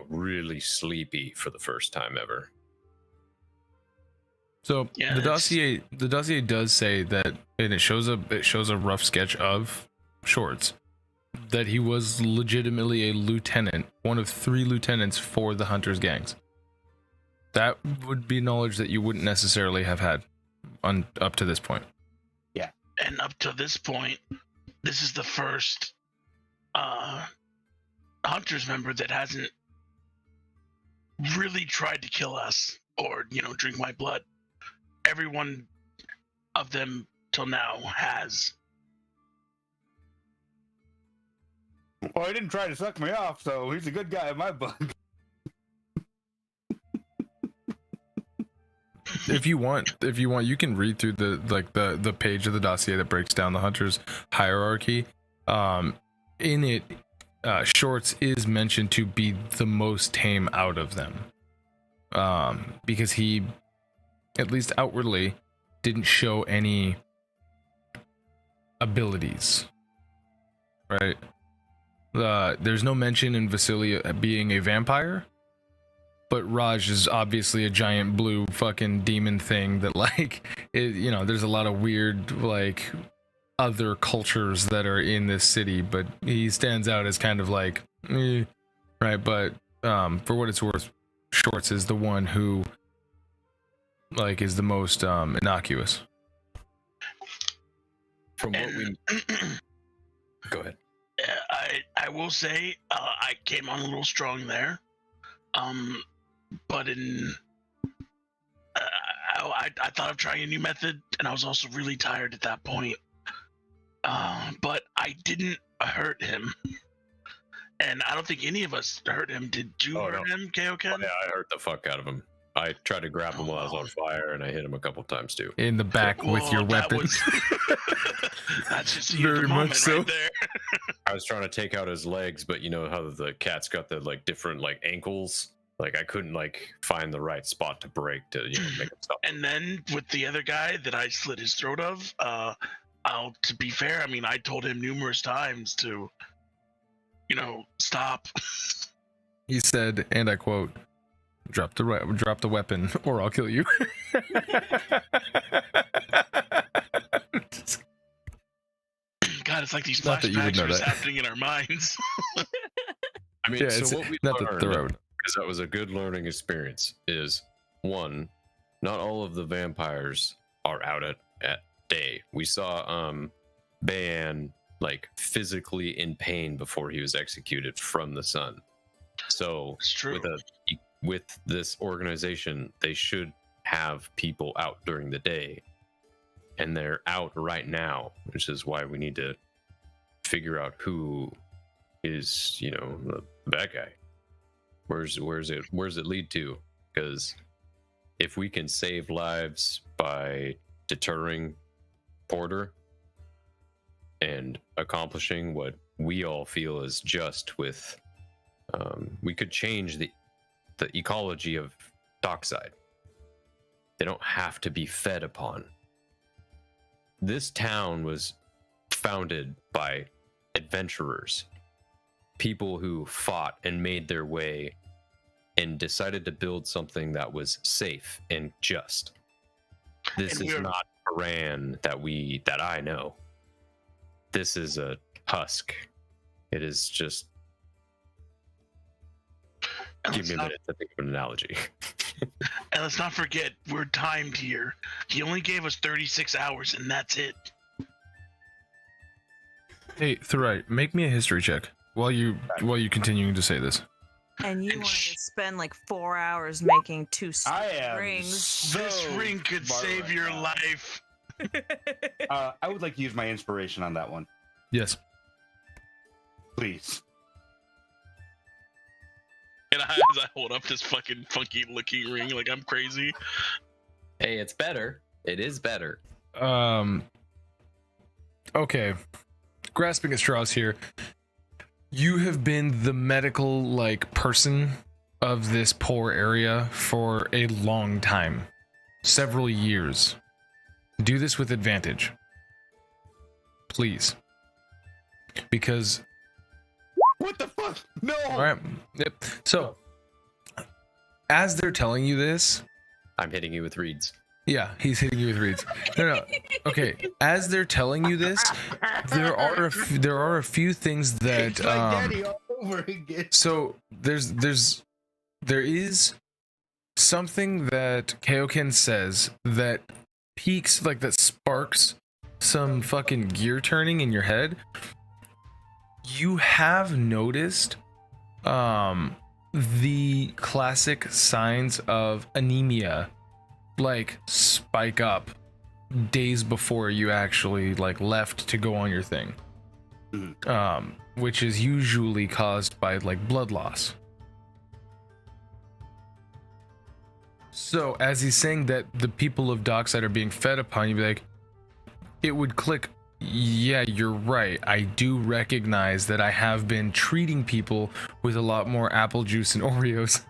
really sleepy for the first time ever. So Yeah, the it's- dossier does say that, and it shows a rough sketch of Shorts, that he was legitimately a lieutenant, one of 3 lieutenants for the Hunters gangs. That would be knowledge that you wouldn't necessarily have had up to this point. And up to this point, this is the first Hunters member that hasn't really tried to kill us or drink my blood. Every one of them till now has. Well, he didn't try to suck me off, so he's a good guy in my book. If you want, you can read through the page of the dossier that breaks down the Hunters hierarchy. In it, Shorts is mentioned to be the most tame out of them, because he, at least outwardly, didn't show any abilities. Right? There's no mention in Vasilia being a vampire. But Raj is obviously a giant blue fucking demon thing that, there's a lot of weird, other cultures that are in this city, but he stands out as kind of right? But for what it's worth, Shorts is the one who, is the most innocuous. From what we... Go ahead. I will say I came on a little strong there. But I thought of trying a new method, and I was also really tired at that point. But I didn't hurt him, and I don't think any of us hurt him. Did you hurt him, Kaioken? Oh, yeah, I hurt the fuck out of him. I tried to grab him while I was on fire, and I hit him a couple times too. In the back with your weapon. That's just Very much so. right there. I was trying to take out his legs, but you know how the cat's got the different ankles. I couldn't find the right spot to break to make him stop. And then with the other guy that I slit his throat of, to be fair, I told him numerous times to, stop. He said, and I quote, Drop the weapon, or I'll kill you. God, it's like these Not that you would flashbacks know are just that. happening in our minds. I mean, Yeah, it's so what we not the learned, throat. because that was a good learning experience, is one, not all of the vampires are out at day. We saw Bayan like physically in pain before he was executed from the sun. So It's true. with this organization, they should have people out during the day, and they're out right now, which is why we need to figure out who is, you know, the bad guy. Where's it lead to? Because if we can save lives by deterring Porter and accomplishing what we all feel is just with we could change the ecology of Dockside. They don't have to be fed upon. This town was founded by adventurers, people who fought and made their way and decided to build something that was safe and just. This And is we're- not Iran that I know. This is a husk. It is just. And Give me a let's minute to think of an analogy. And let's not forget, we're timed here. He only gave us 36 hours, and that's it. Hey, Therai, make me a history check while you continuing to say this. And you And wanted sh- to spend like 4 hours making 2 I am rings. so This ring could smart save right your now. life. I would like to use my inspiration on that one, Yes. please. And as I hold up this fucking funky looking ring like I'm crazy. Hey, it's better. It is better. Okay. Grasping at straws here. You have been the medical like person of this poor area for a long time. Several years. Do this with advantage. Please. Because What the fuck? No. all right. Yep. So as they're telling you this, I'm hitting you with reeds. yeah, he's hitting you with reeds. No. Okay, as they're telling you this, there are a few things that It's my daddy all over again. so there is something that Kaioken says that peaks, like that sparks some fucking gear turning in your head. You have noticed the classic signs of anemia like spike up days before you actually like left to go on your thing, which is usually caused by like blood loss. So as he's saying that the people of Dockside are being fed upon, you'd be like, it would click. Yeah, you're right. I do recognize that I have been treating people with a lot more apple juice and Oreos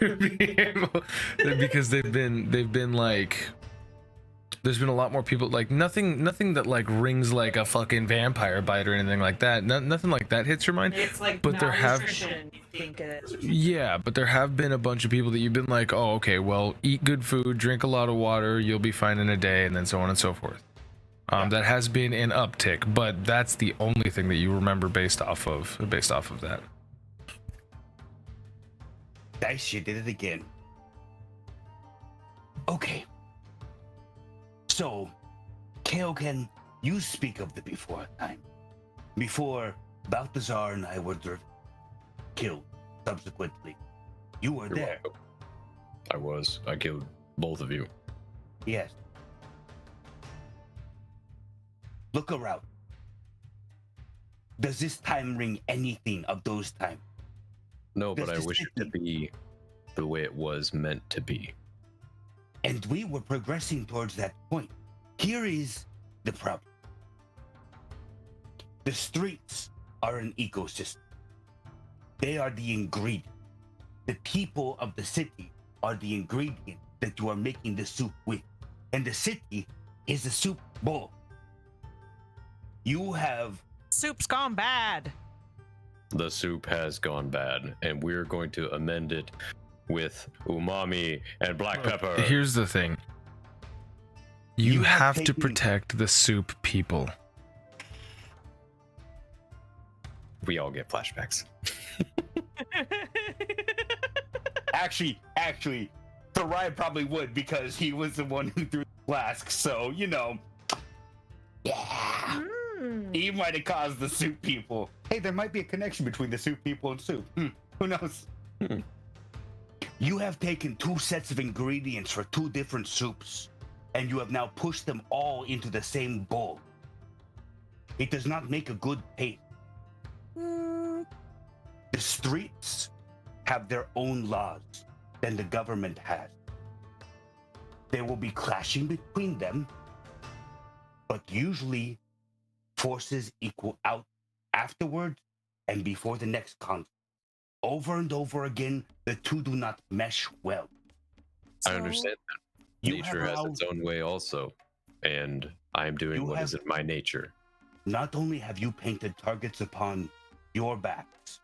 to be able, because they've been like, there's been a lot more people, like nothing that like rings like a fucking vampire bite or anything like that. Nothing like that hits your mind. It's like But there have- malnutrition, you think it is. Yeah, but there have been a bunch of people that you've been like, oh, okay, well, eat good food, drink a lot of water, you'll be fine in a day, and then so on and so forth. That has been an uptick, but that's the only thing that you remember based off of that. Dice, you did it again. Okay. So, Kaioken, you speak of the before time. Before Balthazar and I were killed subsequently. You were You're there. welcome. I killed both of you. Yes. Look around. Does this time ring anything of those times? No, but I Does the wish it to city- be the way it was meant to be. And we were progressing towards that point. Here is the problem. The streets are an ecosystem. They are the ingredient. The people of the city are the ingredient that you are making the soup with. And the city is the soup bowl. You have Soup's gone bad. The soup has gone bad, and we're going to amend it with umami and black pepper. Here's the thing. You have to taken- protect the soup people. We all get flashbacks. Actually, Therai probably would because he was the one who threw the flask. So yeah, he might have caused the soup people. Hey, there might be a connection between the soup people and soup. Who knows? You have taken 2 sets of ingredients for 2 different soups, and you have now pushed them all into the same bowl. It does not make a good paste. The streets have their own laws than the government has. There will be clashing between them, but usually forces equal out afterwards and before the next conflict. Over and over again, the two do not mesh well. I understand that. You Nature have has its own way also, and I am doing You what is have- in my nature. Not only have you painted targets upon your backs,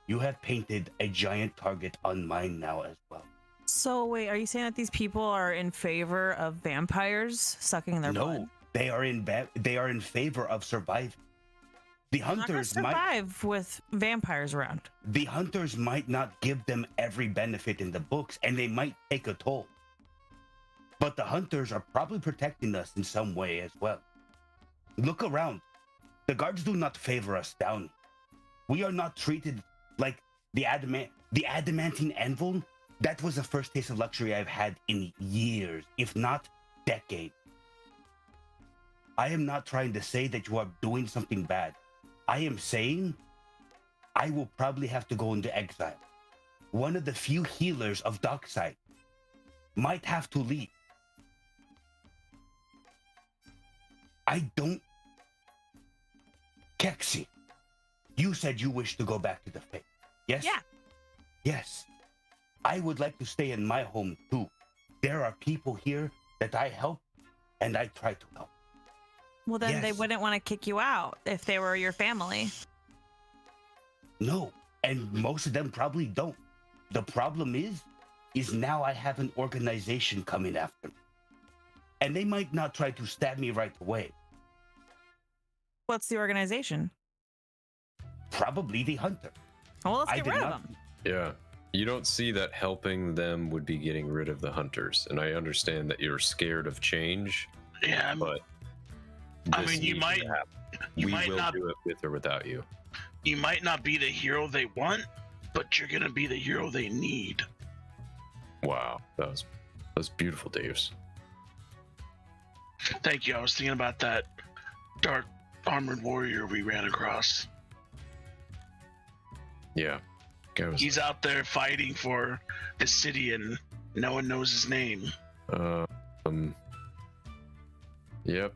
you have painted a giant target on mine now as well. So wait, are you saying that these people are in favor of vampires sucking their blood? No, they are in favor of surviving. The They're not gonna hunters might survive with vampires around. might not give them every benefit in the books, and they might take a toll. But the hunters are probably protecting us in some way as well. Look around. The guards do not favor us down. We are not treated like the adamantine anvil. That was the first taste of luxury I've had in years, if not decades. I am not trying to say that you are doing something bad. I am saying I will probably have to go into exile. One of the few healers of Dockside might have to leave. I don't... Keksi, you said you wish to go back to the faith. Yes? Yeah. Yes. I would like to stay in my home too. There are people here that I help and I try to help. Well, then they Yes. wouldn't want to kick you out if they were your family. No, and most of them probably don't. The problem is now I have an organization coming after me. And they might not try to stab me right away. What's the organization? Probably the hunter. Well, let's I get did rid of not- them. Yeah. You don't see that helping them would be getting rid of the hunters. And I understand that you're scared of change, Yeah, but I this mean, you needs to might- happen. you We might will not- do it with or without you. you might not be the hero they want, but you're gonna be the hero they need. Wow. That was beautiful, Deus. Thank you. I was thinking about that dark armored warrior we ran across. Yeah. Goes. He's out there fighting for the city, and no one knows his name. Yep.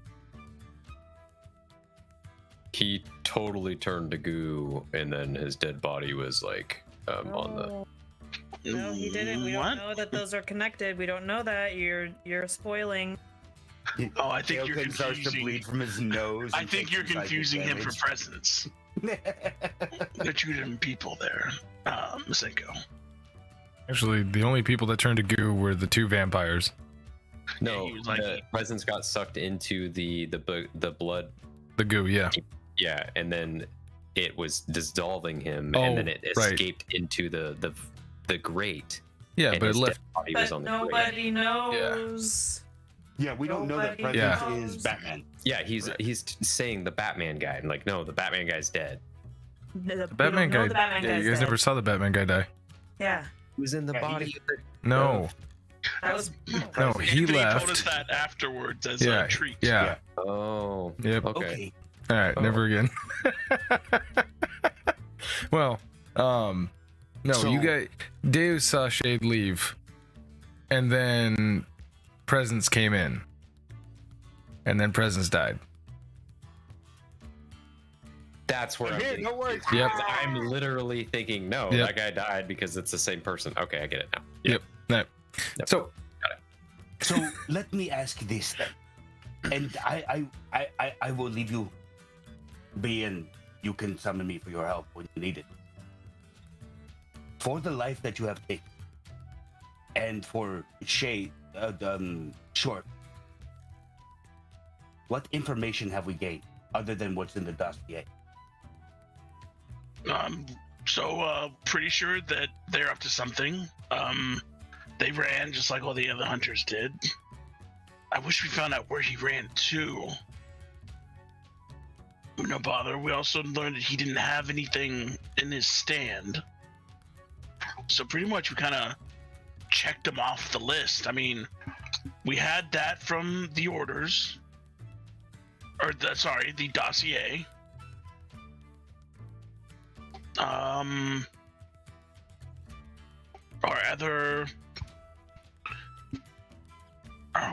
He totally turned to goo, and then his dead body was like on the. No, he didn't. We What? don't know that those are connected. We don't know that. You're spoiling. Oh, I think you're Kaioken starts to confusing. bleed from his nose. I and think takes you're some psychic confusing him for damage. presence. They're two different people there, Masenko. Actually, the only people that turned to goo were the 2 vampires. No, he was like- the presence got sucked into the blood. The goo, yeah. Yeah, and then it was dissolving him, Oh, and then it right. escaped into the grate. Yeah, and but it his left. dead body was But on the grate. nobody knows. Yeah, we don't know that Nobody Presence knows. is Batman. Yeah, he's saying the Batman guy. I'm like, no, the Batman guy's dead. The The Batman know guy. the Batman Yeah, guy's you guys dead. never saw the Batman guy die. Yeah, He was in the Yeah, he body. No. that was. No, he Anthony told us left. that afterwards as Yeah, a treat. Yeah. Oh. Yep. Okay. All right, Oh. never again. Well, no, So- you guys. Deus saw Shade leave, and then Presence came in, and then Presence died. That's where I'm Here, getting no worries. confused, Yep. because I'm literally thinking, no, Yep. that guy died because it's the same person. Okay, I get it now. Yep. No. Yep. So So let me ask this then, and I will leave you be, and you can summon me for your help when you need it. for the life that you have taken, and for Short, what information have we gained other than what's in the dossier? Pretty sure that they're up to something. They ran just like all the other hunters did. I wish we found out where he ran to. No bother. We also learned that he didn't have anything in his stand. So pretty much we kind of checked him off the list. I mean, we had that from the orders. The dossier.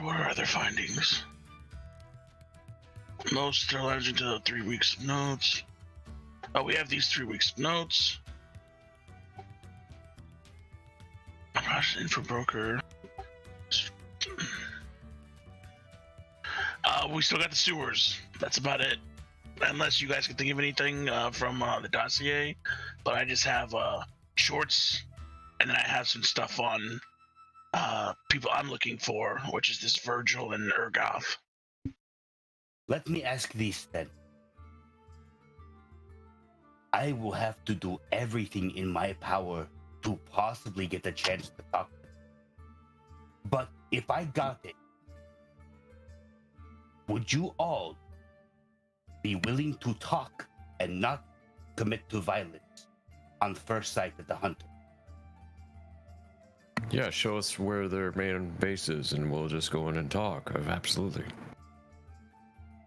What are other findings? Most are alleged to the 3 weeks of notes. Oh, we have these 3 weeks of notes. Info broker. We still got the sewers. That's about it. Unless you guys can think of anything from the dossier. But I just have shorts, and then I have some stuff on people I'm looking for, which is this Virgil and Urgoth. Let me ask these then. I will have to do everything in my power to possibly get a chance to talk to them. But if I got it, would you all be willing to talk and not commit to violence on first sight of the hunter? Yeah, show us where their main base is, and we'll just go in and talk. Absolutely.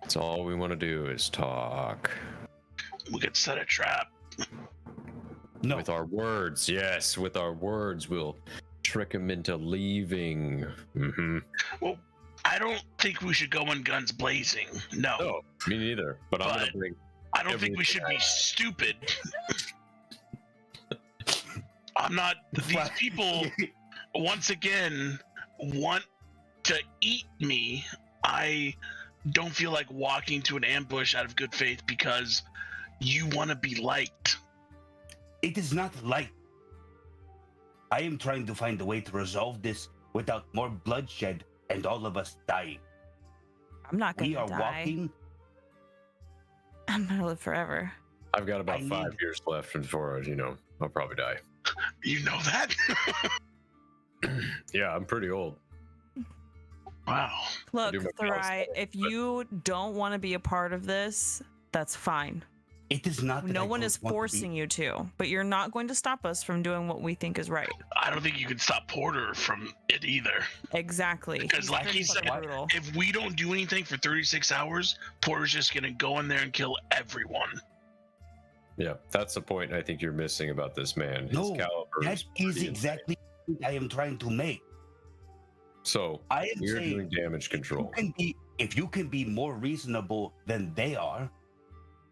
That's all we want to do is talk. We could set a trap. No. With our words, yes. With our words, we'll trick him into leaving. Mm-hmm. Well, I don't think we should go in guns blazing. No. No, me neither. But I'm gonna bring. I don't think we should be stupid. I'm not. These people, once again, want to eat me. I don't feel like walking to an ambush out of good faith because you want to be liked. It is not like I am trying to find a way to resolve this without more bloodshed and all of us dying. I'm not gonna We are die. walking. I'm gonna live forever. I've got about 5 years left before, I'll probably die. You know that? Yeah, I'm pretty old. Wow. Look, do my Therai, best, if you don't want to be a part of this, that's fine. It is not that No I one don't is want to be- forcing you to, but you're not going to stop us from doing what we think is right. I don't think you can stop Porter from it either. Exactly. Because like he said, brutal. if we don't do anything for 36 hours, Porter's just going to go in there and kill everyone. Yeah, that's the point I think you're missing about this man. His No, caliber that is is pretty exactly what I am trying to make. So I am you're saying doing damage control. if you can be more reasonable than they are,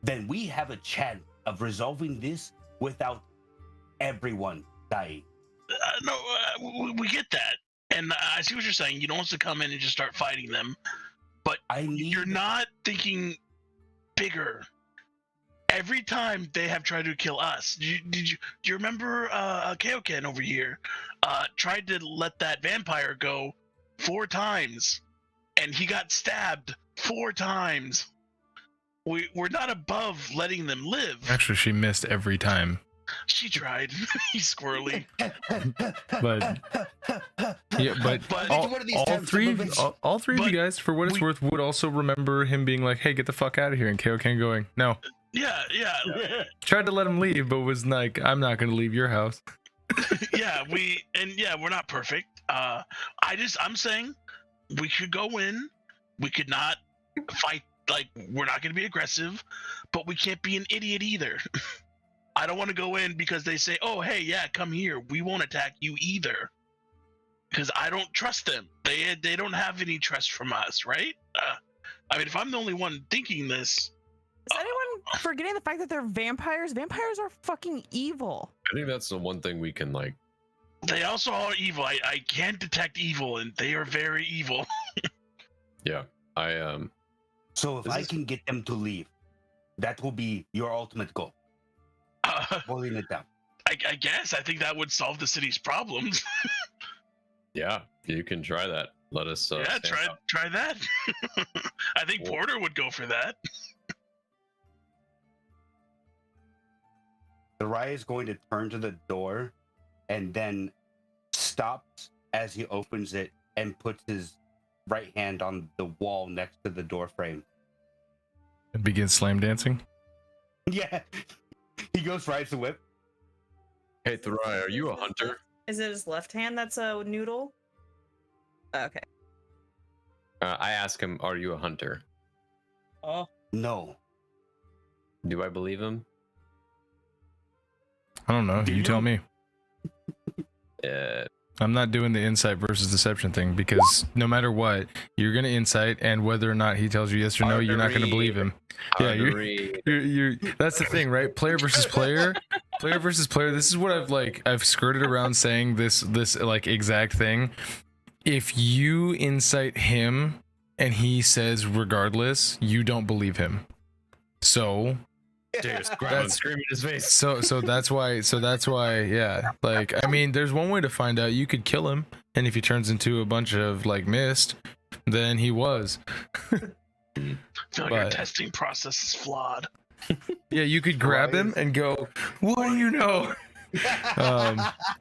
then we have a chance of resolving this without everyone dying. We get that. And I see what you're saying. You don't want us to come in and just start fighting them. But you're not thinking bigger. Every time they have tried to kill us, do you remember Kaioken over here tried to let that vampire go 4 times, and he got stabbed 4 times. We're not above letting them live. Actually, she missed every time. She tried. He's squirrely. But yeah, but all three of you guys, for what it's worth, would also remember him being like, "Hey, get the fuck out of here," and Kaioken going, "No." Yeah. Tried to let him leave, but was like, "I'm not gonna leave your house." We're not perfect. I'm saying we could go in. We could not fight. Like, we're not going to be aggressive, but we can't be an idiot either. I don't want to go in because they say, "Oh, hey, yeah, come here. We won't attack you either." Because I don't trust them. They don't have any trust from us, right? I mean, if I'm the only one thinking this. Is anyone forgetting the fact that they're vampires? Vampires are fucking evil. I think that's the one thing we can like. They also are evil. I can detect evil, and they are very evil. Yeah, So if I can get them to leave, that will be your ultimate goal. Holding it down. I guess I think that would solve the city's problems. Yeah, you can try that. Let us. Yeah, stand up. try that. I think Well- Porter would go for that. Therai is going to turn to the door and then stops as he opens it and puts his right hand on the wall next to the door frame. And begin slam dancing. Yeah. He goes rides the whip. Hey, Therai, are you a hunter? Is it his left hand that's a noodle? Okay. I ask him, are you a hunter? Oh. No. Do I believe him? I don't know. You tell me. I'm not doing the insight versus deception thing because no matter what, you're gonna insight, and whether or not he tells you yes or no, you're not gonna believe him. Yeah, you're that's the thing, right? Player versus player, player versus player. This is what I've skirted around saying this like exact thing. If you incite him and he says regardless, you don't believe him. So screaming his face. So that's why, yeah. Like, I mean, there's one way to find out. You could kill him, and if he turns into a bunch of like mist, then he was. I feel like our testing process is flawed. Yeah, you could grab him and go, "What do you know?"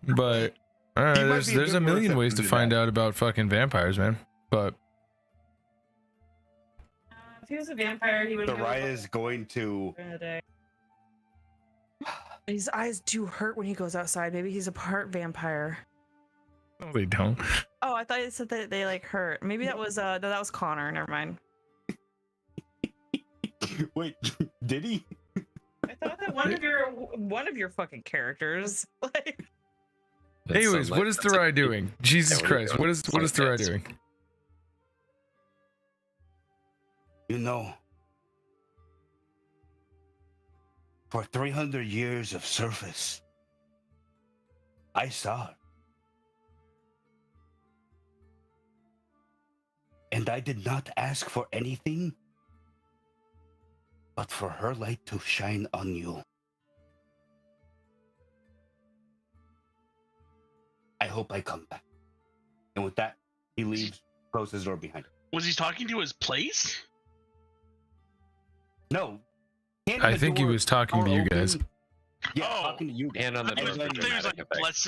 But there's a million ways to find out about fucking vampires, man. But If he was a vampire, he would. Therai is going to. His eyes do hurt when he goes outside. Maybe he's a part vampire. no, they don't. Oh, I thought you said that they like hurt. Maybe that was no, that was Connor. Never mind. Wait, did he? I thought that one of your fucking characters. Like, Anyways, what is Therai doing? Jesus Christ, what is Therai doing? You know, for 300 years of surface, I saw her. And I did not ask for anything but for her light to shine on you. I hope I come back. And with that, he leaves, closes the door behind him. Was he talking to his place? No. I think he was talking to you guys. Yeah, Oh. talking to you guys. And on the I thought he was like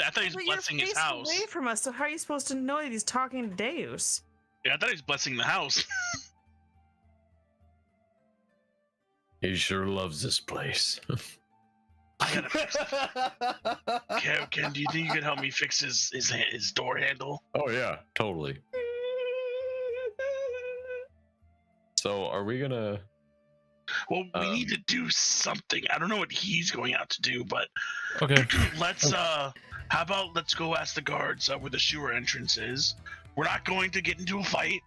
I thought he was But blessing you're his facing house. away from us, so how are you supposed to know that he's talking to Deus? Yeah, I thought he was blessing the house. He sure loves this place. I gotta fix it. Ken, do you think you could help me fix his door handle? Oh yeah, totally. So are we gonna? Well, we need to do something. I don't know what he's going out to do, but Okay. let's how about let's go ask the guards where the sewer entrance is. We're not going to get into a fight,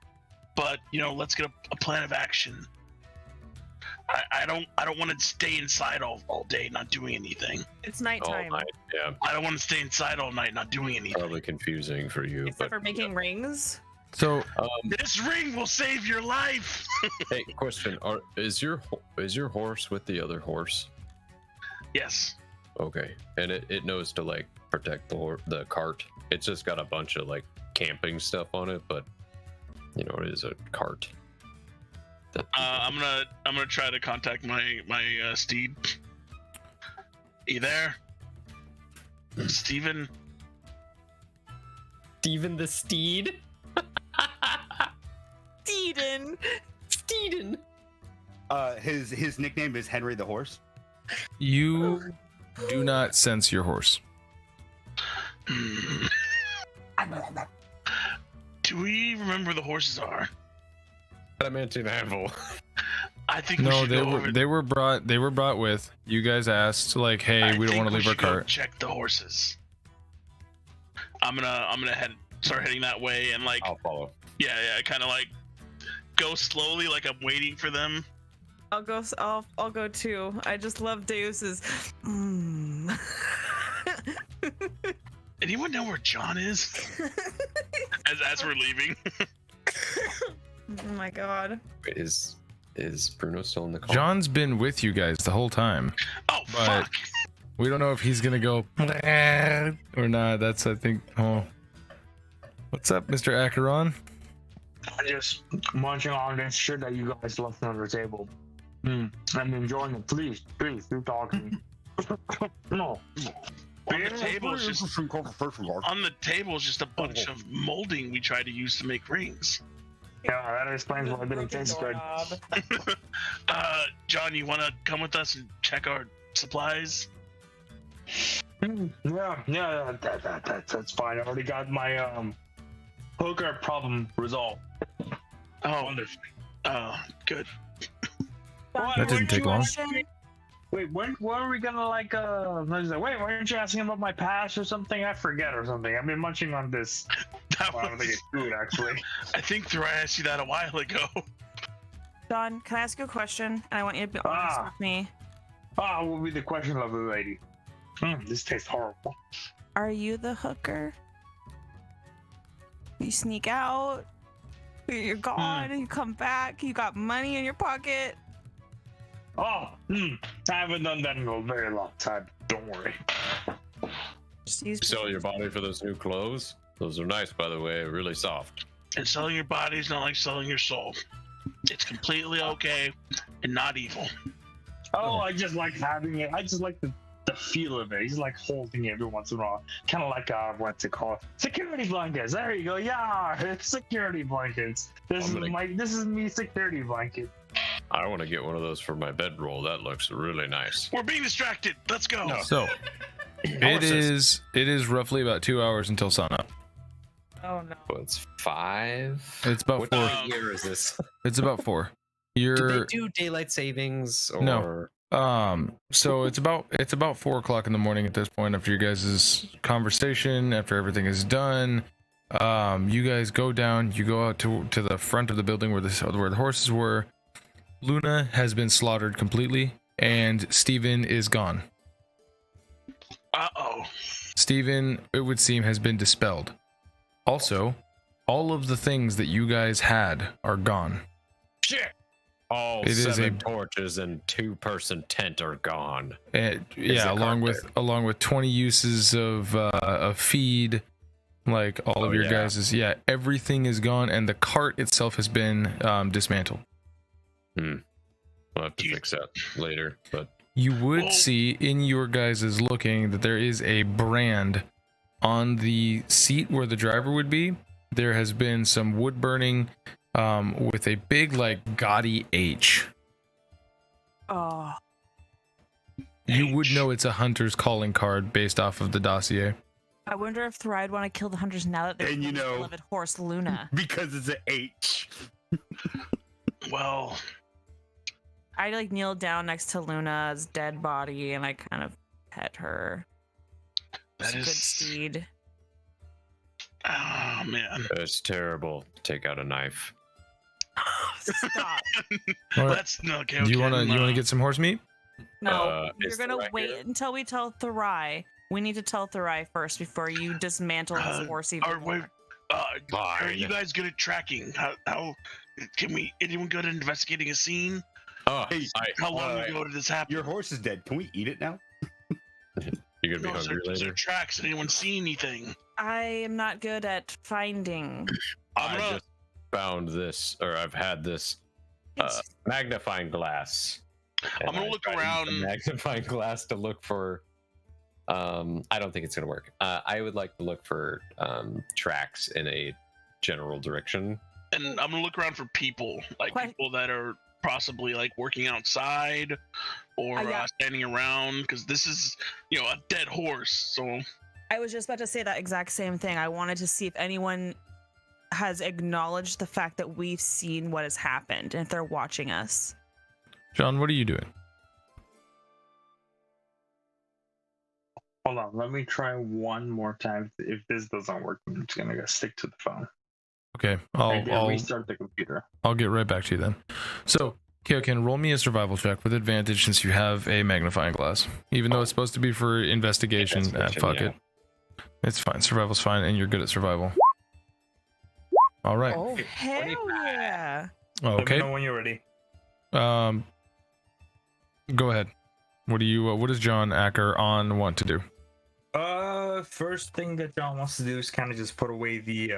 but let's get a plan of action. I don't want to stay inside all day not doing anything. It's All nighttime. night, yeah, I don't want to stay inside all night not doing anything. probably confusing for you. Except But for making rings. So This ring will save your life. hey, question: is your horse with the other horse? Yes. Okay, and it knows to like protect the cart. It's just got a bunch of like camping stuff on it, but it is a cart. That I'm gonna try to contact my steed. You there, Steven? Steven the Steed. Steeden. His nickname is Henry the Horse. you do not sense your horse. Do we remember where the horses are? Adamantium anvil. I think we No, should go over. they were brought with. You guys asked like, hey, we don't want to leave our should go cart. check the horses. I'm gonna start heading that way and like I'll follow. yeah, kind of like go slowly, like I'm waiting for them. I'll go too. I just love Deus's. Anyone know where John is? as we're leaving. Oh my god. Wait, is Bruno still in the car? John's been with you guys the whole time. Oh But- fuck! We don't know if he's gonna go or not. That's, I think. Oh, what's up, Mr. Acheron? I'm just munching on this shit that you guys left on the table. I'm enjoying it. Please, keep talking. No. On the table is just a bunch of molding we tried to use to make rings. Yeah, that explains why it didn't taste good. John, you want to come with us and check our supplies? Yeah, that's fine. I already got my hooker problem resolved. Oh, Wonderful. Good. That didn't take long. Wait, when are we gonna wait, weren't you asking about my past or something? I forget or something. I've been munching on this. I don't think it's food, actually. I think Therai asked you that a while ago. Don, can I ask you a question? And I want you to be honest with me. What will be the question, lovely lady? This tastes horrible. Are you the hooker? You sneak out, you're gone, you come back, you got money in your pocket. I haven't done that in a very long time. Don't worry. Sell your body for those new clothes? Those are nice, by the way, really soft. And selling your body is not like selling your soul. It's completely okay and not evil. I just like having it. I just like the feel of it. He's like holding it every once in a while. Kind of like, what's it called? Security blankets. There you go. Yeah, it's security blankets. This is me security blanket. I want to get one of those for my bedroll. That looks really nice. We're being distracted. Let's go. No. So it is roughly about 2 hours until sunup. Oh no. Well, it's 5. It's about What 4. year is this? It's about 4. Do they do daylight savings or No. So it's about 4 o'clock in the morning at this point. After you guys' conversation, after everything is done, you guys go down. You go out to the front of the building where the horses were. Luna has been slaughtered completely, and Steven is gone. Steven, it would seem, has been dispelled. Also, all of the things that you guys had are gone. Shit. All 7 torches and 2-person tent are gone. Yeah, along with 20 uses of feed, like all of your guys's. Yeah, everything is gone, and the cart itself has been dismantled. We'll have to fix that later, but you would see in your guys's looking that there is a brand on the seat where the driver would be. There has been some wood burning with a big, like, gaudy H. Oh. You would know it's a hunter's calling card based off of the dossier. I wonder if Therai would want to kill the hunters now that they're beloved horse Luna. Because it's an H. Well, I like kneel down next to Luna's dead body and I kind of pet her. It's a good steed. Oh man, it's terrible. Take out a knife. Stop. Let's okay. Do you want to get some horse meat? No, you're gonna wait until we tell Therai. We need to tell Therai first before you dismantle his horse even more. Are you guys good at tracking? How can anyone good at investigating a scene? How long ago did this happen? Your horse is dead. Can we eat it now? You're gonna be hungry later. Is there tracks? Did anyone see anything? I am not good at finding. I just found this, or I've had this magnifying glass. I'm gonna look around. Magnifying glass to look for. I don't think it's gonna work. I would like to look for tracks in a general direction. And I'm gonna look around for people, people that are possibly like working outside or standing around, because this is, a dead horse. So I was just about to say that exact same thing. I wanted to see if anyone has acknowledged the fact that we've seen what has happened and if they're watching us. John, what are you doing? Hold on, let me try one more time. If this doesn't work, I'm just gonna stick to the phone. Okay, I'll restart the computer. I'll get right back to you then. So, Kaioken, roll me a survival check with advantage since you have a magnifying glass. Even though it's supposed to be for investigation, fuck it. It's fine. Survival's fine, and you're good at survival. All right. Oh, hell yeah. Okay. Let me know when you're ready. Go ahead. What does John Acker on want to do? First thing that John wants to do is kind of just put away the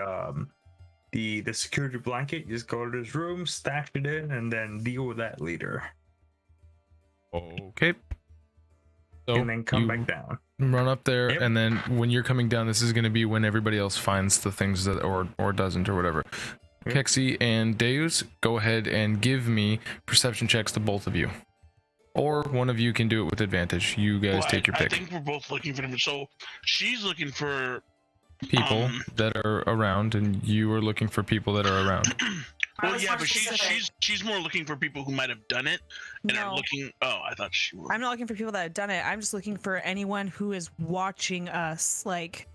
security blanket. Just go to his room, stash it in, and then deal with that later. Okay. So And then come you back down. run up there, Yep. and then when you're coming down, this is going to be when everybody else finds the things that or doesn't or whatever. Yep. Keksi and Deus, go ahead and give me perception checks to both of you, or one of you can do it with advantage. You guys Well, take your I pick. think we're both looking for them. So she's looking for People that are around, and you are looking for people that are around. I Well, was yeah, more but specific. she's more looking for people who might have done it and are No. looking. Oh, I thought she was. I'm not looking for people that have done it. I'm just looking for anyone who is watching us. Like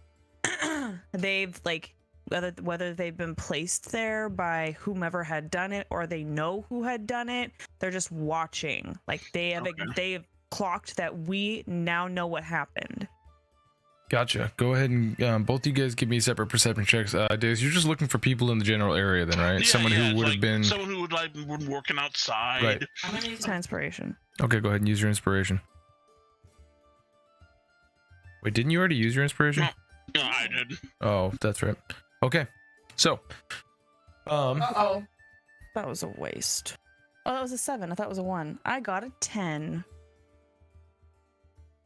they've like whether they've been placed there by whomever had done it or they know who had done it. They're just watching. Like they have clocked that we now know what happened. Gotcha. Go ahead and both you guys give me separate perception checks. Deus, you're just looking for people in the general area, then, right? Yeah, Someone yeah, who would like have been. someone who would like been working outside. Right. I'm gonna use my inspiration. Okay, go ahead and use your inspiration. Wait, didn't you already use your inspiration? No, I did. Oh, that's right. Okay, so, Oh, that was a waste. Oh, that was a 7. I thought it was a 1. I got a 10.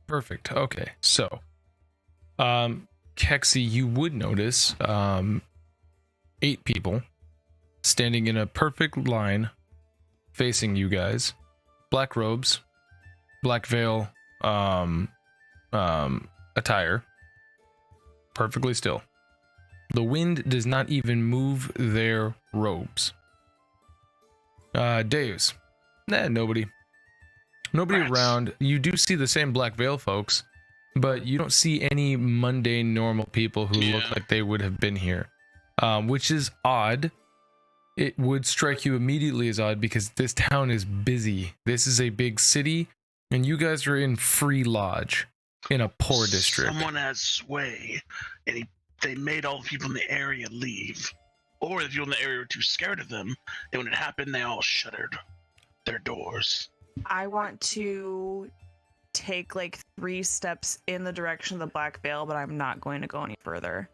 perfect. Okay, so, Keksi, you would notice 8 people standing in a perfect line facing you guys. Black robes, black veil, attire, perfectly still. The wind does not even move their robes. Deus, nobody Rats. around. You do see the same black veil folks, but you don't see any mundane normal people who look Yeah. like they would have been here, which is odd. It would strike you immediately as odd because this town is busy. This is a big city, and you guys are in Free Lodge in a poor district. Someone has sway, and they made all the people in the area leave. Or the people in the area were too scared of them, and when it happened, they all shuttered their doors. I want to take like 3 steps in the direction of the black veil, but I'm not going to go any further.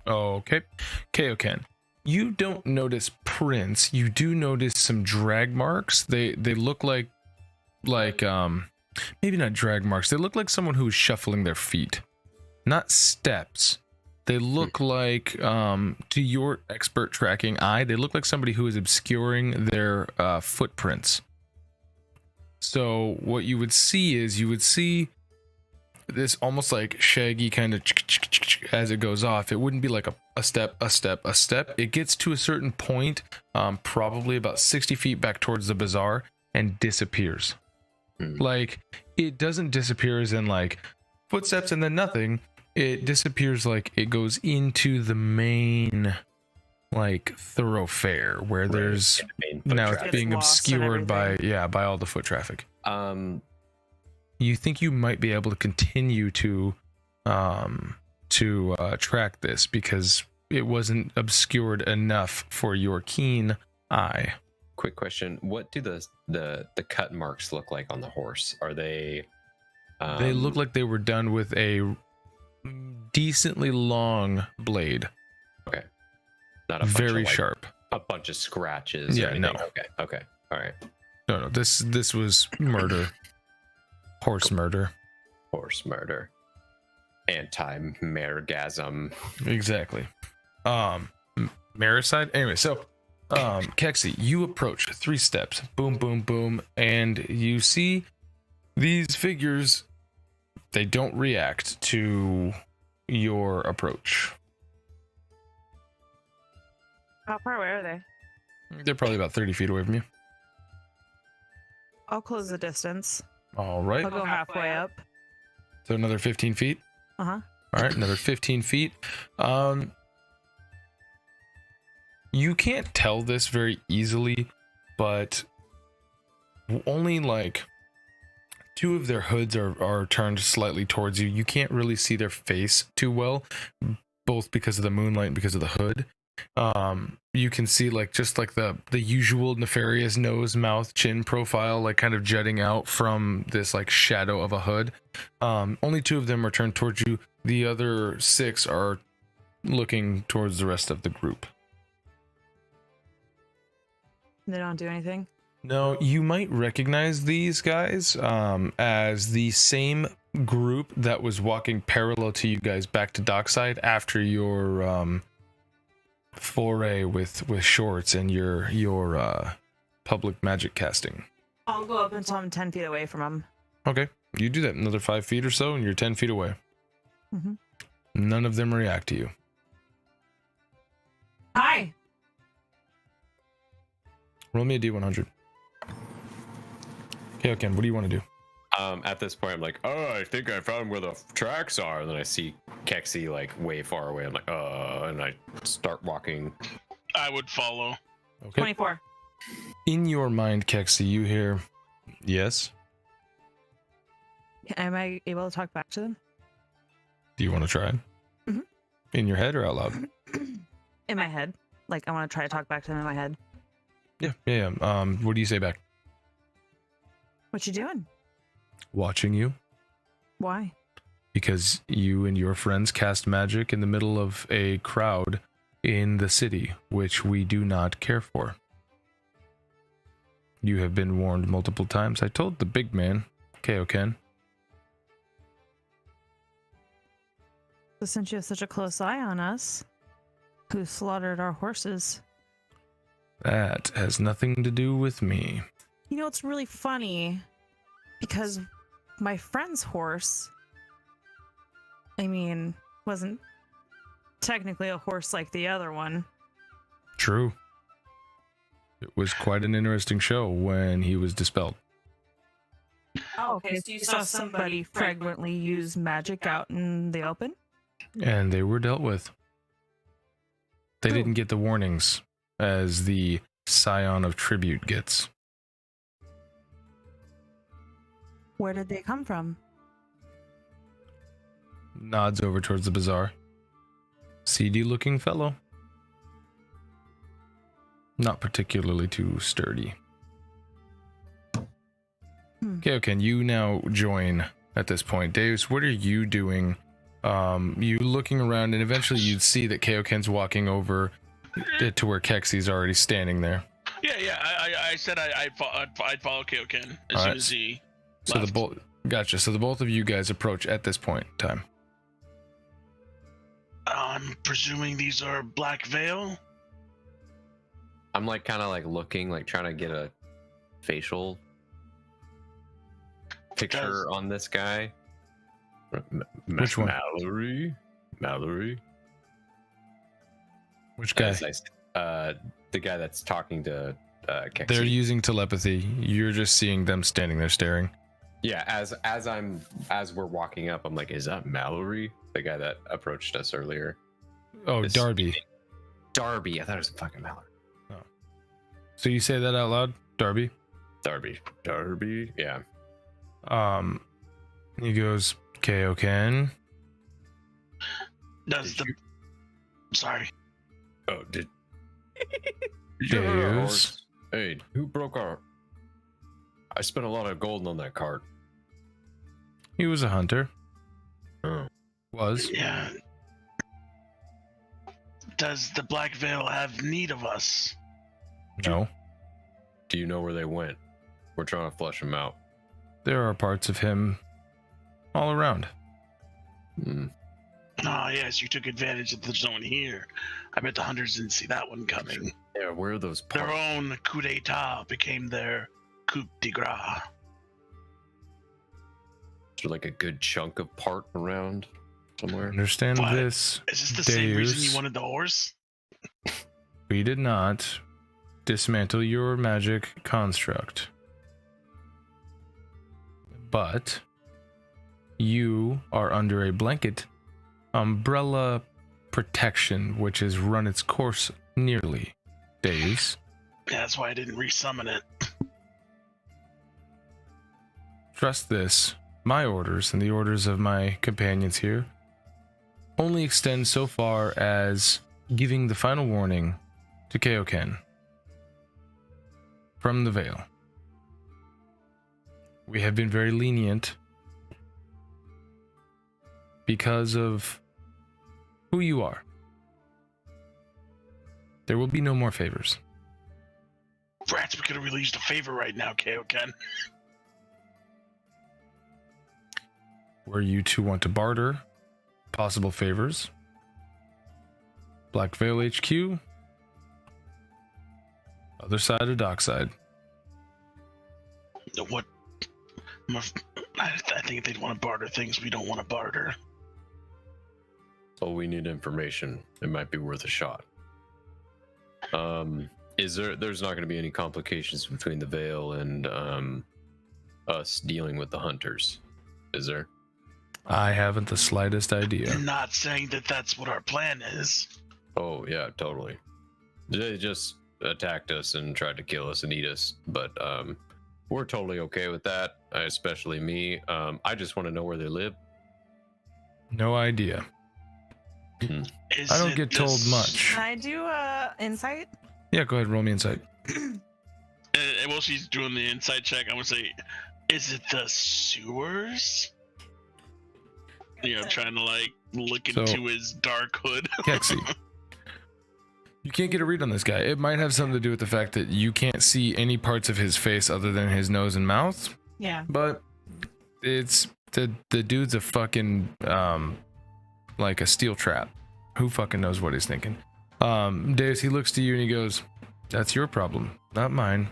Okay. Kaioken, you don't notice prints. You do notice some drag marks. They look like maybe not drag marks. They look like someone who is shuffling their feet. Not steps. They look like to your expert tracking eye, they look like somebody who is obscuring their footprints. So what you would see is this almost like shaggy kind of as it goes off. It wouldn't be like a step. It gets to a certain point, probably about 60 feet back towards the bazaar, and disappears. Like, it doesn't disappear as in like footsteps and then nothing. It disappears like it goes into the main like thoroughfare where there's now it's traffic. being Gets lost and obscured by everything. by all the foot traffic. You think you might be able to continue to track this because it wasn't obscured enough for your keen eye. Quick question: what do the cut marks look like on the horse? Are they? They look like they were done with a decently long blade, not a bunch very of, like, sharp. a bunch of scratches. Yeah, or anything. no. Okay, all right. No, this was murder, horse murder. Horse murder, anti-mergasm. Exactly. Maricide. Anyway, so Keksi, you approach 3 steps, boom, boom, boom, and you see these figures. They don't react to your approach. How far away are they? They're probably about 30 feet away from you. I'll close the distance. All right. I'll go halfway up. So another 15 feet. Uh-huh. All right, another 15 feet. You can't tell this very easily, but only like 2 of their hoods are turned slightly towards you. You can't really see their face too well, both because of the moonlight and because of the hood. You can see like just like the usual nefarious nose, mouth, chin profile like kind of jutting out from this like shadow of a hood. Only 2 of them are turned towards you. The other 6 are looking towards the rest of the group. They don't do anything. No, you might recognize these guys as the same group that was walking parallel to you guys back to dockside after your foray with shorts and your public magic casting. I'll go up until I'm 10 feet away from them. Okay, you do that another 5 feet or so, and you're 10 feet away. Mm-hmm. None of them react to you. Hi. Roll me a d100. Okay, Ken, what do you want to do? At this point, I'm like, oh, I think I found where the tracks are. And then I see Keksi like way far away. I'm like, and I start walking. I would follow. Okay. 24. In your mind, Keksi, you hear, yes? Am I able to talk back to them? Do you want to try? Mhm. In your head or out loud? In my head. Like, I want to try to talk back to them in my head. Yeah. What do you say back? What you doing? Watching you. Why? Because you and your friends cast magic in the middle of a crowd in the city, which we do not care for. You have been warned multiple times. I told the big man, Kaioken. So since you have such a close eye on us, who slaughtered our horses? That has nothing to do with me. You know, it's really funny because my friend's horse, wasn't technically a horse like the other one. True. It was quite an interesting show when he was dispelled. Oh, okay. So you saw somebody frequently use magic out in the open? And they were dealt with. They didn't get the warnings as the Scion of Tribute gets. Where did they come from? Nods over towards the bazaar. Seedy looking fellow. Not particularly too sturdy. Okay, can you now join at this point? Deus, what are you doing? You looking around, and eventually you'd see that Kaioken's walking over to where Keksi's already standing there. Yeah. I said I'd follow Kaioken as soon as he left. Gotcha. So the both of you guys approach at this point in time. I'm presuming these are Black Veil. I'm like kind of like looking, like trying to get a facial picture on this guy. Which one? Mallory. Which guy? The guy that's talking to Keksi. They're using telepathy. You're just seeing them standing there staring. Yeah, as we're walking up, I'm like, is that Mallory? The guy that approached us earlier. Oh, Darby. Darby. I thought it was fucking Mallory. Oh. So you say that out loud, Darby? Darby. Yeah. He goes, Kaioken. Sorry. Oh, did Deus. Hey, who broke our... I spent a lot of gold on that cart. He was a hunter. Oh. Was. Yeah. Does the Black Veil have need of us? No. Do you know where they went? We're trying to flush them out. There are parts of him all around. Oh, yes, you took advantage that there's no one here. I bet the hunters didn't see that one coming. Yeah, where are those parts? Their own coup d'etat became their coup de grace. Is there like a good chunk of part around somewhere? Understand What? this. Is this the same reason Deus. you wanted the horse? We did not dismantle your magic construct. But you are under a blanket umbrella protection which has run its course nearly. Deus. Yeah, that's why I didn't resummon it. Trust this. My orders and the orders of my companions here only extend so far as giving the final warning to Kaioken from the Veil. We have been very lenient because of who you are. There will be no more favors. Rats, we could have released a favor right now, Kaioken. Were you to want to barter possible favors, Black Veil HQ, other side of Dockside. What? I think they'd want to barter things we don't want to barter. So we need information. It might be worth a shot. There's not going to be any complications between the Veil and us dealing with the hunters, is there? I haven't the slightest idea. I'm not saying that that's what our plan is. Oh yeah, totally. They just attacked us and tried to kill us and eat us, but we're totally okay with that, especially me. I just want to know where they live. No idea. I don't get told much. Can I do insight? Yeah, go ahead, roll me insight. And while she's doing the insight check, I'm gonna say, is it the sewers? You know, trying to like look into his dark hood. Keksi, you can't get a read on this guy. It might have something to do with the fact that you can't see any parts of his face other than his nose and mouth. Yeah. But it's the dude's a fucking like a steel trap. Who fucking knows what he's thinking? Deus, he looks to you and he goes, "That's your problem, not mine.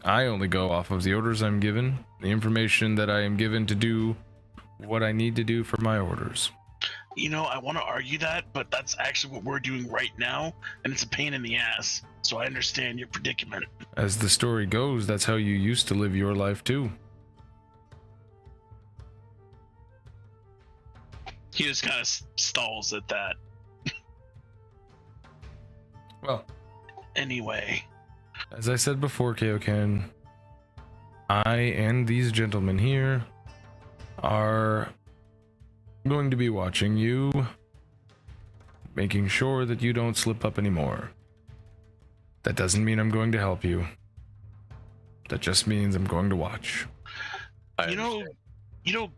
I only go off of the orders I'm given, the information that I am given to do what I need to do for my orders." You know, I want to argue that, but that's actually what we're doing right now, and it's a pain in the ass. So I understand your predicament. As the story goes, that's how you used to live your life too. He just kind of stalls at that. Well, anyway, as I said before, Kaioken, I and these gentlemen here are going to be watching you, making sure that you don't slip up anymore. That doesn't mean I'm going to help you. That just means I'm going to watch. You know,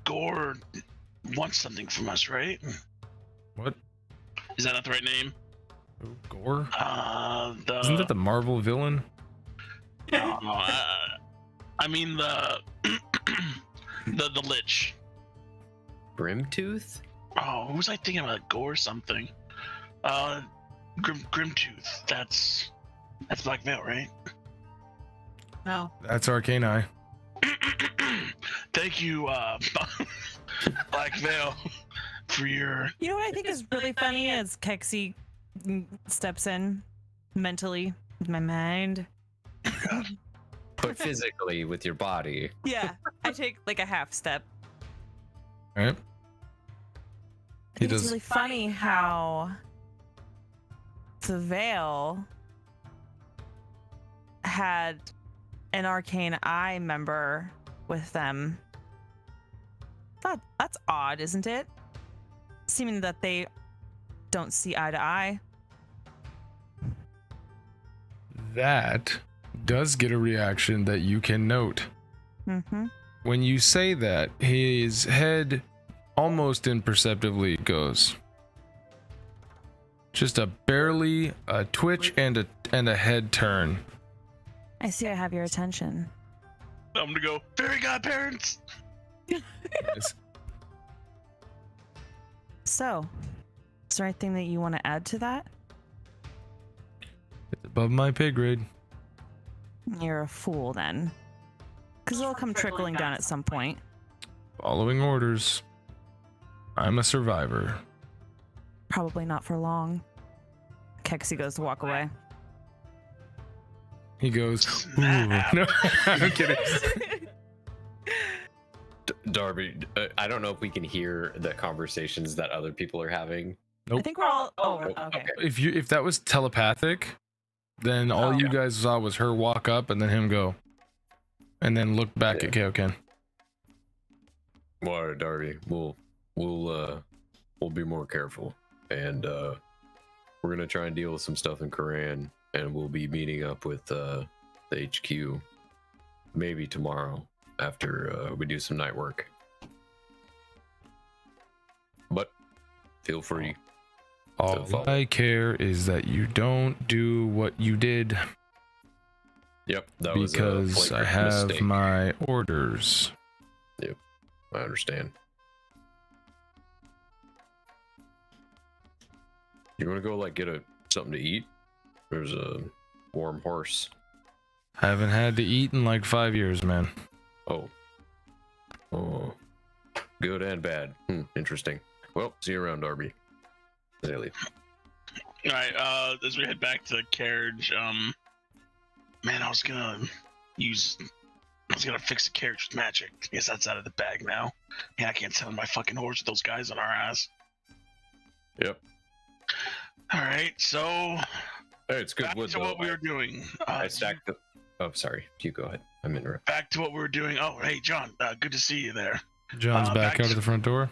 Gore wants something from us, right? What? Is that not the right name? Gore? Isn't that the Marvel villain? No, I mean the the Lich. Grimtooth? Oh, who was I thinking about? Gore something. Grimtooth. That's Black Veil, right? No. That's Arcane Eye. Thank you, Black Veil, for your. You know what I think is really funny is Keksi steps in mentally with my mind. But physically with your body. Yeah, I take like a half step. All right. He It's does. really funny how the Veil had an Arcane Eye member with them. That's odd, isn't it? Seeming that they don't see eye to eye. That does get a reaction that you can note. Mm-hmm. When you say that, his head almost imperceptibly goes. Just barely a twitch and a head turn. I see I have your attention. I'm gonna go, fairy godparents! So, is there anything that you want to add to that? It's above my pay grade. You're a fool then. Because it'll come trickling down at some point. Following orders. I'm a survivor. Probably not for long. Keksi goes to walk away. He goes, ooh. No, I'm kidding. Darby, I don't know if we can hear the conversations that other people are having. Nope. I think we're all. Oh, okay. If that was telepathic, then all you guys saw was her walk up and then him go, and then look back at Kaioken. Well, Darby, we'll be more careful, and we're gonna try and deal with some stuff in Koran, and we'll be meeting up with the HQ maybe tomorrow after we do some night work. But feel free. All I care is that you don't do what you did. Yep, that was because I have mistake. my orders. Yep, I understand. You want to go like get something to eat? There's a warm horse. Haven't had to eat in like 5 years, man. Oh, good and bad. Interesting. Well, see you around, Darby. As I leave. All right. As we head back to the carriage, man, I was gonna fix the carriage with magic. I guess that's out of the bag now. Yeah, I can't send my fucking horse with those guys on our ass. Yep. All right, so Hey, it's good back wood to though. what we were doing. I stacked the. Oh, sorry. You go ahead. I'm interrupting. Back to what we were doing. Oh, hey, John. Good to see you there. John's back out to- of the front door.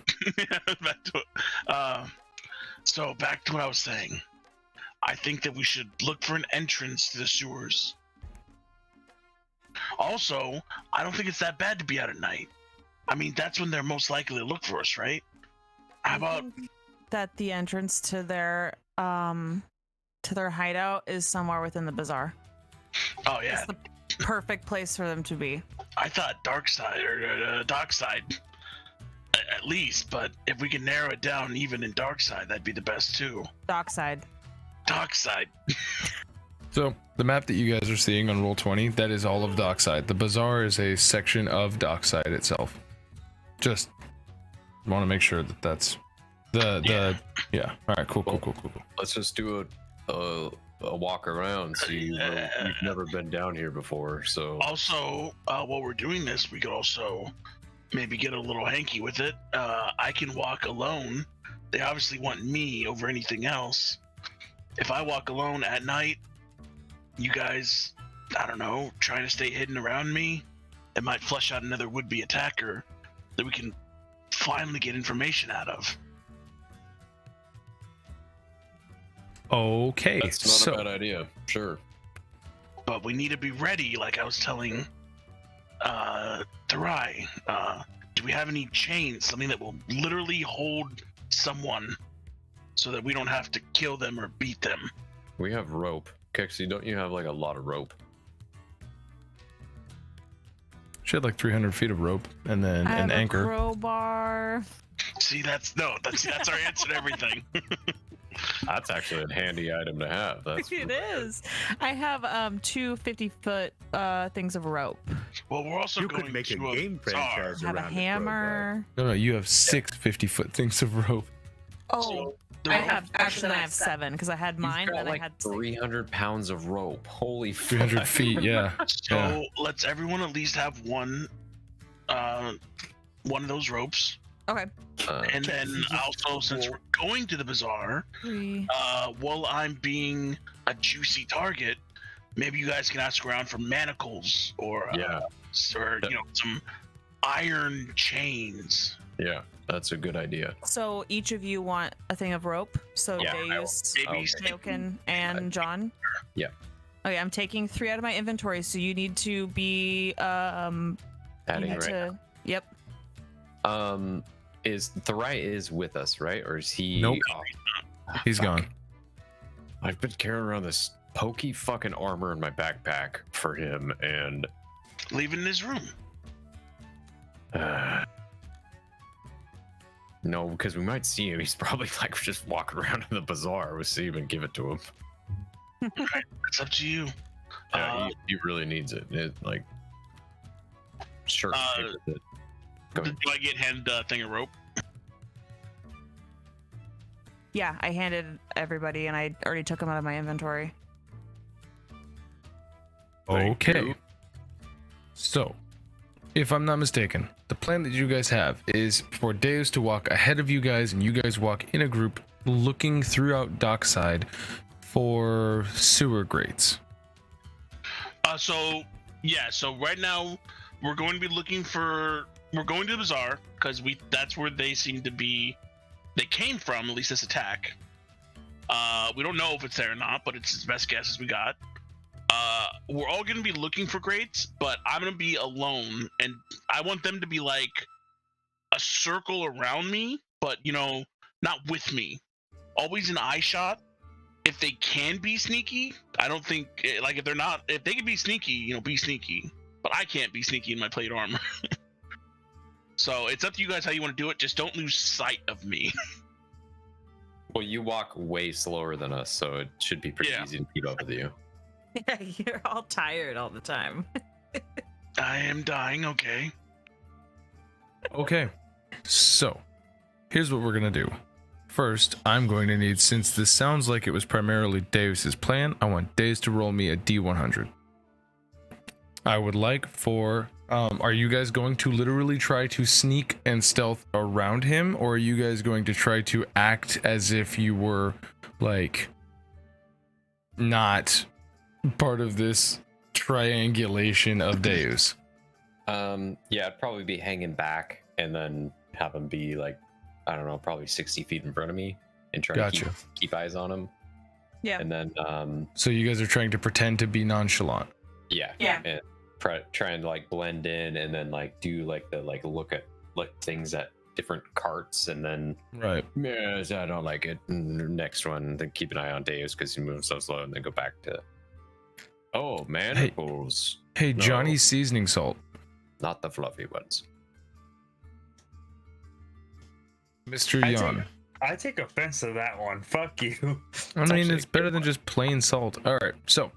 back to it. So back to what I was saying. I think that we should look for an entrance to the sewers. Also, I don't think it's that bad to be out at night. I mean, that's when they're most likely to look for us, right? How about that the entrance to their hideout is somewhere within the bazaar? Oh yeah, It's the perfect place for them to be. I thought dark side or dock side at least, but if we can narrow it down even in dark side, that'd be the best too. Dockside. Dock side. So the map that you guys are seeing on Roll20, that is all of Dockside. The bazaar is a section of Dockside itself. Just want to make sure that that's yeah. All right, cool. Let's just do a walk around. See, we've never been down here before, so. Also, while we're doing this, we could also maybe get a little hanky with it. I can walk alone. They obviously want me over anything else. If I walk alone at night, you guys, I don't know, trying to stay hidden around me, it might flush out another would-be attacker that we can finally get information out of. Okay, That's not a bad idea. Sure. But we need to be ready, like I was telling Therai. Do we have any chains, something that will literally hold someone so that we don't have to kill them or beat them? We have rope. Keksi, don't you have like a lot of rope? She had like 300 feet of rope and then I an have anchor. A crowbar. See, that's our answer to everything. That's actually a handy item to have. That's It is. I have 2 50-foot things of rope. Well, we're also You going could make a to game bazaar. franchise I have a around hammer. No, you have 6 50-foot things of rope. Oh, The I rope- have actually I have 7 because I had mine You've got and I like had 300 pounds of rope. Holy 300 fuck. feet, yeah. So Yeah. let's everyone at least have one of those ropes. Okay. And then also, since we're going to the bazaar, 3. while I'm being a juicy target, maybe you guys can ask around for manacles or Yeah. or some iron chains. Yeah, that's a good idea. So each of you want a thing of rope. So Yeah, Deus, Maybe Kaioken, and John. Yeah. Okay, I'm taking 3 out of my inventory, so you need to be you Adding need right. to. Yep. Is Therai is with us, right? Or is he? Nope. Oh, He's fuck. gone. I've been carrying around this pokey fucking armor in my backpack for him, and leave it in his room. no, because we might see him. He's probably like just walking around in the bazaar. We'll see him and give it to him. It's up to you. Yeah, he really needs it. Like, sure. Go ahead. Do I get handed a thing of rope? Yeah, I handed everybody, and I already took them out of my inventory. Thank Okay. you. So, if I'm not mistaken, the plan that you guys have is for Deus to walk ahead of you guys, and you guys walk in a group looking throughout Dockside for sewer grates. So right now we're going to be looking for. We're going to the bazaar because that's where they seem to be. They came from, at least this attack. We don't know if it's there or not, but it's his best guess as we got. We're all gonna be looking for grates, but I'm gonna be alone, and I want them to be like a circle around me, but not with me. Always an eye shot. If they can be sneaky, I don't think like if they can be sneaky, be sneaky. But I can't be sneaky in my plate armor. So it's up to you guys how you want to do it. Just don't lose sight of me. Well, you walk way slower than us, so it should be pretty easy to keep up with you. Yeah, you're all tired all the time. I am dying, okay. Okay, so here's what we're gonna do. First, I'm going to need, since this sounds like it was primarily Deus's plan, I want Deus to roll me a D100. I would like for, are you guys going to literally try to sneak and stealth around him, or are you guys going to try to act as if you were, like, not part of this triangulation of Deus? Yeah, I'd probably be hanging back and then have him be like, I don't know, probably 60 feet in front of me and try to keep eyes on him. Yeah. And then so you guys are trying to pretend to be nonchalant. Yeah. And try and like blend in, and then like do like the look things at different carts, and then yes, I don't like it. Next one, then keep an eye on Deus because he moves so slow, and then go back to manacles. Hey, Johnny's seasoning salt. Not the fluffy ones. Mr. Yon. I take offense to that one. Fuck you. I mean, it's better than just plain salt. All right, so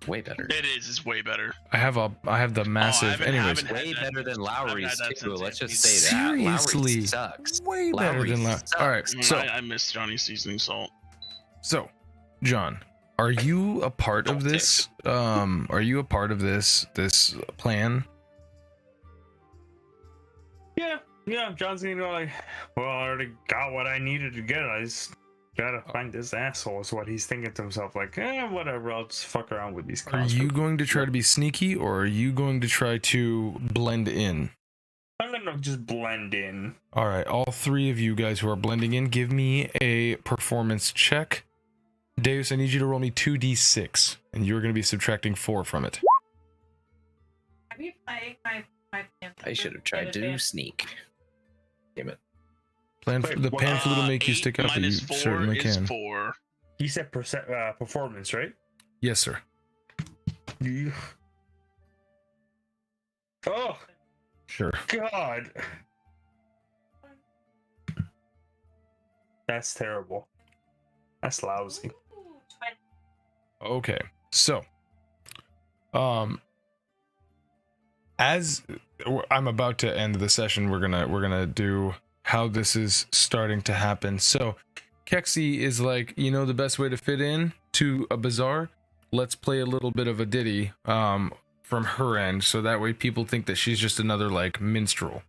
way better. It is. It's way better. I have the massive. Anyways, way better than Lowry's too. Let's just say seriously, that. Lowry's sucks. Way better than Lowry. All right, so I miss Johnny's seasoning salt. So, John, are you a part of this? Are you a part of this plan? Yeah, John's gonna go like, well, I already got what I needed to get. I just gotta find this asshole, is what he's thinking to himself. Like, whatever, I'll just fuck around with these clowns. Are you going to try to be sneaky, or are you going to try to blend in? I'm gonna just blend in. All right, all three of you guys who are blending in, give me a performance check. Deus, I need you to roll me 2d6, and you're going to be subtracting 4 from it. Have you played my I should have tried to sneak. Damn it. The pan flute will make you stick out, but you certainly can. 4. You said performance, right? Yes, sir. Oh, sure. God. That's terrible. That's lousy. Okay, so as I'm about to end the session, we're gonna do how this is starting to happen. So Keksi is like, the best way to fit in to a bazaar, let's play a little bit of a ditty from her end, so that way people think that she's just another like minstrel.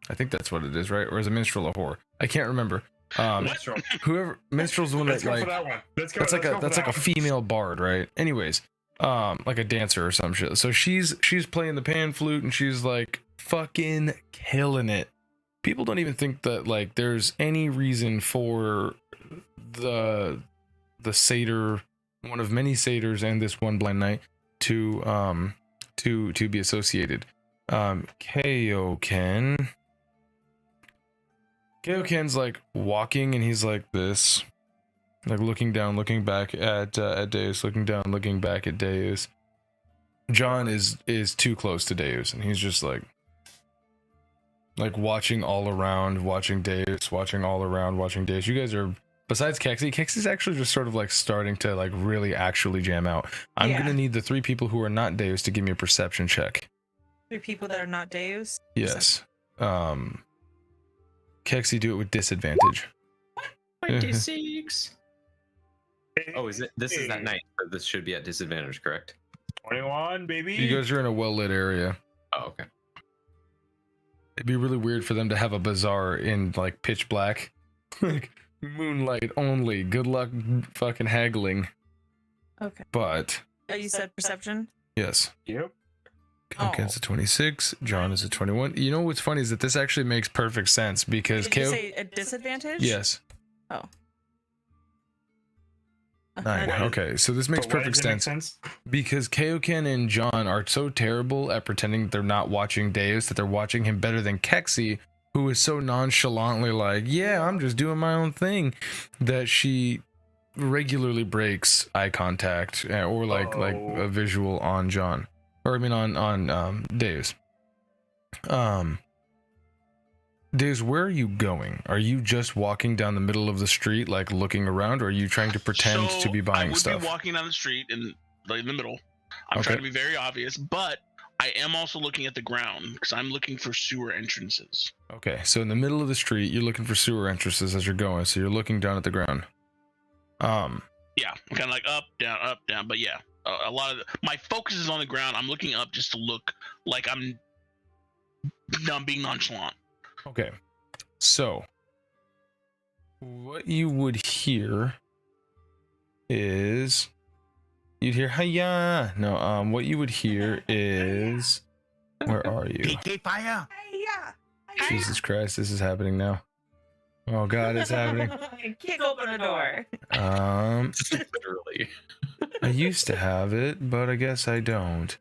I think that's what it is, right? Or is a minstrel a whore? I can't remember. Minstrel. Whoever minstrel's the one that like that's like a female bard, right? Anyways, like a dancer or some shit. So she's playing the pan flute and she's like fucking killing it. People don't even think that like there's any reason for the satyr, one of many satyrs and this one blind knight to be associated. Kaioken's like walking and he's like this, like looking down, looking back at Deus, looking down, looking back at Deus. John is too close to Deus and he's just like watching all around, watching Deus, watching all around, watching Deus. You guys are, besides Keksi's actually just sort of like starting to like really actually jam out. I'm gonna need the 3 people who are not Deus to give me a perception check. 3 people that are not Deus? Yes. Keksi, do it with disadvantage. 26. Oh, is it? This is that night. So this should be at disadvantage, correct? 21, baby. You guys are in a well-lit area. Oh, okay. It'd be really weird for them to have a bazaar in like pitch black, like moonlight only. Good luck, fucking haggling. Okay. But. You said perception? Yes. Yep. Kaioken's a 26. John is a 21. You know what's funny is that this actually makes perfect sense because Did you say a disadvantage? Yes. Oh. 9. Okay, so this makes But why perfect does it make sense because Kaioken and John are so terrible at pretending that they're not watching Deus that they're watching him better than Keksi, who is so nonchalantly like, yeah, I'm just doing my own thing, that she regularly breaks eye contact or like a visual on John, or I mean on Deus. Deus, where are you going? Are you just walking down the middle of the street, like looking around, or are you trying to pretend to be buying stuff? I would be walking down the street in the middle. I'm trying to be very obvious, but I am also looking at the ground because I'm looking for sewer entrances. Okay, so in the middle of the street, you're looking for sewer entrances as you're going, so you're looking down at the ground. Yeah, kind of like up, down, but yeah, a lot of my focus is on the ground. I'm looking up just to look like I'm being nonchalant. Okay, so what you would hear is you'd hear hiya. No, what you would hear is, where are you? PK fire. Jesus Christ, this is happening now. Oh God, it's happening. Kick open the door. Literally. I used to have it, but I guess I don't.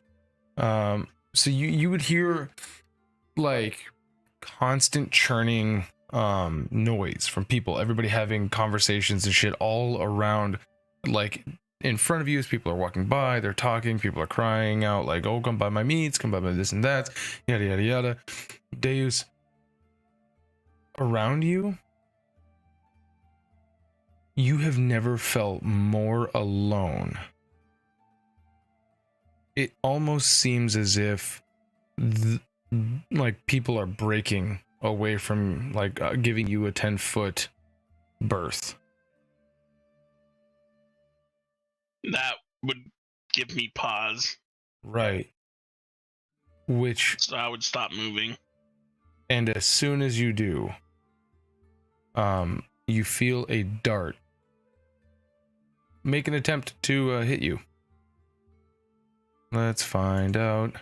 So you would hear like constant churning noise from people, everybody having conversations and shit all around, like in front of you as people are walking by, they're talking, people are crying out like, oh, come buy my meats, come buy my this and that, yada yada yada. Deus, around you, you have never felt more alone. It almost seems as if like people are breaking away from like giving you a 10-foot berth. That would give me pause. Right. Which, so I would stop moving. And as soon as you do, you feel a dart make an attempt to hit you. Let's find out.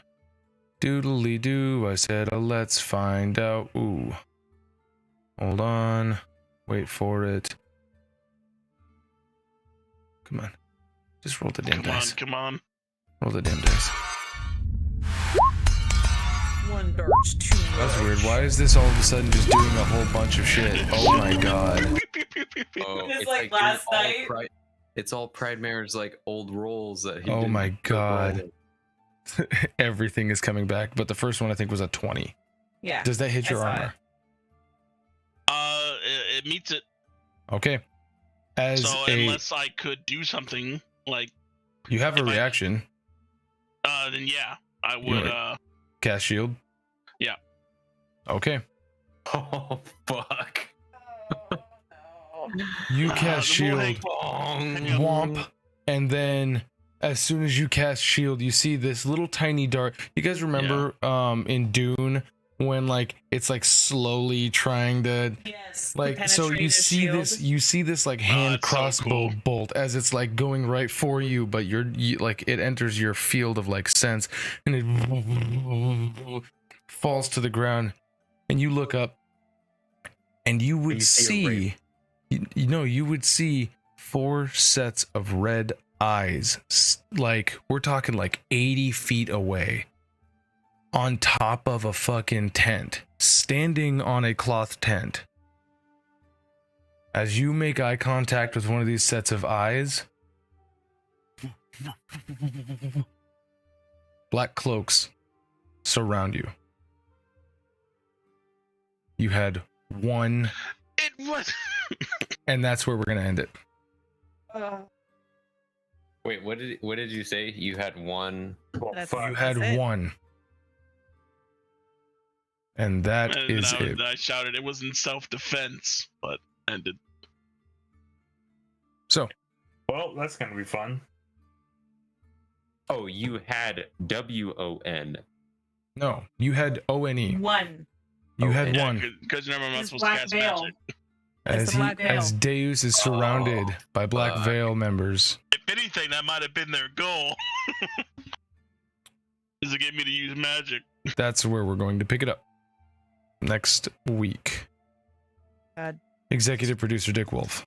Doodly doo, I said, let's find out. Ooh. Hold on. Wait for it. Come on. Just roll the damn dice. Come on. Roll the damn dice. One dart's too much. That's weird. Why is this all of a sudden just doing a whole bunch of shit? Oh my god. Oh, It's like last night. It's all Pride Mare's like old rolls that he Oh didn't my god. roll. Everything is coming back, but the first one I think was a 20. Yeah. Does that hit I your saw armor? It meets it. Okay. As So unless I could do something like you have a reaction. Then yeah, I would Cast shield. Yeah. Okay. Oh fuck. You cast shield. Womp. And then as soon as you cast shield, you see this little tiny dart. You guys remember in Dune when like it's like slowly trying to like, so you see this like hand crossbow bolt as it's like going right for you, but you like it enters your field of like sense and it falls to the ground, and you look up and you would see you would see 4 sets of red eyes, like we're talking like 80 feet away, on top of a fucking tent, standing on a cloth tent. As you make eye contact with one of these sets of eyes, black cloaks surround you. You had one. It was. And that's where we're gonna end it. Wait, what did you say? You had one. You had one. And that is it. I shouted. It was in self-defense, but ended. So. Well, that's gonna be fun. Oh, you had WON. No, you had ONE. One. You had one. Because remember, I'm not supposed Black to cast Veil. magic. As Deus is surrounded by Black Veil members. If anything, that might have been their goal. Is to get me to use magic. That's where we're going to pick it up next week. God. Executive producer Dick Wolf.